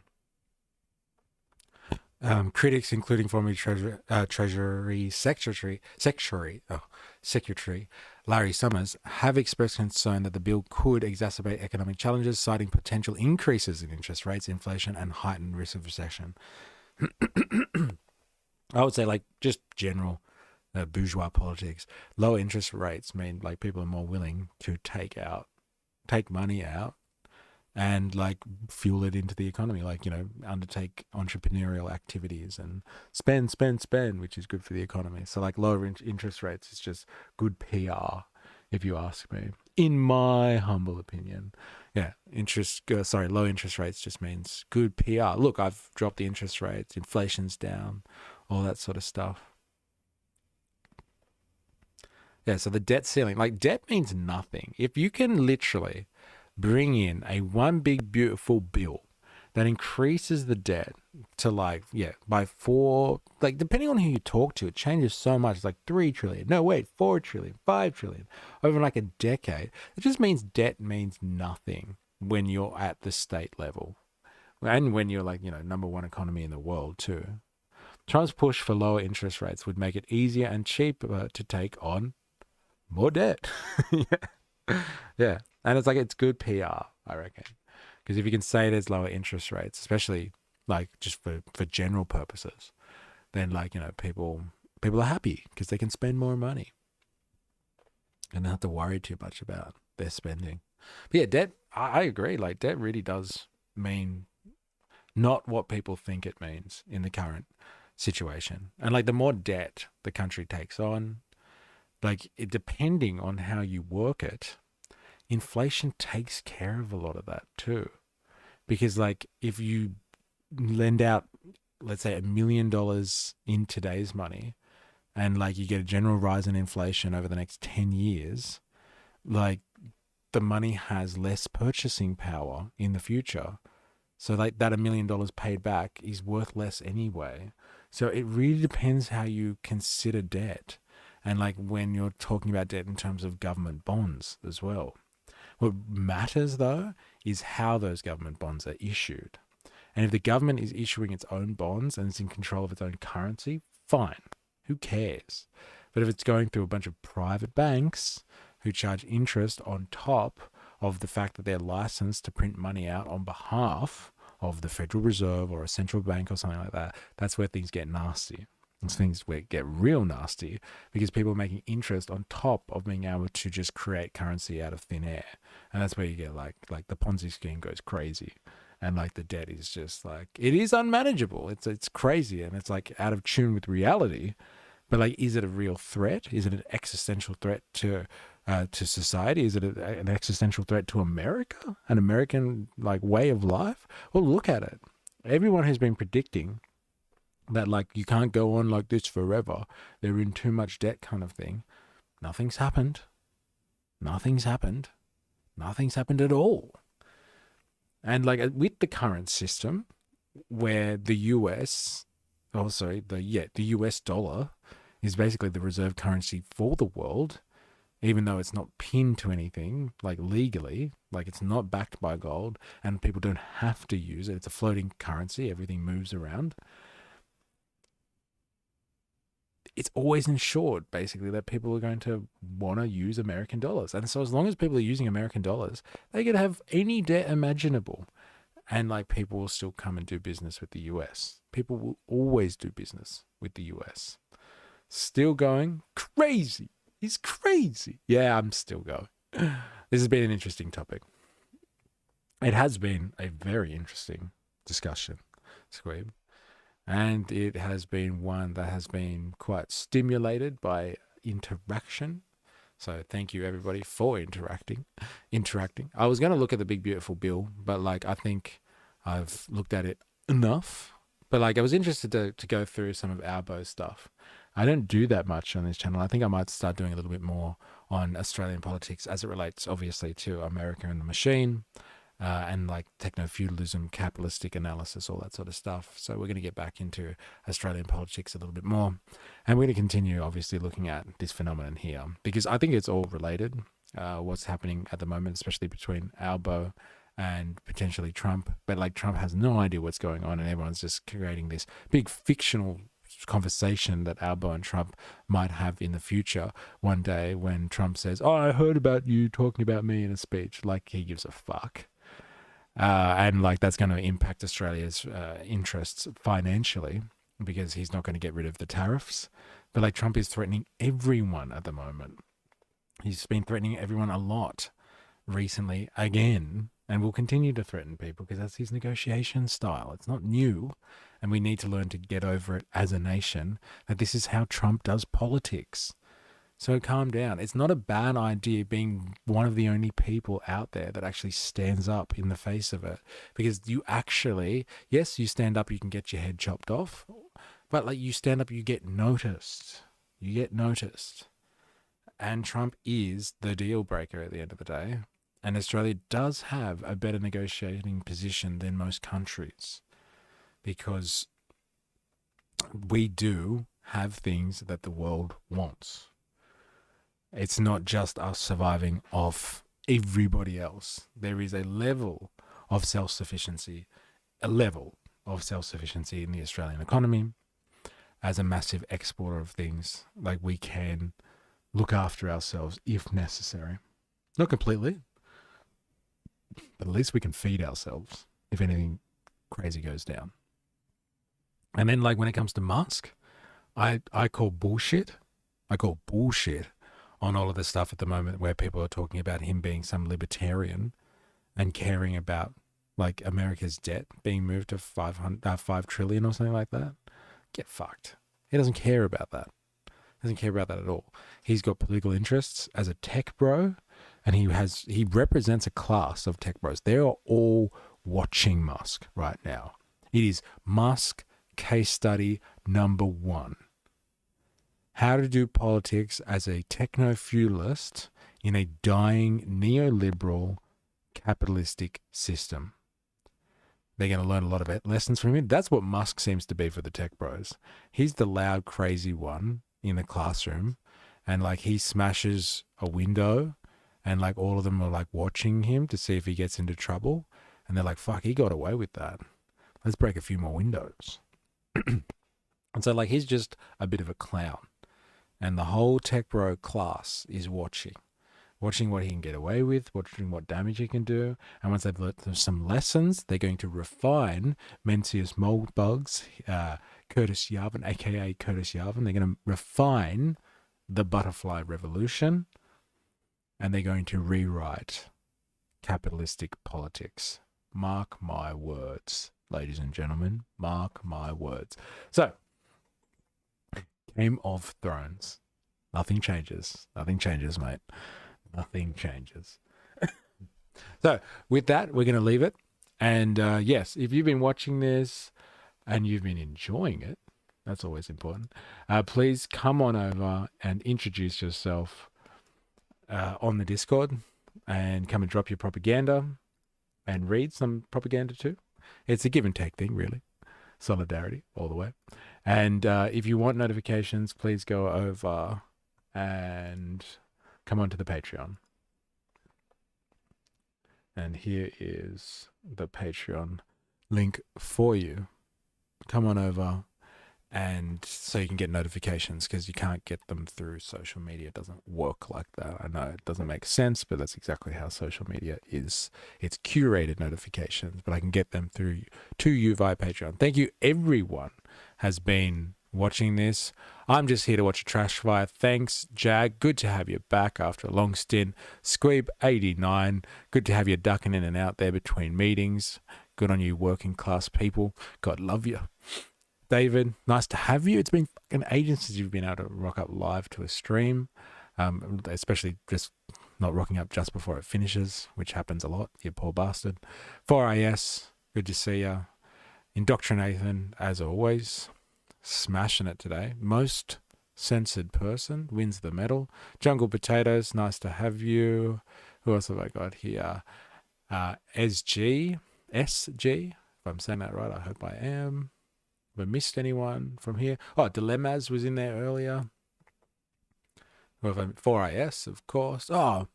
A: Critics, including former Treasury Secretary Larry Summers, have expressed concern that the bill could exacerbate economic challenges, citing potential increases in interest rates, inflation, and heightened risk of recession. I would say, like, just general bourgeois politics. Lower interest rates mean like people are more willing to take money out and like fuel it into the economy, like, you know, undertake entrepreneurial activities and spend, which is good for the economy. So like lower interest rates is just good PR, if you ask me, in my humble opinion. Yeah, low interest rates just means good PR. Look, I've dropped the interest rates, inflation's down, all that sort of stuff. Yeah, so the debt ceiling, like debt means nothing. If you can literally bring in a one big beautiful bill that increases the debt to by 4, like depending on who you talk to, it changes so much. It's like 3 trillion. No, wait, 4 trillion, 5 trillion over like a decade. It just means debt means nothing when you're at the state level. And when you're like, you know, number one economy in the world too. Trump's push for lower interest rates would make it easier and cheaper to take on more debt. Yeah. And it's like, it's good PR, I reckon. Because if you can say there's lower interest rates, especially like just for general purposes, then like, you know, people are happy because they can spend more money and don't have to worry too much about their spending. But yeah, debt, I agree. Like debt really does mean not what people think it means in the current situation. And like the more debt the country takes on, like depending on how you work it, inflation takes care of a lot of that too. Because like if you lend out, let's say $1 million in today's money, and like you get a general rise in inflation over the next 10 years, like the money has less purchasing power in the future. So like that $1 million paid back is worth less anyway. So it really depends how you consider debt. And like when you're talking about debt in terms of government bonds as well. What matters though is how those government bonds are issued. And if the government is issuing its own bonds and it's in control of its own currency, fine. Who cares? But if it's going through a bunch of private banks who charge interest on top of the fact that they're licensed to print money out on behalf of the Federal Reserve or a central bank or something like that, that's where things get nasty. Things get real nasty because people are making interest on top of being able to just create currency out of thin air. And that's where you get like the Ponzi scheme goes crazy. And like the debt is just like, it is unmanageable. It's crazy. And it's like out of tune with reality. But like, is it a real threat? Is it an existential threat to society? Is it an existential threat to America? An American like way of life? Well, look at it. Everyone has been predicting that like you can't go on like this forever. They're in too much debt kind of thing. Nothing's happened. Nothing's happened. Nothing's happened at all. And like with the current system where the US the US dollar is basically the reserve currency for the world, even though it's not pinned to anything, like legally, like it's not backed by gold, and people don't have to use it. It's a floating currency. Everything moves around. It's always ensured, basically, that people are going to want to use American dollars. And so as long as people are using American dollars, they can have any debt imaginable. And like people will still come and do business with the US. People will always do business with the US. Still going crazy. He's crazy. Yeah, I'm still going. This has been an interesting topic. It has been a very interesting discussion, Squeeb. And it has been one that has been quite stimulated by interaction. So thank you everybody for interacting. I was going to look at the big beautiful bill, but like I think I've looked at it enough. But like I was interested to go through some of Albo's stuff. I don't do that much on this channel. I think I might start doing a little bit more on Australian politics as it relates obviously to America and the machine. And like techno feudalism, capitalistic analysis, all that sort of stuff. So we're going to get back into Australian politics a little bit more. And we're going to continue, obviously, looking at this phenomenon here, because I think it's all related, what's happening at the moment, especially between Albo and potentially Trump. But like Trump has no idea what's going on, and everyone's just creating this big fictional conversation that Albo and Trump might have in the future one day when Trump says, "Oh, I heard about you talking about me in a speech." Like he gives a fuck. And like that's going to impact Australia's interests financially because he's not going to get rid of the tariffs. But like Trump is threatening everyone at the moment. He's been threatening everyone a lot recently again, and will continue to threaten people because that's his negotiation style. It's not new, and we need to learn to get over it as a nation, that this is how Trump does politics. So calm down. It's not a bad idea being one of the only people out there that actually stands up in the face of it. Because you actually, yes, you stand up, you can get your head chopped off. But like you stand up, you get noticed. You get noticed. And Trump is the deal breaker at the end of the day. And Australia does have a better negotiating position than most countries. Because we do have things that the world wants. It's not just us surviving off everybody else. There is a level of self-sufficiency, in the Australian economy as a massive exporter of things. Like we can look after ourselves if necessary. Not completely, but at least we can feed ourselves if anything crazy goes down. And then like when it comes to Musk, I call bullshit. On all of the stuff at the moment where people are talking about him being some libertarian and caring about like America's debt being moved to 5 trillion or something like that. Get fucked. He doesn't care about that. Doesn't care about that at all. He's got political interests as a tech bro, and he represents a class of tech bros. They are all watching Musk right now. It is Musk case study number 1. How to do politics as a techno-feudalist in a dying neoliberal capitalistic system. They're going to learn a lot of lessons from him. That's what Musk seems to be for the tech bros. He's the loud, crazy one in the classroom, and like he smashes a window, and like all of them are like watching him to see if he gets into trouble, and they're like, "Fuck, he got away with that. Let's break a few more windows." And so like he's just a bit of a clown. And the whole tech bro class is watching what he can get away with, watching what damage he can do. And once they've learned some lessons, they're going to refine Mencius Moldbugs, Curtis Yarvin, aka Curtis Yarvin. They're going to refine the butterfly revolution, and they're going to rewrite capitalistic politics. Mark my words, ladies and gentlemen. Mark my words. So, Game of Thrones. Nothing changes. Nothing changes, mate. Nothing changes. So, with that, we're going to leave it. And yes, if you've been watching this and you've been enjoying it, that's always important. Please come on over and introduce yourself on the Discord, and come and drop your propaganda and read some propaganda too. It's a give and take thing, really. Solidarity all the way. And if you want notifications, please go over and come onto the Patreon. And here is the Patreon link for you. Come on over, and so you can get notifications, because you can't get them through social media. It doesn't work like that. I know it doesn't make sense, but that's exactly how social media is. It's curated notifications, but I can get them through to you via Patreon. Thank you, everyone has been watching this. I'm just here to watch a trash fire. Thanks, Jag. Good to have you back after a long stint. Squeeb89, good to have you ducking in and out there between meetings. Good on you, working class people. God love you. David, nice to have you. It's been fucking ages since you've been able to rock up live to a stream, especially just not rocking up just before it finishes, which happens a lot, you poor bastard. 4IS, good to see you. Indoctrinathan, as always, smashing it today. Most censored person wins the medal. Jungle Potatoes, nice to have you. Who else have I got here? SG, if I'm saying that right, I hope I am. Have I missed anyone from here? Oh, Dilemmas was in there earlier. 4IS, of course. Oh,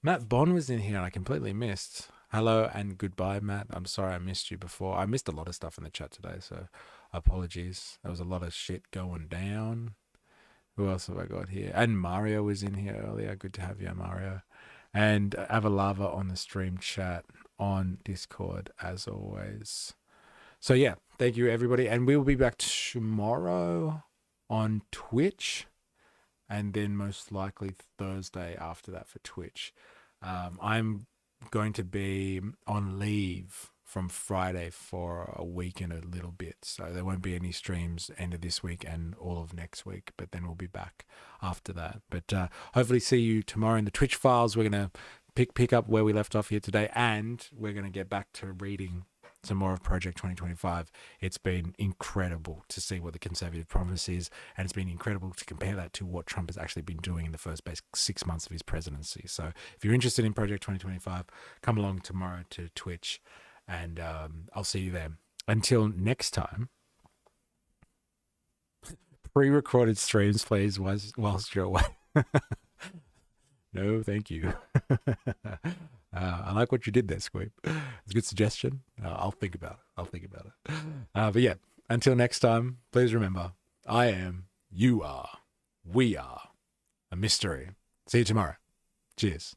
A: Matt Bond was in here and I completely missed. Hello and goodbye, Matt. I'm sorry I missed you before. I missed a lot of stuff in the chat today, so apologies. There was a lot of shit going down. Who else have I got here? And Mario was in here earlier. Good to have you, Mario. And Avalava on the stream chat on Discord, as always. So yeah, thank you, everybody. And we will be back tomorrow on Twitch, and then most likely Thursday after that for Twitch. I'm going to be on leave from Friday for a week and a little bit, so there won't be any streams end of this week and all of next week, but then we'll be back after that. But hopefully see you tomorrow in the Twitch files. We're going to pick up where we left off here today, and we're going to get back to reading some more of Project 2025. It's been incredible to see what the Conservative promise is, and it's been incredible to compare that to what Trump has actually been doing in the first basic 6 months of his presidency. So if you're interested in Project 2025, come along tomorrow to Twitch, and I'll see you there. Until next time, pre-recorded streams, please, whilst you're away. No, thank you. I like what you did there, Squeeb. It's a good suggestion. I'll think about it. But yeah, until next time, please remember, I am, you are, we are a mystery. See you tomorrow. Cheers.